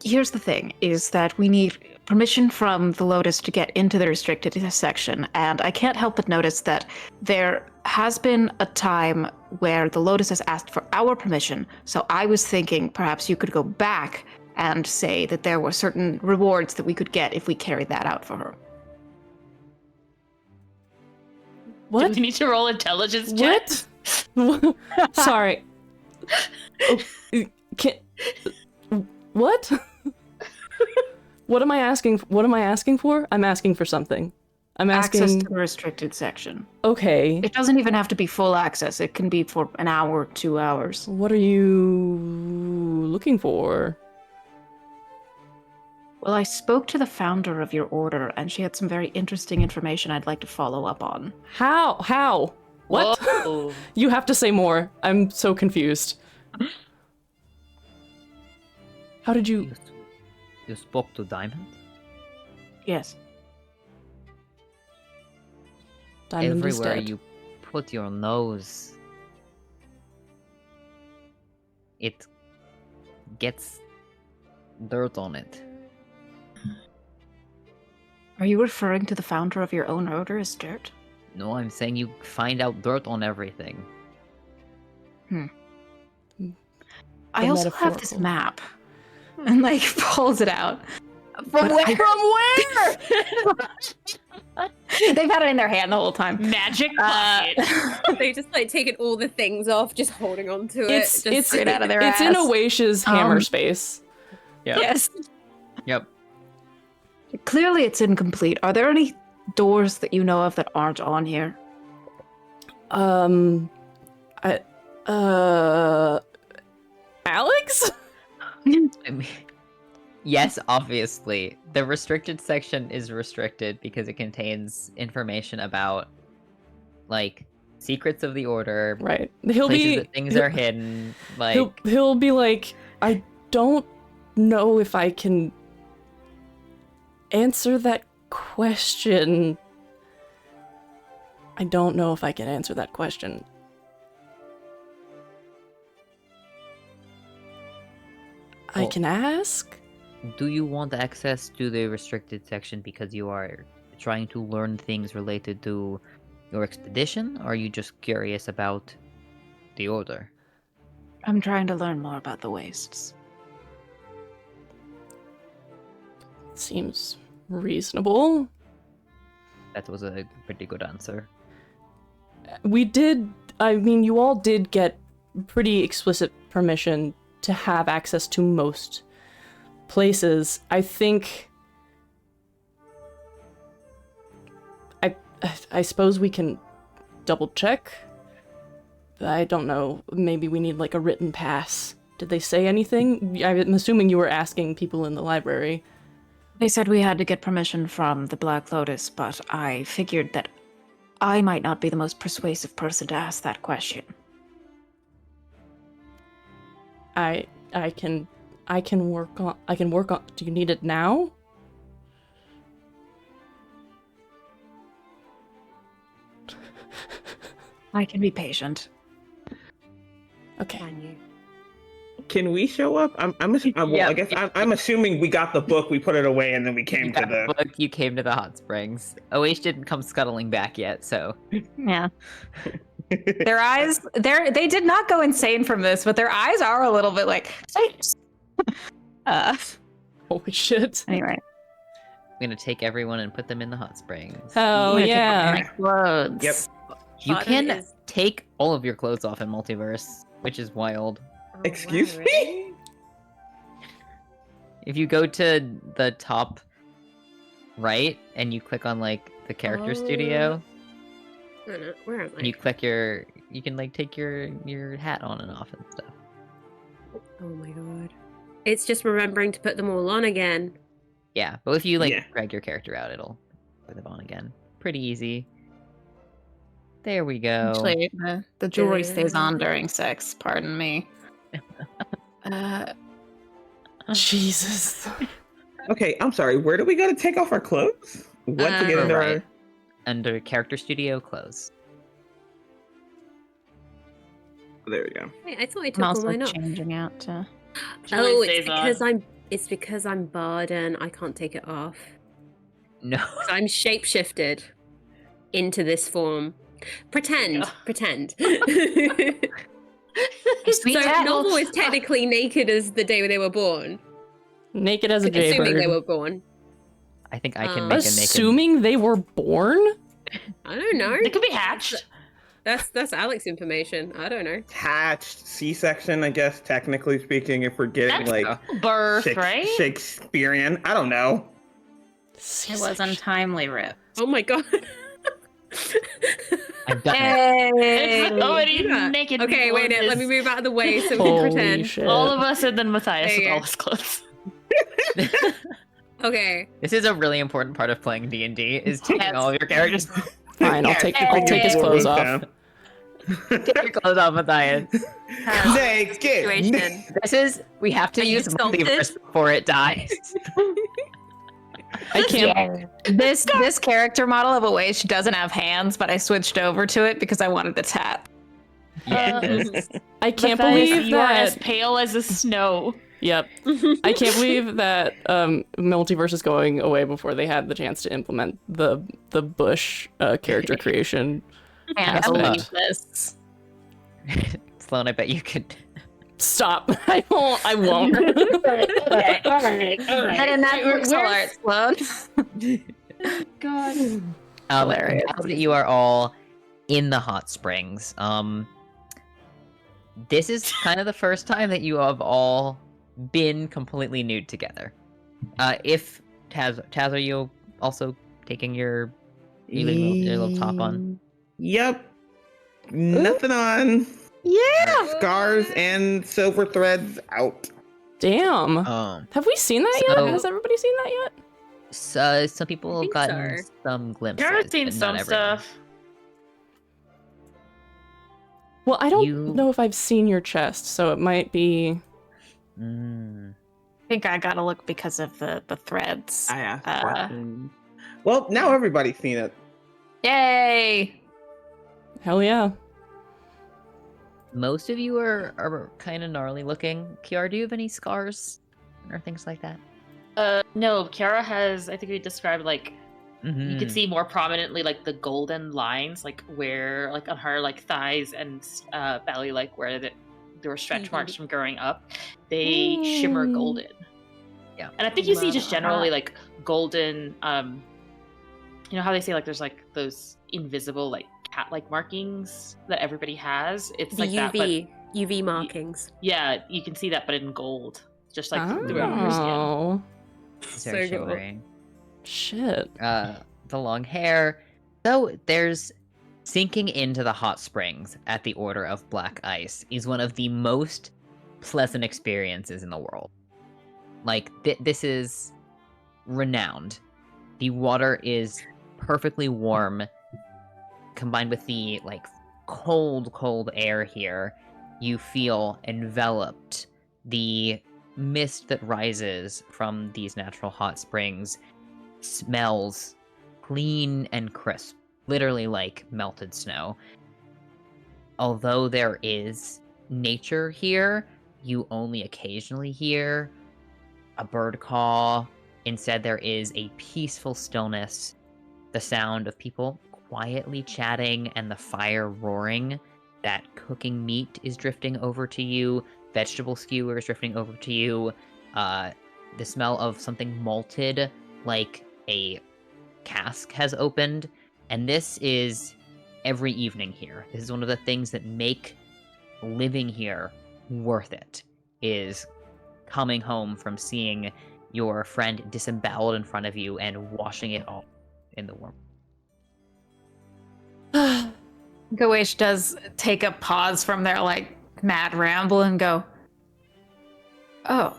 here's the thing, is that we need permission from the Lotus to get into the restricted section, and I can't help but notice that there has been a time where the Lotus has asked for our permission, so I was thinking perhaps you could go back and say that there were certain rewards that we could get if we carried that out for her. What? Do we need to roll intelligence check? What? Sorry. Oh, what? What am I asking? What am I asking for? I'm asking for something. I'm asking Access to the restricted section. Okay. It doesn't even have to be full access. It can be for an hour, 2 hours. What are you looking for? Well, I spoke to the founder of your order, and she had some very interesting information I'd like to follow up on. How? What? Whoa. You have to say more. I'm so confused. How did you... You spoke to Diamond? Yes. Diamond is Everywhere dead. you put your nose, it gets dirt on it. Are you referring to the founder of your own order as dirt? No, I'm saying you find out dirt on everything. I also have this metaphorical. map. And, like, pulls it out. From where? They've had it in their hand the whole time. Magic pocket. They just like taking all the things off, just holding on to It's it. Just straight out of their It's in ass. Oaish's hammer space. Yep. Yes. Yep. Clearly it's incomplete. Are there any doors that you know of that aren't on here? Alex? I mean, yes, obviously. The restricted section is restricted because it contains information about, like, secrets of the order, Right. He'll places be that things are hidden, like... he'll be like, I don't know if I can answer that question. I don't know if I can answer that question. I Well, can ask? Do you want access to the restricted section because you are trying to learn things related to your expedition, or are you just curious about the order? I'm trying to learn more about the wastes. Seems reasonable. That was a pretty good answer. You all did get pretty explicit permission to have access to most places. I think... I suppose we can double check. I don't know. Maybe we need like a written pass. Did they say anything? I'm assuming you were asking people in the library. They said we had to get permission from the Black Lotus, but I figured that I might not be the most persuasive person to ask that question. I can work on... Do you need it now? I can be patient. Okay. Can you? Can we show up? Yeah. I guess I'm assuming we got the book, we put it away, and then we came to the. Book, you came to the hot springs. Oish didn't come scuttling back yet, so... Yeah. Their eyes, they did not go insane from this, but their eyes are a little bit like... Holy shit. Anyway. I'm gonna take everyone and put them in the hot springs. Oh, I'm gonna take off yeah. my clothes. Yep. You Father can is- take all of your clothes off in Multiverse, which is wild. Oh, Excuse wow, me? really? If you go to the top right and you click on like the character studio, I don't know. Where am I? and you click you can like take your hat on and off and stuff. Oh my god. It's just remembering to put them all on again. Yeah, but if you like Yeah. drag your character out, it'll put them on again. Pretty easy. There we go. Actually, the jewelry stays on during sex, pardon me. Jesus. Okay, I'm sorry. Where do we go to take off our clothes? What to get into Right. our... Under character studio, close. There we go. Wait, I thought I I'm took all also mine off. changing out to... Oh, Julie stays on. it's because I'm Bard and I can't take it off. No. So I'm shapeshifted into this form. Pretend. Sweet So cat. Novel is technically naked as the day they were born. Naked as a Assuming they jaybird. were born. I think I can make a naked. Assuming they were born? I don't know. They could be hatched. That's Alex information. I don't know. Hatched, C-section, I guess, technically speaking, if we're getting That's birth, right? Shakespearean. I don't know. It was untimely rip. Oh my god. I've done it. It's already Yeah. naked. Okay, people wait, in let me this. move out of the way so we can Holy pretend. shit. All of us, and then Matthias There with you all go. his clothes. Okay. This is a really important part of playing D&D, is taking all of your characters. Fine, I'll take his clothes off. Take your clothes off, Matthias. Naked. Situation. We have to Are you use exalted? multiverse before it dies. I can't. This character model of Awaish doesn't have hands, but I switched over to it because I wanted the tat. Yes. I can't Matthias, believe you are as that. pale as the snow. Yep. I can't believe that multiverse is going away before they had the chance to implement the Bush character creation. Can't Aspect. believe this. Sloan, I bet you could. Stop. I won't. Okay, all right. And in that pixel art, Sloan. God. Hilarious. Now that you are all in the hot springs, this is kind of the first time that you have all been completely nude together. If Taz, are you also taking your little top on? Yep. Nothing on. Yeah. Scars and silver threads out. Damn. Have we seen that yet? So- Has everybody seen that yet? So, some people have think gotten so. some glimpses. I've seen but some not everyone. stuff. Well, I don't You- know if I've seen your chest, so it might be. Mm. I think I gotta look because of the threads. I asked Uh, questions. Well, now everybody's seen it. Yay! Hell yeah. Most of you are kind of gnarly looking. Kiara, do you have any scars or things like that? No, Kiara has, I think we described, like, you Mhm. could see more prominently, like, the golden lines, like, where, like, on her, like, thighs and belly, like, where there were stretch marks from growing up. They shimmer golden. Yeah. And I think you see just Wow. generally, like, golden, you know how they say, like, there's, like, those invisible, like, cat-like markings that everybody has? It's The like that, but UV markings. yeah, you can see that, but in gold. Just, like, throughout her skin. Oh. It's very So cool. shimmering. Shit. The long hair. So there's sinking into the hot springs at the Order of Black Ice is one of the most pleasant experiences in the world. Like, this is renowned. The water is perfectly warm, combined with the, like, cold air here. You feel enveloped. The mist that rises from these natural hot springs smells clean and crisp, literally like melted snow. Although there is nature here, you only occasionally hear a bird call. Instead, there is a peaceful stillness, the sound of people quietly chatting and the fire roaring. That cooking meat is drifting over to you, vegetable skewers drifting over to you, the smell of something malted, like a cask has opened, and this is every evening here. This is one of the things that make living here worth it, is coming home from seeing your friend disemboweled in front of you and washing it off in the warm. Gawish does take a pause from their like mad ramble and go, "Oh,"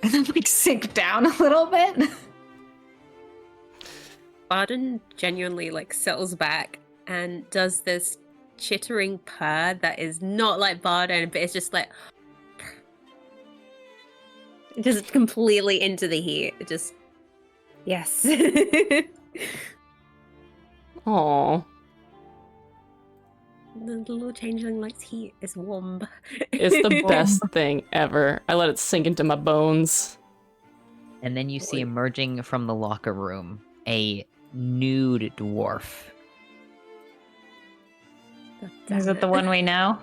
and then like sink down a little bit. Barden genuinely like settles back and does this chittering purr that is not like Barden, but it's just like just completely into the heat. It just yes. Aw. the little changeling likes heat. It's warm. It's the best thing ever. I let it sink into my bones. And then you see emerging from the locker room a nude dwarf. Is it the one we know?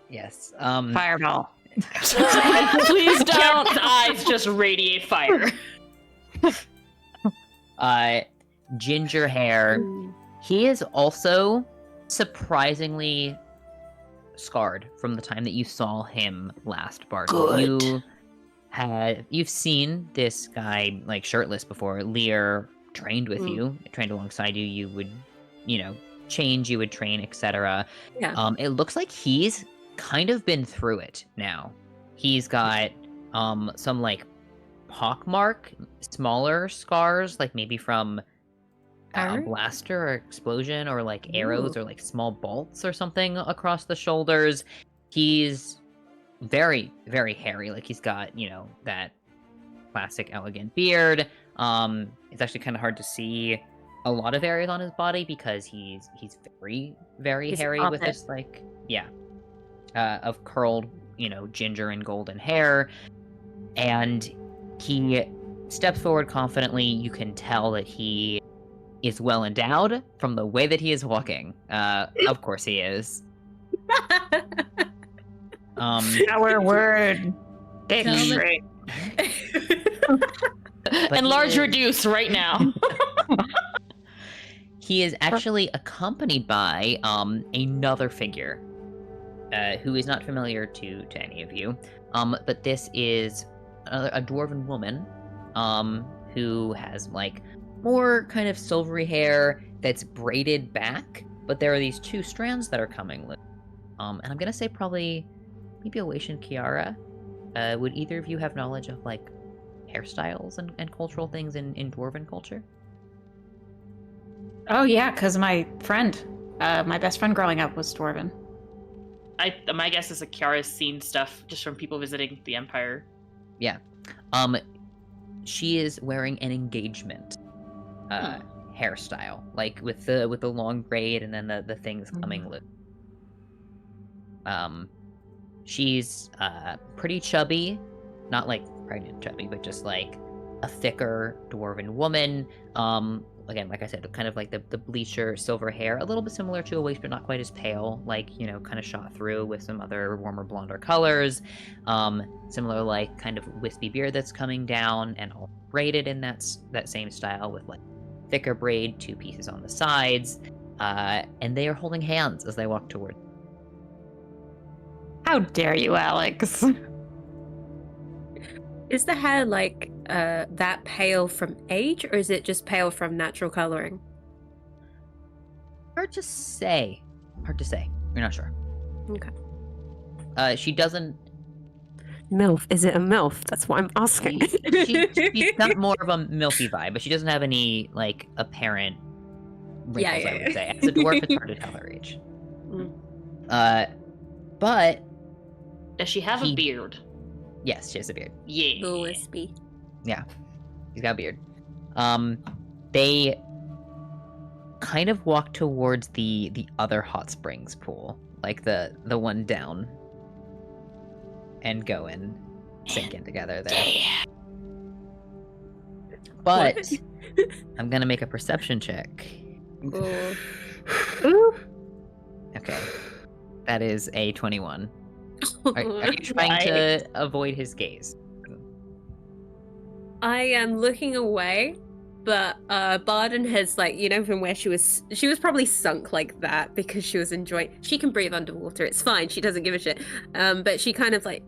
Yes. Fireball. Please don't. Garrett's eyes just radiate fire. Ginger hair. He is also surprisingly scarred from the time that you saw him last, Bart. You've seen this guy like shirtless before. Lear trained with you, trained alongside you. You would, change, you would train, etc. Yeah. It looks like he's kind of been through it now. He's got some like pockmark, smaller scars, like maybe from a blaster or explosion, or like arrows or like small bolts or something across the shoulders. He's very, very hairy. Like he's got, that classic elegant beard. It's actually kind of hard to see a lot of areas on his body because he's very, very hairy with this of curled, ginger and golden hair. And he steps forward confidently. You can tell that he is well endowed from the way that he is walking. Of course he is. Our word. Dictionary. Enlarge, reduce right now. He is actually accompanied by another figure who is not familiar to any of you. But this is a dwarven woman who has like more kind of silvery hair that's braided back, but there are these two strands that are coming. And I'm gonna say probably maybe Awaish and Kiara. Would either of you have knowledge of like hairstyles and cultural things in dwarven culture? Oh yeah, because my best friend growing up was dwarven. My guess is that Kiara's seen stuff just from people visiting the Empire. Yeah. She is wearing an engagement hairstyle, like with the long braid and then the things coming loose. She's pretty chubby, not like pregnant chubby, but just like a thicker dwarven woman. Again, like I said, kind of like the bleacher silver hair, a little bit similar to Awaish, but not quite as pale, like, kind of shot through with some other warmer, blonder colors. Similar, like, kind of wispy beard that's coming down and all braided in that same style with, like, thicker braid, two pieces on the sides. And they are holding hands as they walk toward. How dare you, Alex? Is the hair like that pale from age, or is it just pale from natural coloring? Hard to say. You're not sure. Okay. She doesn't. MILF. Is it a MILF? That's what I'm asking. She's got more of a milfy vibe, but she doesn't have any like apparent wrinkles. I would say as a dwarf, it's hard to tell her age. But does she have a beard? Yes, she has a beard. Yeah. Oh, wispy. Yeah, she's got a beard. They kind of walk towards the other hot springs pool, like the one down, and go and sink in together there. But I'm gonna make a perception check. Ooh. Okay, that is a 21. Are you trying to avoid his gaze? I am looking away, but Barden has, like, from where she was probably sunk like that because she was enjoying. She can breathe underwater. It's fine. She doesn't give a shit. But she kind of like,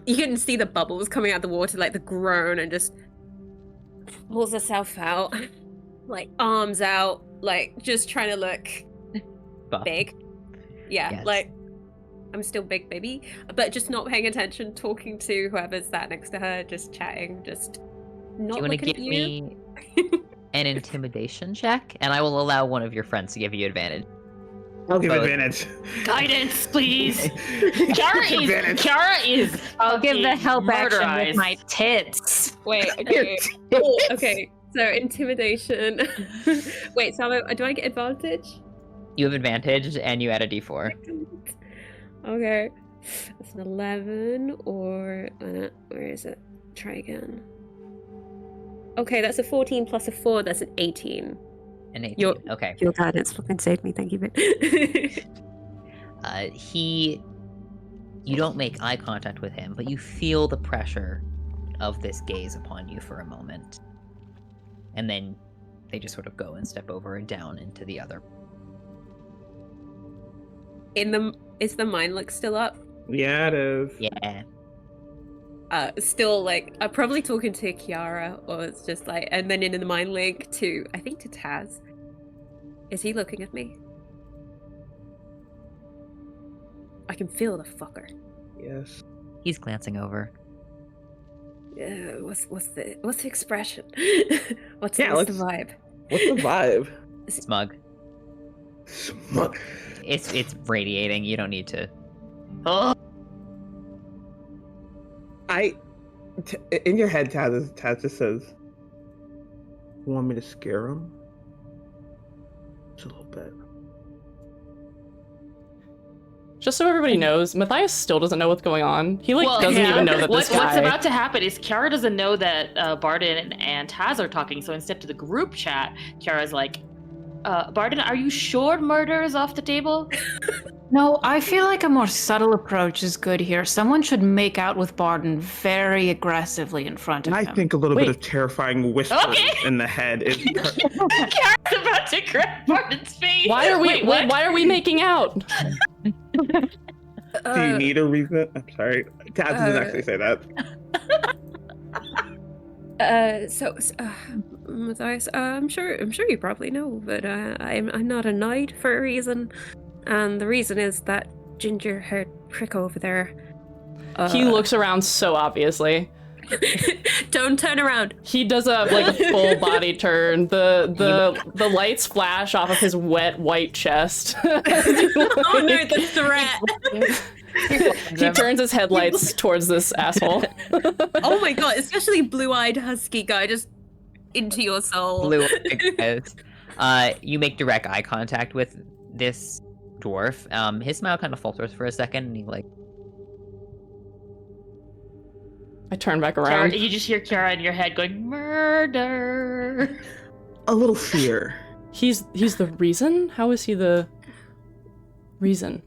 you can see the bubbles coming out of the water, like the groan, and just pulls herself out, like arms out, like just trying to look big. Yeah, yes. Like. I'm still big, baby, but just not paying attention, talking to whoever's sat next to her, just chatting, just not. Do you want to give me an intimidation check, and I will allow one of your friends to give you advantage. I'll give advantage. Guidance, please. Kiara is. I'll give the help action murderized. with my tits. Wait, okay. Okay, so intimidation. Wait, so do I get advantage? You have advantage, and you add a d4. Okay. That's an 11, or... where is it? Try again. Okay, that's a 14 plus a 4, that's an 18. An 18. Okay. Your guidance fucking saved me, thank you, man. You don't make eye contact with him, but you feel the pressure of this gaze upon you for a moment. And then they just sort of go and step over and down into the other. Is the mind look still up? Yeah, it is. Yeah. Still, like, I'm probably talking to Kiara, or it's just like, and then in the mind link to, I think to Taz. Is he looking at me? I can feel the fucker. Yes. He's glancing over. What's the expression? what's the vibe? What's the vibe? Smug. Smug. It's radiating. You don't need to. Oh. In your head, Taz just says, "You want me to scare him?" Just a little bit. Just so everybody knows, Matthias still doesn't know what's going on. He doesn't even know that what's guy... about to happen is Kiara doesn't know that Barden and Taz are talking, so instead to the group chat, Kiara's like, Barden, are you sure murder is off the table? No, I feel like a more subtle approach is good here. Someone should make out with Barden very aggressively in front of him. I think a little bit of terrifying whispers in the head is. Kiara's about to grab Barden's face. Why are we making out? Do you need a reason? I'm sorry. Taz doesn't actually say that. Matthias, I'm sure you probably know, but I'm not a knight for a reason, and the reason is that ginger-haired prick over there. He looks around so obviously. Don't turn around. He does a full body turn. The lights flash off of his wet white chest. Oh no, the threat. He turns his headlights towards this asshole. Oh my god, especially blue-eyed husky guy just into your soul. Blue-eyed guys. You make direct eye contact with this dwarf. His smile kind of falters for a second, and he I turn back around. Kiara, you just hear Kiara in your head going, murder. A little fear. He's the reason? How is he the reason?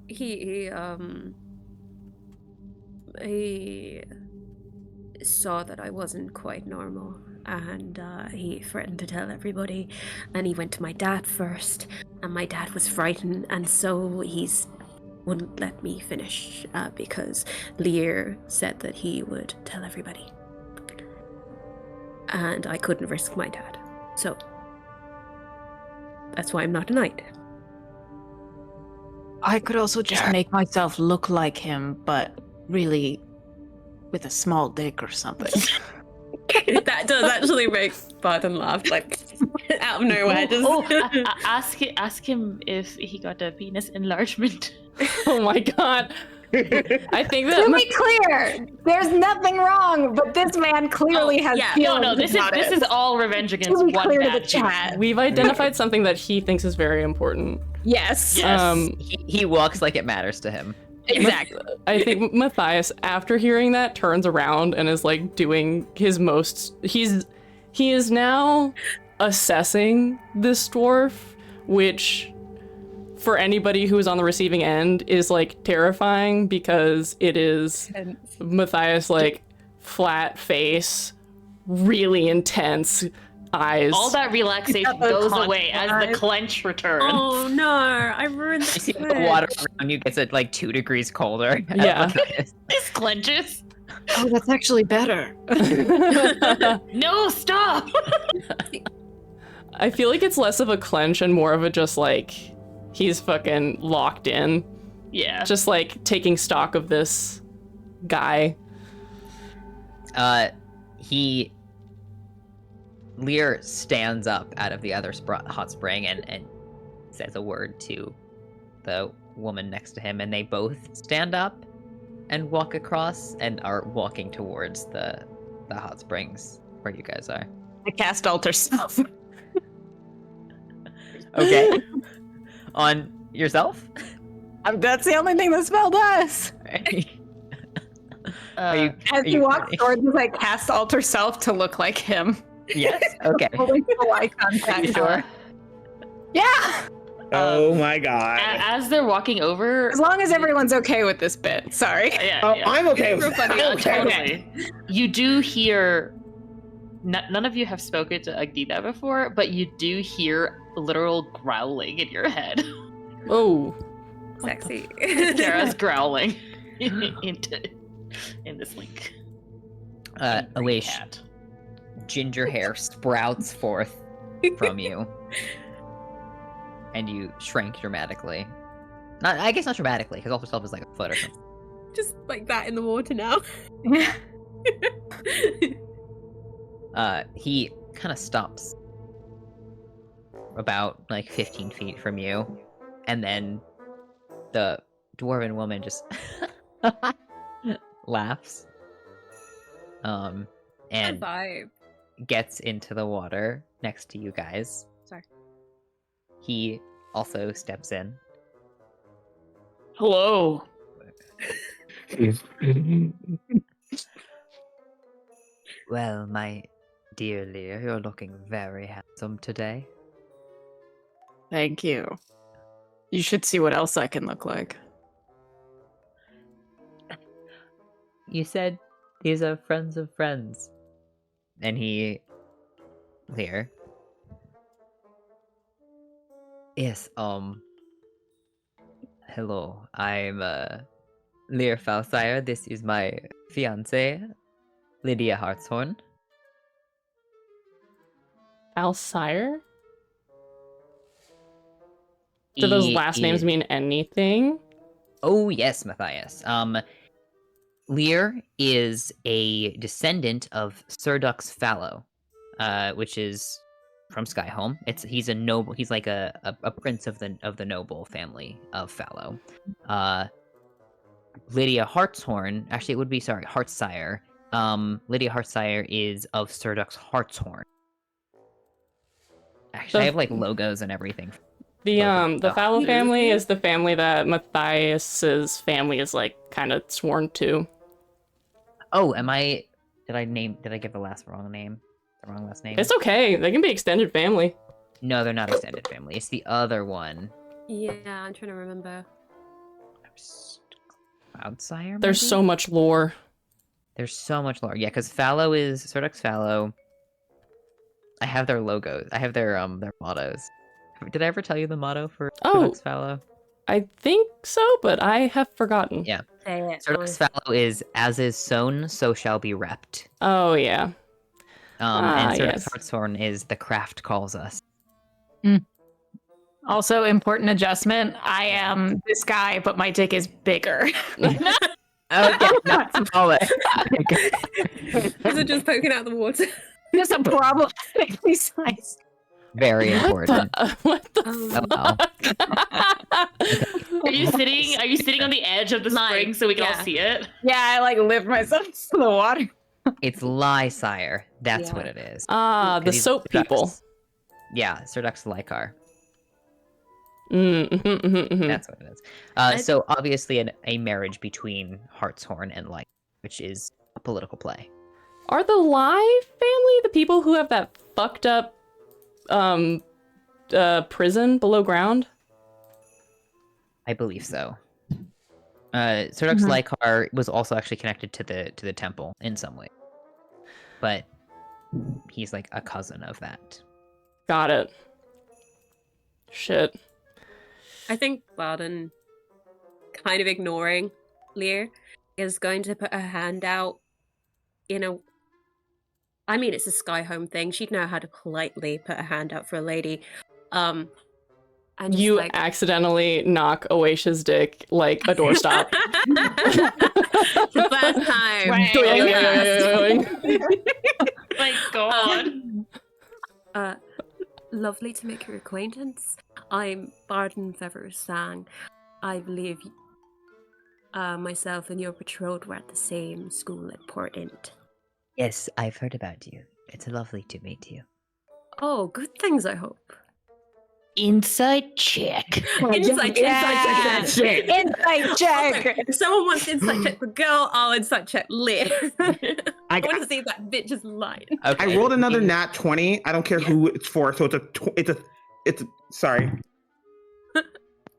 He saw that I wasn't quite normal, and he threatened to tell everybody, and he went to my dad first, and my dad was frightened, and so he's wouldn't let me finish because Lear said that he would tell everybody. And I couldn't risk my dad. So that's why I'm not a knight. I could also just make myself look like him, but really with a small dick or something. That does actually make Barton laugh, like out of nowhere. Ask him if he got a penis enlargement. Oh my god. I think that to be clear, there's nothing wrong, but this man clearly has feelings. No, this is all revenge against to be one clear to bad the chat. We've identified something that he thinks is very important. Yes. he walks like it matters to him. Exactly. I think Matthias, after hearing that, turns around and is like doing his most. He is now assessing this dwarf, which, for anybody who is on the receiving end, is like terrifying because it is Matthias, like flat face, really intense eyes. All that relaxation goes away as the clench returns. Oh no, I ruined You see the water around you gets at like 2 degrees colder. Yeah. This clenches. Oh, that's actually better. No, stop. I feel like it's less of a clench and more of a just like he's fucking locked in. Yeah. Just like taking stock of this guy. Lear stands up out of the other hot spring and says a word to the woman next to him, and they both stand up and walk across and are walking towards the hot springs where you guys are. I cast alter self. Okay. On yourself? That's the only thing the spell does. As he walks towards, like casts alter self to look like him. Yes. Okay. Holding full eye contact. Are you sure? Yeah. Oh my god. As they're walking over, As long as everyone's okay with this bit. Sorry. yeah, Oh, yeah. I'm okay with that. Oh, Okay. totally. You do hear. None of you have spoken to Agdida before, but you do hear literal growling in your head. Oh. Sexy. Kara's growling in this link. Awish, Cat. ginger hair sprouts forth from you. And you shrink dramatically. I guess not dramatically, because alter self is like a foot or something. Just like that in the water now. He kind of stops about like 15 feet from you, and then the dwarven woman just laughs. And Good vibe. gets into the water next to you guys. Sorry. He also steps in. Hello. Well, my dear Lear, you're looking very handsome today. Thank you. You should see what else I can look like. You said these are friends of friends. And he... Lear. Yes, hello, I'm, Lear Falsire. This is my fiancée, Lydia Hartshorn. Alsire? Do those He last names is- mean anything? Oh, yes, Matthias. Lear is a descendant of Serdux Fallow, which is from Skyhome. He's a noble. He's like a prince of the noble family of Fallow. Lydia Hartshorn, actually, it would be Heartsire. Lydia Heartsire is of Serdux Hartshorn. Actually, I have like logos and everything. The Fallow Oh. family is the family that Matthias's family is like kind of sworn to. Oh, did I give the wrong name? The wrong last name? It's okay. They can be extended family. No, they're not extended family. It's the other one. Yeah, I'm trying to remember. Cloudsire, There's maybe? so much lore. There's so much lore. Yeah, because Fallow is Serdux Fallow. I have their logos. I have their mottos. Did I ever tell you the motto for Oh. Serdux Fallow? I think so, but I have forgotten. Yeah. Say it. Serdux Fallow is as is sown, so shall be reaped. Oh, yeah. And Serdux yes. Hartshorn is the craft calls us. Also, important adjustment. I am this guy, but my dick is bigger. Okay, not smaller. Is it just poking out the water? There's a problematically sized. Very important. What the Oh, fuck? Are you sitting on the edge of the spring so we can all Yeah. see it? Yeah, I like lift myself to the water. It's Lysire. That's Yeah. what it is. The 'Cause he's soap Serdux. people. Yeah, Serdux Lykar. Mm-hmm. That's what it is. So obviously a marriage between Hartshorn and Lyke, which is a political play. Are the Live family the people who have that fucked up prison below ground? I believe so. Serdux Lykar was also actually connected to the temple in some way. But he's like a cousin of that. Got it. Shit. I think Barden, kind of ignoring Lear, is going to put her hand out in a... I mean, it's a Skyhome thing. She'd know how to politely put a hand out for a lady. And just You like... accidentally knock Oasia's dick like a doorstop. the first time. My God. Lovely to make your acquaintance. I'm Barden Feversang. I believe myself and your betrothed were at the same school at Port Int. Yes, I've heard about you. It's lovely to meet you. Oh, good things, I hope. Insight check. Insight check. Insight check. If someone wants insight check for girl, I'll insight check Lear. I got- want to see if that bitch is lying. Okay. I rolled another nat 20. I don't care who it's for, so it's a sorry.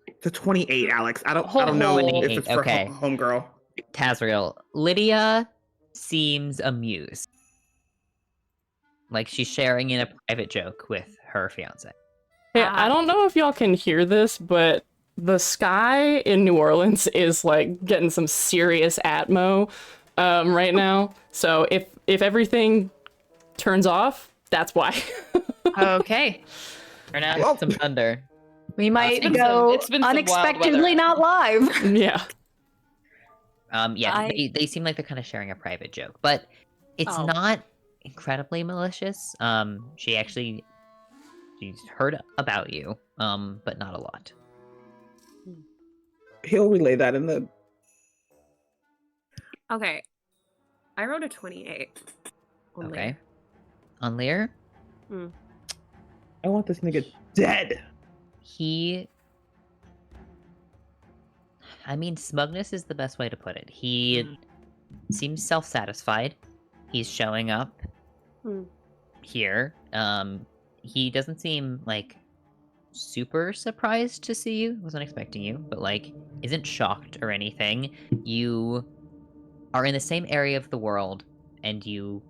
It's a 28, Alex. I don't know if it's for Okay. homegirl. Tazriel, Lydia seems amused. Like she's sharing in a private joke with her fiance. Hey, I don't know if y'all can hear this, but the sky in New Orleans is like getting some serious atmo right now. So if everything turns off, that's why. Okay. Turn out some thunder. We might been go it's been some wild unexpectedly weather. not live. Yeah. Yeah, they seem like they're kind of sharing a private joke, but it's not incredibly malicious. She's heard about you, but not a lot. He'll relay that in the. Okay. I rolled a 28. On Okay. Lear. On Lear, I want this nigga dead. I mean, smugness is the best way to put it. He seems self-satisfied. He's showing up here. He doesn't seem like super surprised to see you. Wasn't expecting you, but like isn't shocked or anything. You are in the same area of the world, and you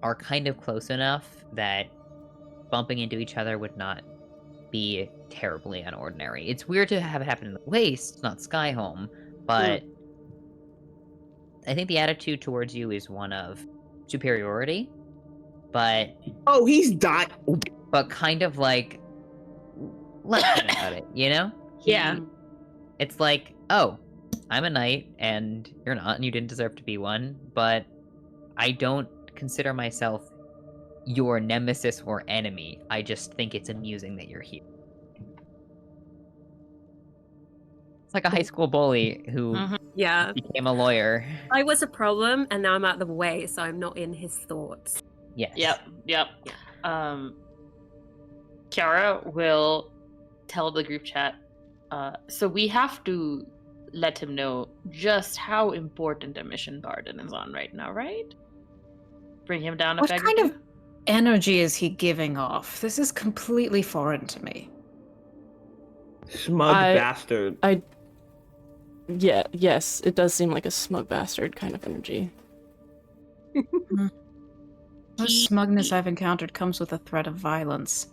are kind of close enough that bumping into each other would not be terribly unordinary. It's weird to have it happen in the Waste, not Skyhome, but I think the attitude towards you is one of superiority, but He's died. but kind of like let's think about it, you know? Yeah. It's like, oh, I'm a knight and you're not, and you didn't deserve to be one, but I don't consider myself your nemesis or enemy. I just think it's amusing that you're here. It's like a high school bully who Yeah. became a lawyer. I was a problem, and now I'm out of the way, so I'm not in his thoughts. Yes. Yep. Kiara will tell the group chat. So we have to let him know just how important a mission Barden is on right now, right? Bring him down a What peg. kind of energy is he giving off? This is completely foreign to me. Smug bastard. Yes, it does seem like a smug bastard kind of energy. The smugness I've encountered comes with a threat of violence.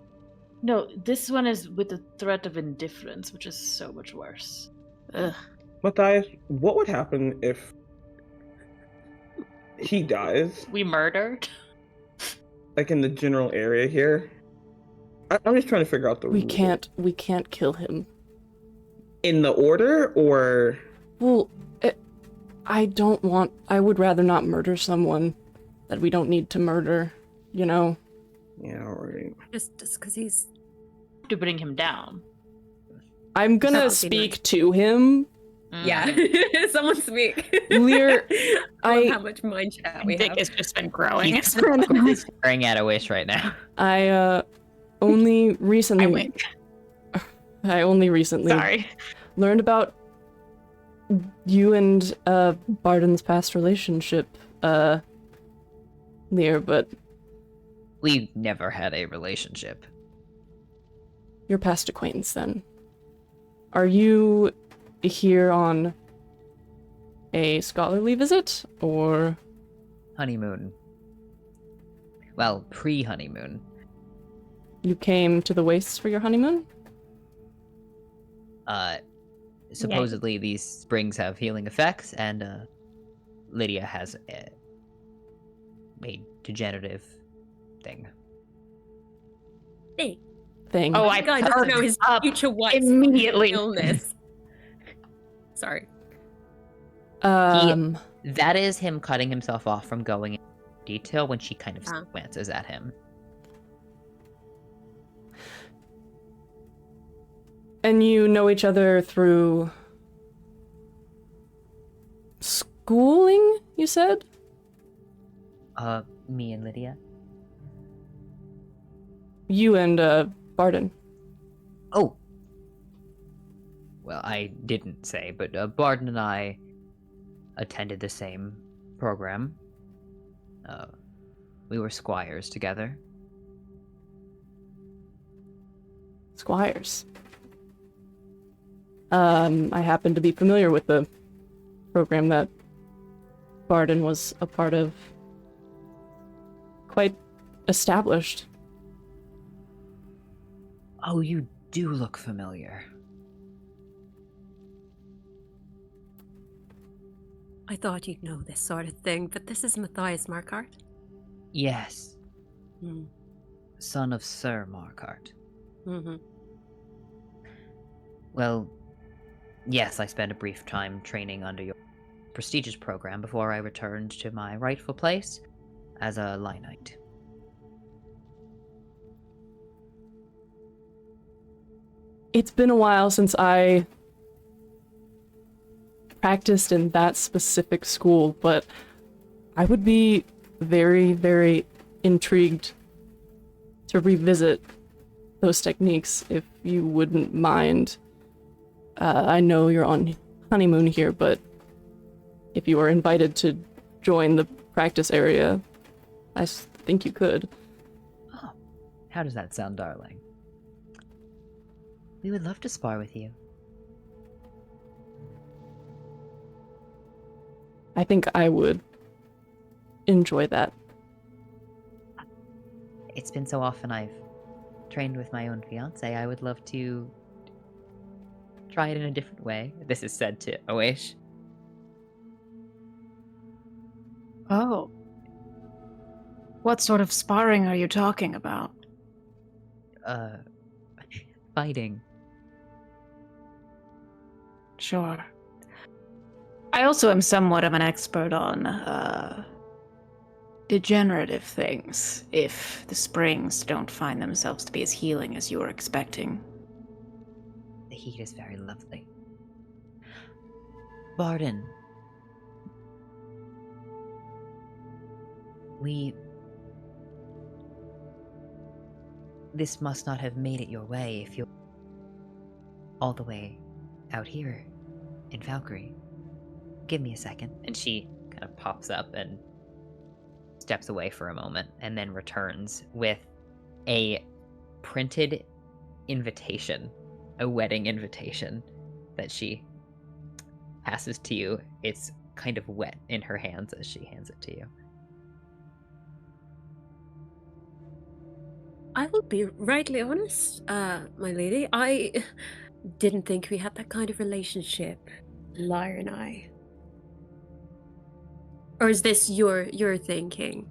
No, this one is with the threat of indifference, which is so much worse. Ugh. Matthias, what would happen if he dies? We murdered? Like in the general area here? I'm just trying to figure out the We rule. we can't kill him. In the order, or? Well, I would rather not murder someone that we don't need to murder, you know? Yeah, right. Just because he's... To bring him down. I'm gonna Sounds speak to him. Yeah. Someone speak. Lear, I love how much mind chat we Dick have. has just been growing. He's staring at a wish right now. I only recently I wink. I only recently Sorry. learned about you and Barden's past relationship, Lear, but We never had a relationship. your past acquaintance then. Are you here on a scholarly visit, or... Honeymoon. Well, pre-honeymoon. You came to the Wastes for your honeymoon? Supposedly these springs have healing effects, and Lydia has a degenerative thing. Thing. Oh, I guy doesn't know his up future wife's immediately. illness. Sorry. That is him cutting himself off from going into detail when she kind of glances at him. And you know each other through schooling, you said? Me and Lydia? You and Barden. Oh. Well, I didn't say, but Barden and I attended the same program. We were squires together. Squires. I happen to be familiar with the program that Barden was a part of. Quite established. Oh, you do look familiar. I thought you'd know this sort of thing, but this is Matthias Markart. Yes. Hmm. Son of Sir Markart. Mm-hmm. Well, yes, I spent a brief time training under your prestigious program before I returned to my rightful place as a Linite. It's been a while since I practiced in that specific school, but I would be very, very intrigued to revisit those techniques if you wouldn't mind. I know you're on honeymoon here, but if you were invited to join the practice area, I think you could. Oh, how does that sound, darling? We would love to spar with you. I think I would enjoy that. It's been so often I've trained with my own fiancé. I would love to try it in a different way. This is said to Oish. Oh. What sort of sparring are you talking about? Fighting. Sure. I also am somewhat of an expert on, degenerative things, if the springs don't find themselves to be as healing as you were expecting. The heat is very lovely. Barden. This must not have made it your way if you're all the way out here in Valkyrie. Give me a second. And she kind of pops up and steps away for a moment and then returns with a printed invitation, a wedding invitation that she passes to you. It's kind of wet in her hands as she hands it to you. I will be rightly honest, my lady. I didn't think we had that kind of relationship, Lyre and I. Or is this your thinking?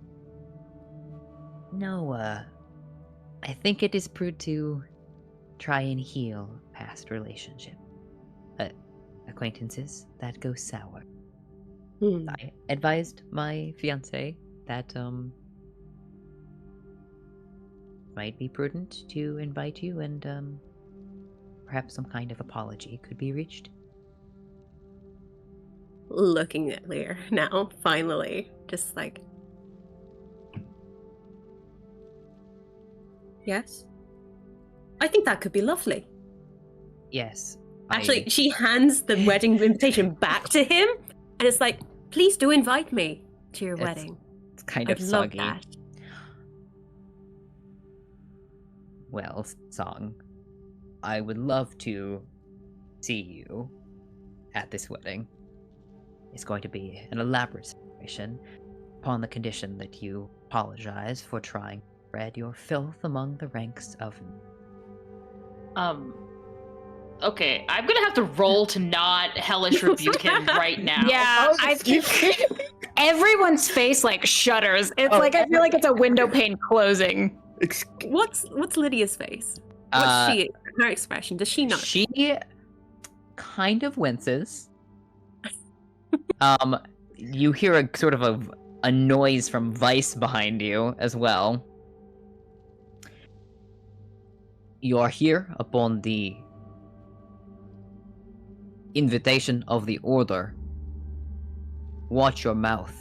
No, I think it is prudent to try and heal past relationship. Acquaintances that go sour. I advised my fiancé that, might be prudent to invite you and, perhaps some kind of apology could be reached. Looking at Lear now, finally. Just like... Yes? I think that could be lovely. Yes. Actually, she hands the wedding invitation back to him, and it's like, please do invite me to your wedding. It's kind I'd of love soggy. that. Well, Song, I would love to see you at this wedding. It's going to be an elaborate celebration, upon the condition that you apologize for trying to spread your filth among the ranks of... Okay, I'm gonna have to roll to not hellish rebuke him right now. Yeah, everyone's face like shudders. It's like I feel like it's a window pane closing. What's Lydia's face? What's her expression? Does she not? She kind of winces. You hear a sort of a noise from Vice behind you as well. You are here upon the invitation of the Order. Watch your mouth.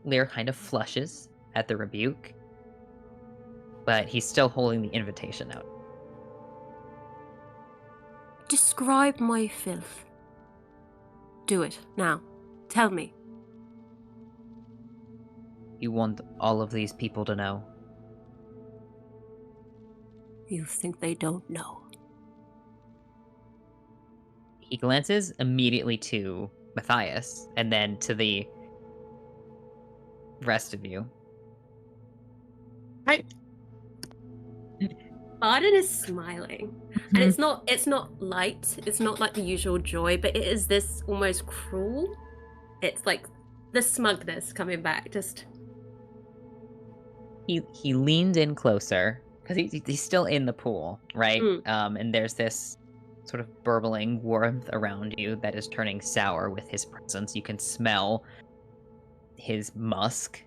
Lear kind of flushes at the rebuke, but he's still holding the invitation out. Describe my filth. Do it, now. Tell me. You want all of these people to know? You think they don't know? He glances immediately to Matthias, and then to the rest of you. Arden is smiling. And it's not light, it's not like the usual joy, but it is this almost cruel. It's like the smugness coming back, just... He leaned in closer, because he's still in the pool, right? And there's this sort of burbling warmth around you that is turning sour with his presence. You can smell his musk,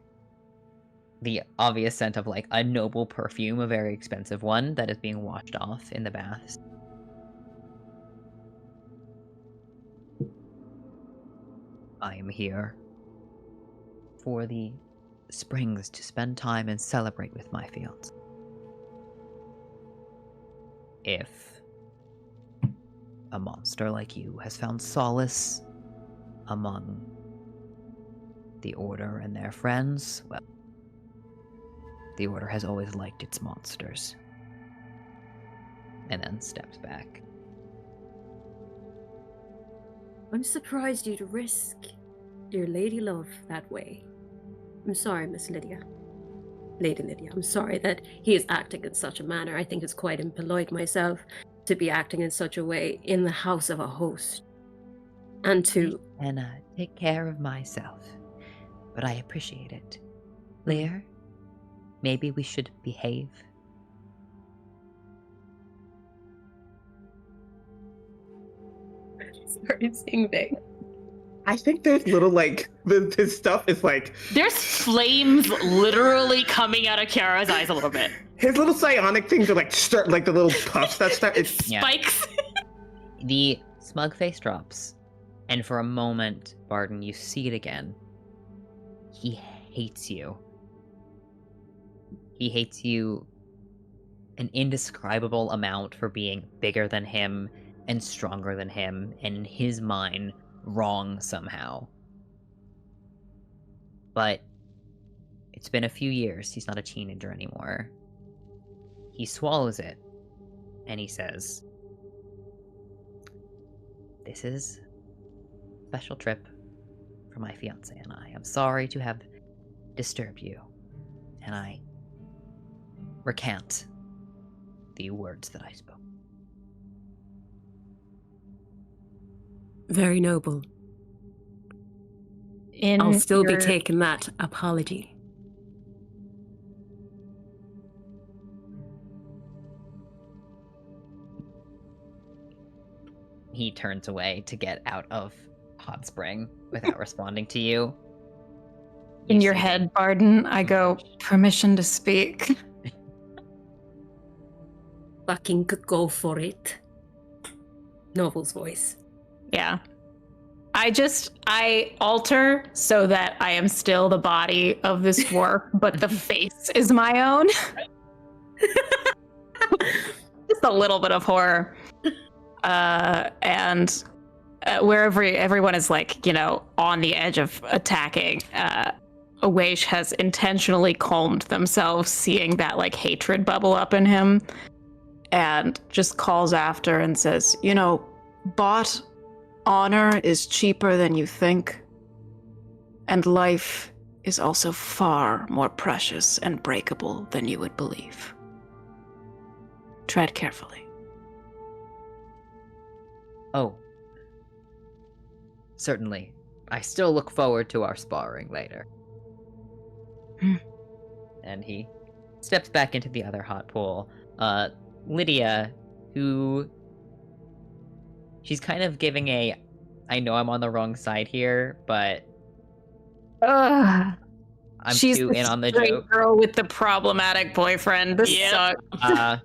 the obvious scent of like a noble perfume, a very expensive one that is being washed off in the baths. I am here for the springs to spend time and celebrate with my fiancé. If a monster like you has found solace among the Order and their friends, well, the Order has always liked its monsters. And then steps back. I'm surprised you'd risk your lady love that way. I'm sorry, Miss Lydia. Lady Lydia, I'm sorry that he is acting in such a manner. I think it's quite impolite myself to be acting in such a way in the house of a host. And to... And take care of myself. But I appreciate it. Lear, maybe we should behave. Sorry, singing. I think there's little, like, this stuff is like... There's flames literally coming out of Kiara's eyes a little bit. His little psionic things are like, start like the little puffs that start... Spikes. The smug face drops. And for a moment, Barden, you see it again. He hates you. He hates you an indescribable amount for being bigger than him and stronger than him, and in his mind, wrong somehow. But it's been a few years. He's not a teenager anymore. He swallows it, and he says, "This is a special trip for my fiancé and I. I'm sorry to have disturbed you, and I recant the words that I spoke." Very noble. I'll still be taking that apology. He turns away to get out of Hot Spring without responding to you. In your head, Barden, I go, permission to speak. Fucking go for it. Noble's voice. Yeah. I alter so that I am still the body of this dwarf, but the face is my own. Just a little bit of horror. And wherever everyone is like, on the edge of attacking, Awaish has intentionally calmed themselves, seeing that like hatred bubble up in him, and just calls after and says, bought honor is cheaper than you think, and life is also far more precious and breakable than you would believe. Tread carefully. Oh. Certainly. I still look forward to our sparring later. And he steps back into the other hot pool. Lydia, who... She's kind of giving I know I'm on the wrong side here, but... I'm She's too in on the straight joke. Girl with the problematic boyfriend. This sucks.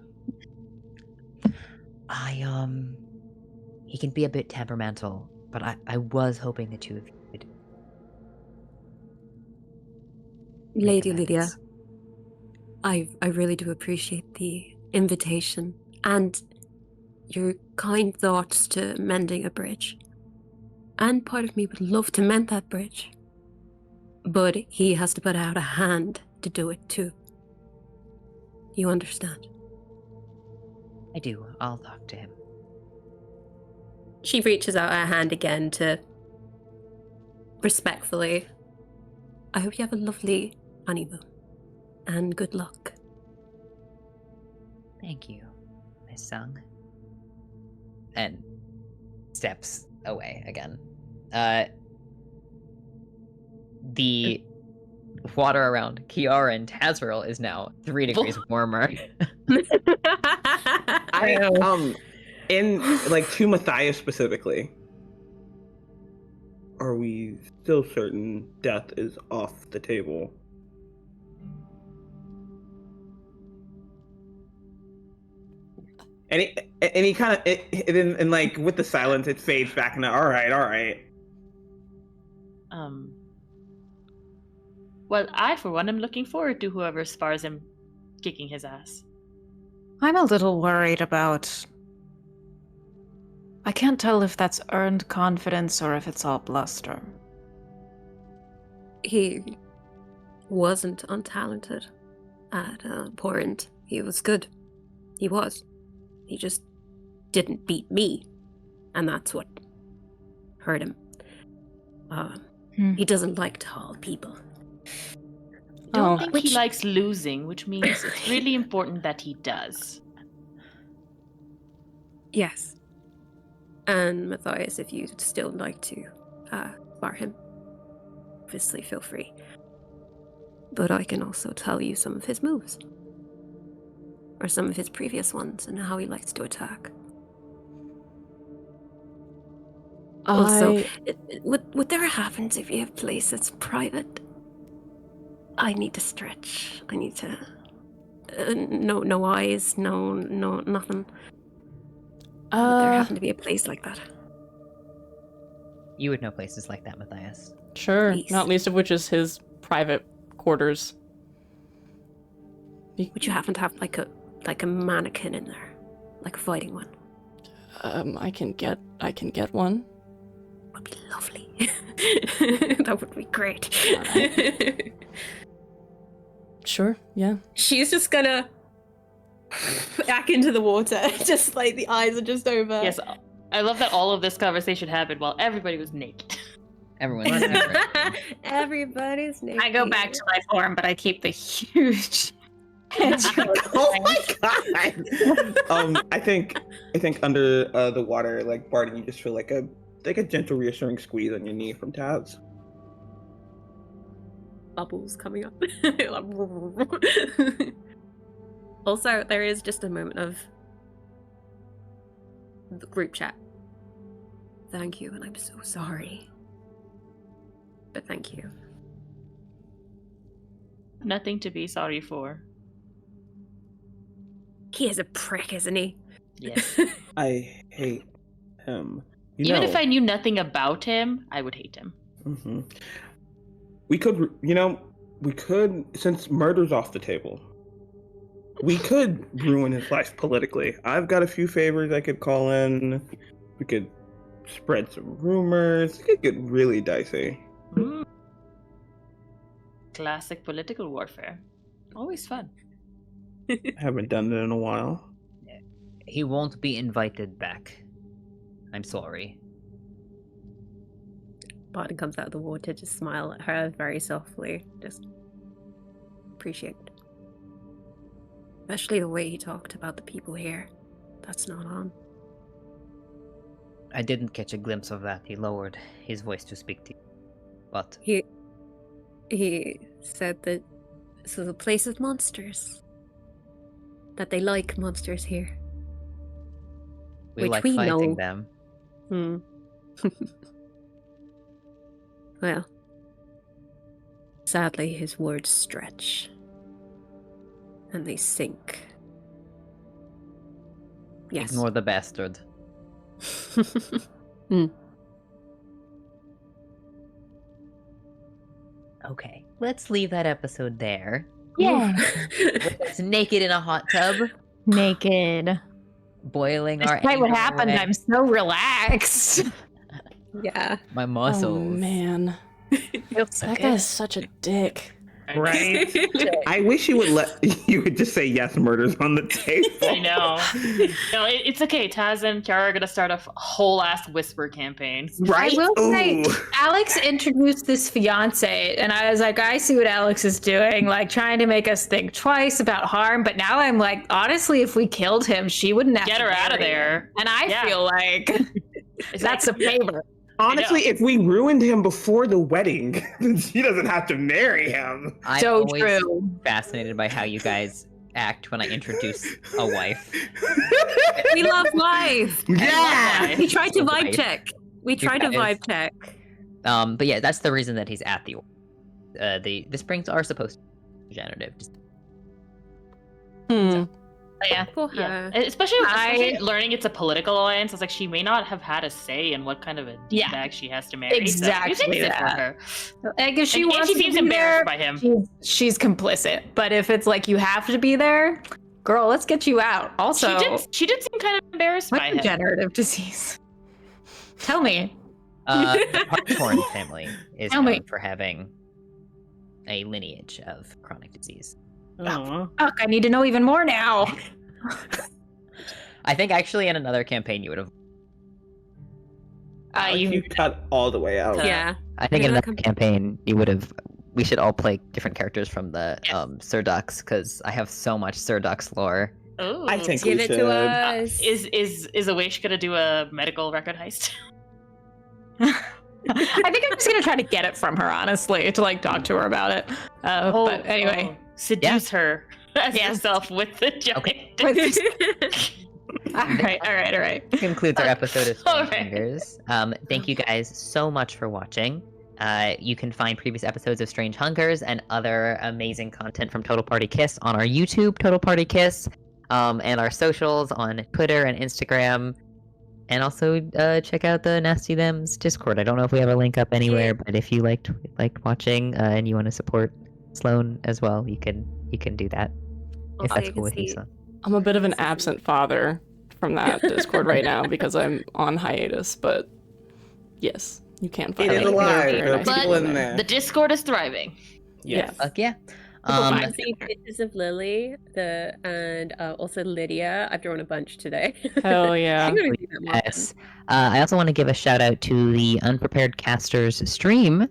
He can be a bit temperamental, but I was hoping the two of you could Lady amends. Lydia, I really do appreciate the invitation and your kind thoughts to mending a bridge. And part of me would love to mend that bridge. But he has to put out a hand to do it too. You understand? I do. I'll talk to him. She reaches out her hand again to respectfully. I hope you have a lovely honeymoon. And good luck. Thank you, Miss Sung. And steps away again. The water around Kiara and Tazriel is now 3 degrees warmer. In like to Matthias specifically, are we still certain death is off the table? And he kind of and like with the silence, it fades back into all right. Well, I for one am looking forward to whoever spars him kicking his ass. I'm a little worried about... I can't tell if that's earned confidence or if it's all bluster. He wasn't untalented at Porrent. He was good. He was. He just didn't beat me. And that's what hurt him. He doesn't like tall people. I don't think he likes losing, which means it's really important that he does. Yes. And Matthias, if you'd still like to bar him, obviously feel free. But I can also tell you some of his moves. Or some of his previous ones and how he likes to attack. Also, whatever happens if you have place that's private, I need to stretch. I need to... no eyes, no nothing. Would there happen to be a place like that? You would know places like that, Matthias. Sure, Please. not least of which is his private quarters. Would you happen to have like a mannequin in there, like a fighting one? I can get one. Would be lovely. That would be great. Sure, yeah. She's just gonna back into the water, just like the eyes are just over. Yes, I love that all of this conversation happened while everybody was naked. Everyone's naked. Everybody's naked. I go back to my form, but I keep the huge Oh my god! I think under the water, like Barton, you just feel like a gentle, reassuring squeeze on your knee from Taz. Bubbles coming up. Also, there is just a moment of the group chat. Thank you, and I'm so sorry. But thank you. Nothing to be sorry for. He is a prick, isn't he? Yes. I hate him. Even if I knew nothing about him, I would hate him. Mm-hmm. We could, since murder's off the table, we could ruin his life politically. I've got a few favors I could call in. We could spread some rumors. It could get really dicey. Classic political warfare. Always fun. Haven't done it in a while. He won't be invited back. I'm sorry. Barton comes out of the water, just smile at her very softly. Just appreciate it. Especially the way he talked about the people here. That's not on. I didn't catch a glimpse of that. He lowered his voice to speak to you. But He said that this is a place of monsters. That they like monsters here. we Which like we fighting know. them. Well, sadly his words stretch. And they sink. Yes. Ignore the bastard. Okay, let's leave that episode there. Yeah. With us naked in a hot tub, Naked. boiling our Despite what anger happened, away. I'm so relaxed. Yeah. My Oh muscles. man, Feels so that good. guy's such a dick. Right? I wish you would just say yes, murders on the table. I know. No, it's okay. Taz and Kiara are gonna start a whole ass whisper campaign. Right? I will say, Ooh. Alex introduced this fiance, and I was like, I see what Alex is doing, like trying to make us think twice about harm. But now I'm like, honestly, if we killed him, she wouldn't have Get to her out of marry him. there. And I Yeah. feel like that's a favor. Honestly, if we ruined him before the wedding, then she doesn't have to marry him. I'm So always true. fascinated by how you guys act when I introduce a wife. We love life. Yeah. We tried to Right. vibe check. We tried to guys- vibe check. But yeah, that's the reason that he's at the springs are supposed to be regenerative. Yeah. For her. Yeah, especially learning it's a political alliance. It's like she may not have had a say in what kind of a Yeah. bag she has to marry. Exactly So you fix it for that. her. Like if she And wants she to seems be embarrassed there, by him. she's complicit. But if it's like you have to be there, girl, let's get you out. Also, She did seem kind of embarrassed by what's him. degenerative disease? Tell me. The Hartshorn family is Tell me. known for having a lineage of chronic disease. Aw. Fuck, I need to know even more now. I think actually in another campaign you would have. You cut all the way out. Yeah. I think in Another another campaign you would have. We should all play different characters from the Sir Dux because I have so much Sir Dux lore. Ooh. I think Give we it should. to us. Is Awish gonna do a medical record heist? I think I'm just gonna try to get it from her, honestly, to like talk to her about it. But anyway, seduce her as Yes. yourself with the giant. all right. That concludes our episode of All Strange right. Hungers. Thank you guys so much for watching. You can find previous episodes of Strange Hungers and other amazing content from Total Party Kiss on our YouTube, Total Party Kiss, and our socials on Twitter and Instagram. And also check out the Nasty Thems Discord. I don't know if we have a link up anywhere, but if you liked watching and you want to support Sloan as well, you can do that. If Also, that's you cool can with you, see- Sloan. I'm a bit of an absent father from that Discord right now because I'm on hiatus, but yes, you can find It is me. alive. Very There are nice people people in there. The Discord is thriving. Yeah. Fuck yeah. I see pictures of Lily, and also Lydia. I've drawn a bunch today. Hell yeah. I'm gonna do that more. Yes. I also want to give a shout out to the Unprepared Casters stream,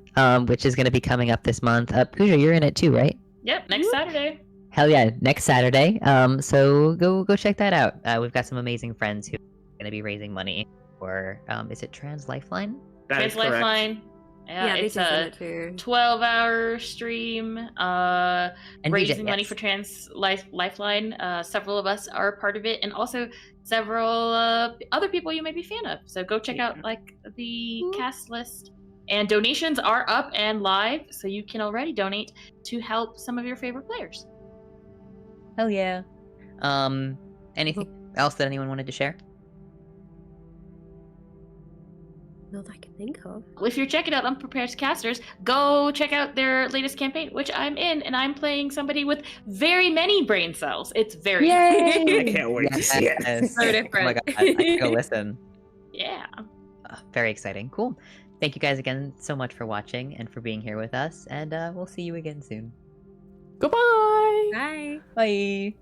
which is going to be coming up this month. Pooja, you're in it too, right? Yep, next Saturday. Hell yeah, next Saturday. So go check that out. We've got some amazing friends who are going to be raising money for, is it Trans Lifeline? That is Trans correct. Lifeline. Yeah, It's they did a it too. 12-hour stream And raising DJ, money yes. for Trans Lifeline. Several of us are part of it, and also several other people you may be a fan of. So go check out like the cast list. And donations are up and live, so you can already donate to help some of your favorite players. Hell yeah. Anything else that anyone wanted to share? Not that I can think of. If you're checking out Unprepared Casters, go check out their latest campaign, which I'm in, and I'm playing somebody with very many brain cells. It's very I can't wait to see it. Yes. So Oh my different. god, I can go listen. yeah. Very exciting. Cool. Thank you guys again so much for watching and for being here with us, and we'll see you again soon. Goodbye. Bye. Bye.